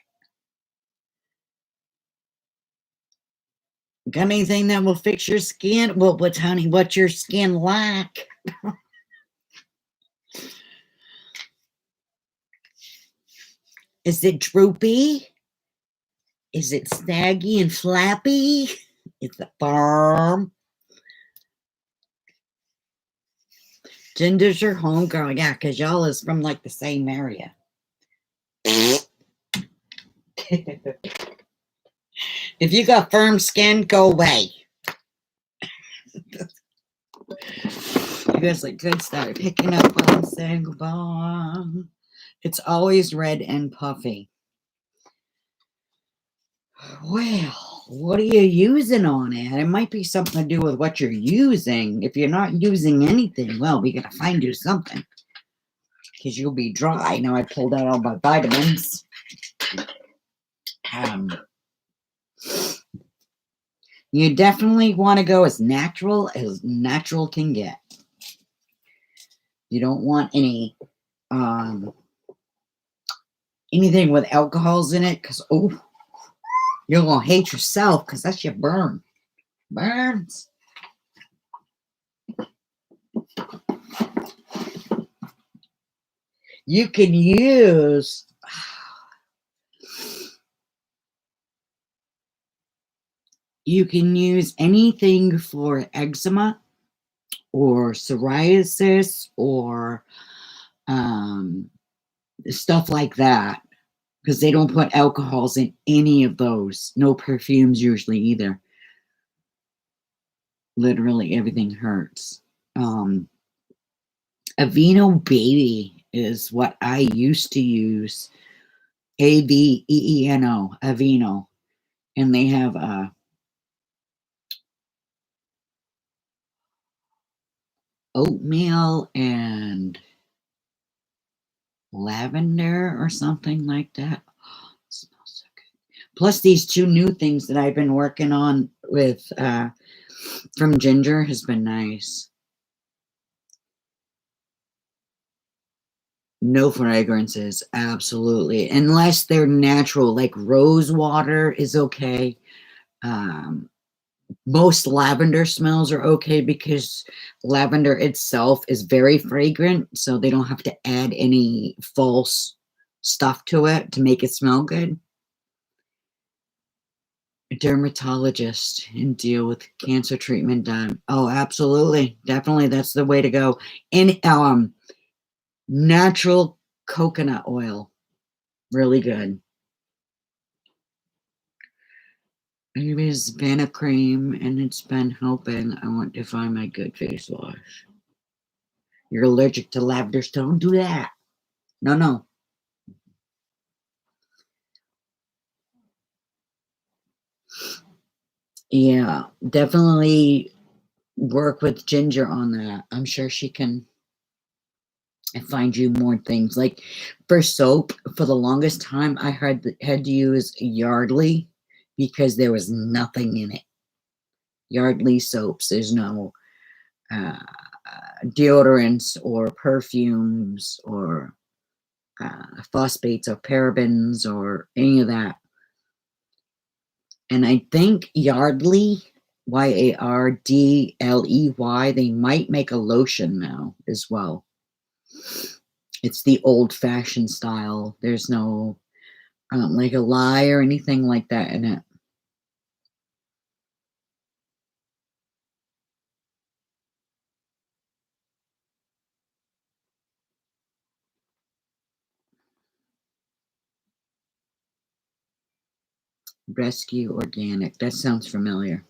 Got anything that will fix your skin? Well, what's your skin like? Is it droopy? Is it snaggy and flappy? Is it firm? Ginger's your homegirl. Yeah, because y'all is from like the same area. If you got firm skin, go away. You guys like good start picking up on saying goodbye. It's always red and puffy. Well, what are you using on it? It might be something to do with what you're using. If you're not using anything, well, we gotta find you something. Because you'll be dry. Now I pulled out all my vitamins. You definitely want to go as natural can get. You don't want any anything with alcohols in it, because you're gonna hate yourself because that's your burns. You can use anything for eczema or psoriasis or stuff like that, because they don't put alcohols in any of those. No perfumes usually either. Literally everything hurts. Aveeno Baby is what I used to use. Aveeno, Aveeno. And they have oatmeal and lavender or something like that. Oh, it smells so good. Plus these 2 new things that I've been working on with from Ginger has been nice. No fragrances, absolutely, unless they're natural, like rose water is okay. Most lavender smells are okay because lavender itself is very fragrant, so they don't have to add any false stuff to it to make it smell good. A dermatologist and deal with cancer treatment done. Oh, absolutely, definitely, that's the way to go. And natural coconut oil, really good. I use Vanna cream and it's been helping. I want to find my good face wash. You're allergic to lavender, so don't do that. No. Yeah, definitely work with Ginger on that. I'm sure she can find you more things. Like for soap, for the longest time, I had to use Yardley because there was nothing in it. Yardley soaps. There's no deodorants or perfumes or phosphates or parabens or any of that. And I think Yardley, Yardley, they might make a lotion now as well. It's the old-fashioned style. There's no like a lye or anything like that in it. Rescue Organic. That sounds familiar.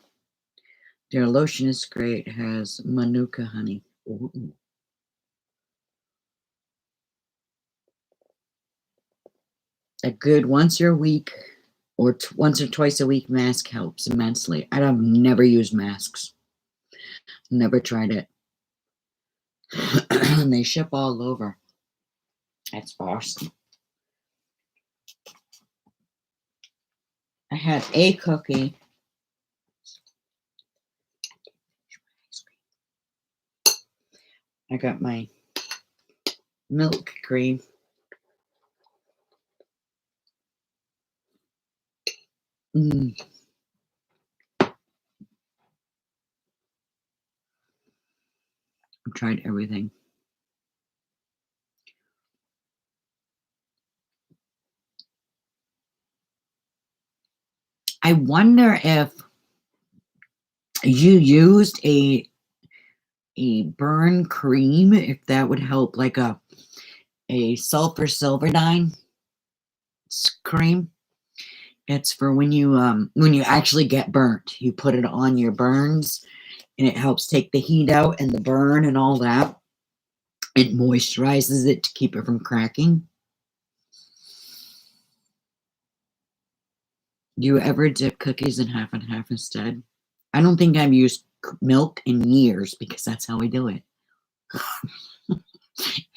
Their lotion is great. It has manuka honey. Ooh. A good once or once or twice a week mask helps immensely. I've never used masks. Never tried it. And they ship all over. That's awesome. I had a cookie. I got my milk cream. I've tried everything. I wonder if you used a burn cream, if that would help, like a sulfur silverdine cream. It's for when you actually get burnt. You put it on your burns, and it helps take the heat out and the burn and all that. It moisturizes it to keep it from cracking. Do you ever dip cookies in half and half instead? I don't think I've used milk in years because that's how we do it.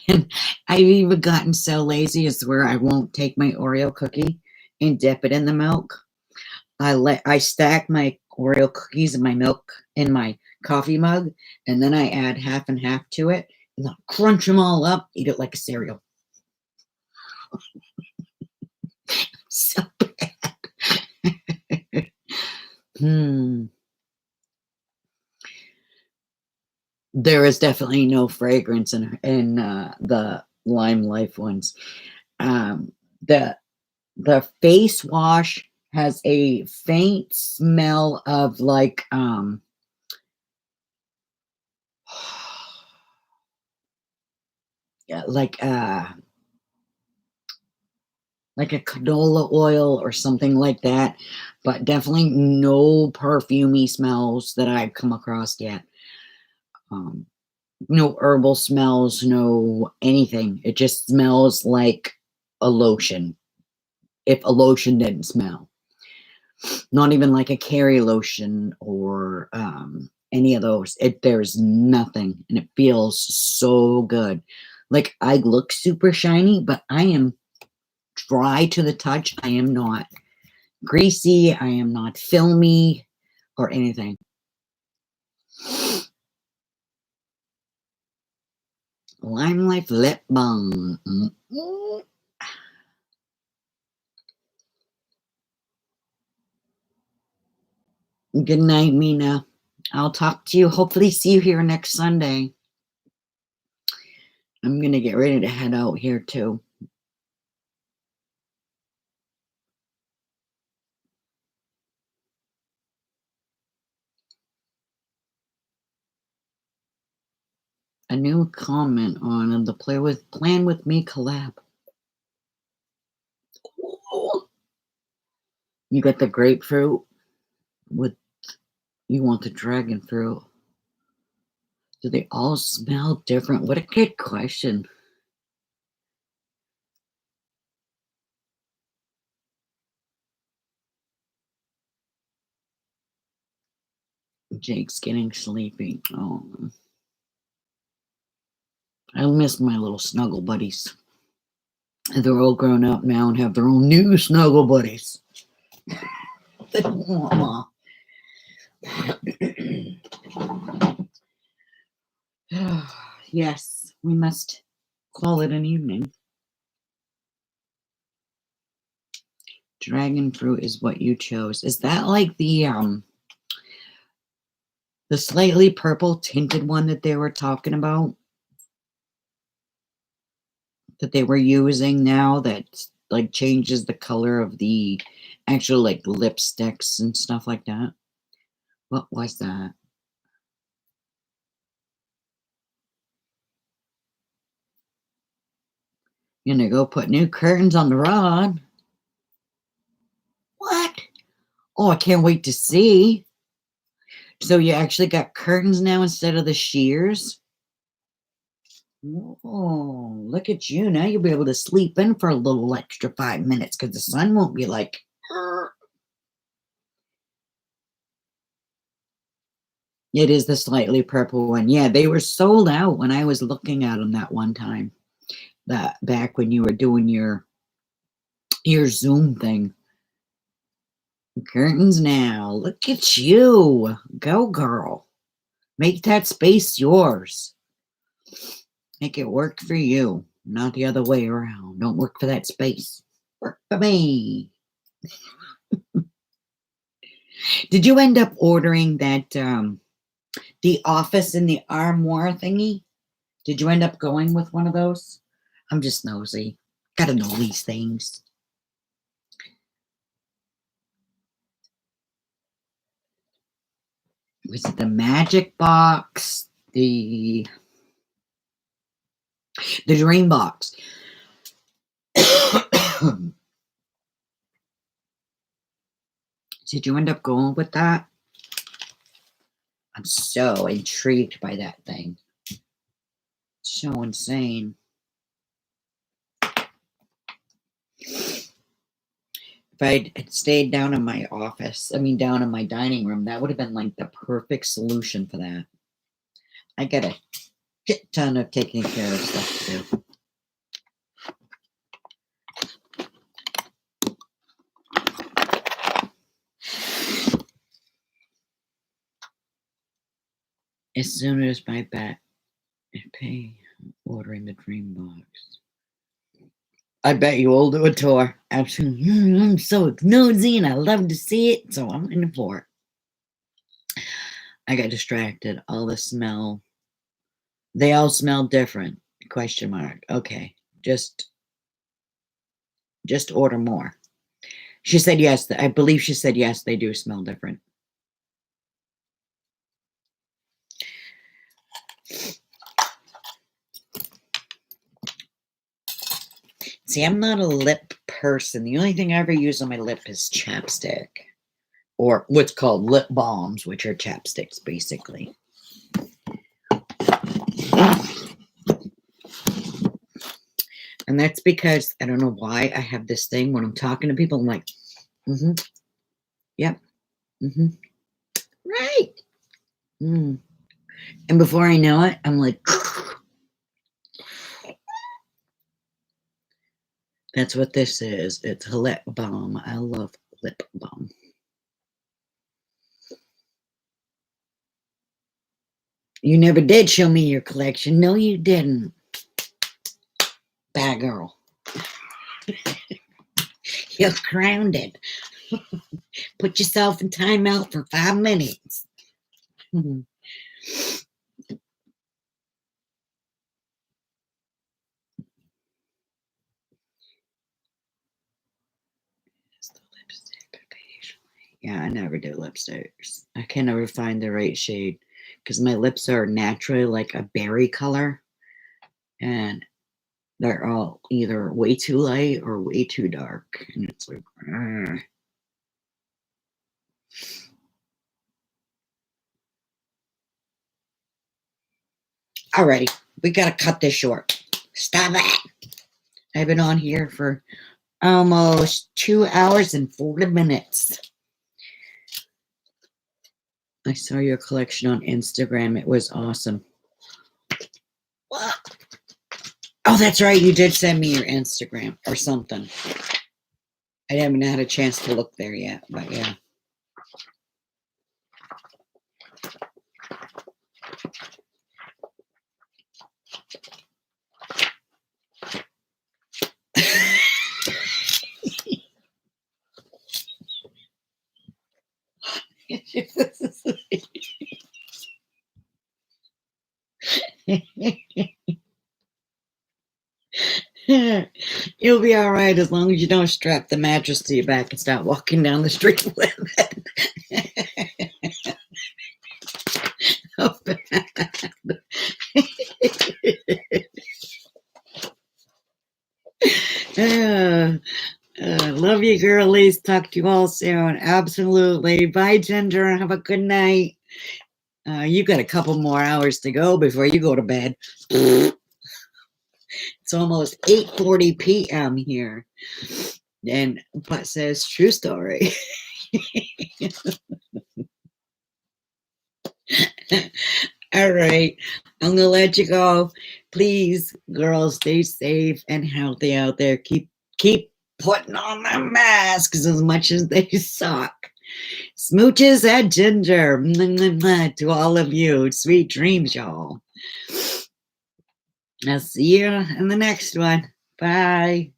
And I've even gotten so lazy as where I won't take my Oreo cookie and dip it in the milk. I stack my Oreo cookies in my milk in my coffee mug, and then I add half and half to it, and I'll crunch them all up, eat it like a cereal. So bad. There is definitely no fragrance in the Lime Life ones. The face wash has a faint smell of like like a canola oil or something like that, but definitely no perfumey smells that I've come across yet. No herbal smells, no anything. It just smells like a lotion. If a lotion didn't smell. Not even like a Carrie lotion or any of those. There's nothing, and it feels so good. Like, I look super shiny, but I am dry to the touch. I am not greasy. I am not filmy or anything. Lime Life Lip Balm. Good night, Mina. I'll talk to you. Hopefully see you here next Sunday. I'm going to get ready to head out here too. A new comment on the Plan With Me collab. Ooh. You got the grapefruit you want the dragon fruit. Do they all smell different? What a good question. Jake's getting sleepy. Oh, I miss my little snuggle buddies. They're all grown up now and have their own new snuggle buddies. Yes, we must call it an evening. Dragon fruit is what you chose. Is that like the slightly purple tinted one that they were talking about? That they were using now that like changes the color of the actual like lipsticks and stuff like that? What was that? You're gonna go put new curtains on the rod. What? Oh, I can't wait to see. So you actually got curtains now instead of the shears? Oh, look at you. Now you'll be able to sleep in for a little extra 5 minutes because the sun won't be like, "Arr." It is the slightly purple one. Yeah, they were sold out when I was looking at them that one time. That back when you were doing your Zoom thing. Curtains now. Look at you. Go, girl. Make that space yours. Make it work for you, not the other way around. Don't work for that space. Work for me. Did you end up ordering that the office in the armoire thingy? Did you end up going with one of those? I'm just nosy. Gotta know these things. Was it the magic box? The dream box? Did you end up going with that? I'm so intrigued by that thing. So insane. If I had stayed down in my office, down in my dining room, that would have been like the perfect solution for that. I got a shit ton of taking care of stuff to do. As soon as my bet and pay ordering the dream box. I bet you will do a tour. Absolutely. I'm so nosy and I love to see it, so I'm in for it. I got distracted. All the smell. They all smell different. Question mark. Okay. Just order more. She said yes. I believe she said yes, they do smell different. See, I'm not a lip person. The only thing I ever use on my lip is chapstick. Or what's called lip balms, which are chapsticks, basically. And that's because, I don't know why, I have this thing when I'm talking to people, I'm like, yep, right. And before I know it, I'm like, that's what this is. It's a lip balm. I love lip balm. You never did show me your collection. No, you didn't. Bad girl. You're grounded. Put yourself in timeout for 5 minutes. Yeah, I never do lipsticks. I can never find the right shade because my lips are naturally like a berry color and they're all either way too light or way too dark. And it's like, alrighty, we gotta cut this short. Stop it. I've been on here for almost 2 hours and 40 minutes. I saw your collection on Instagram. It was awesome. Oh, that's right. You did send me your Instagram or something. I haven't had a chance to look there yet, but yeah. You'll be all right as long as you don't strap the mattress to your back and start walking down the street with it. Oh, love you, girlies. Talk to you all soon. Absolutely. Bye, Ginger. Have a good night. You got a couple more hours to go before you go to bed. It's almost 8:40 p.m. here. And Butt says, true story. All right. I'm going to let you go. Please, girls, stay safe and healthy out there. Keep putting on the masks as much as they suck. Smooches at Ginger. To all of you. Sweet dreams, y'all. I'll see you in the next one. Bye.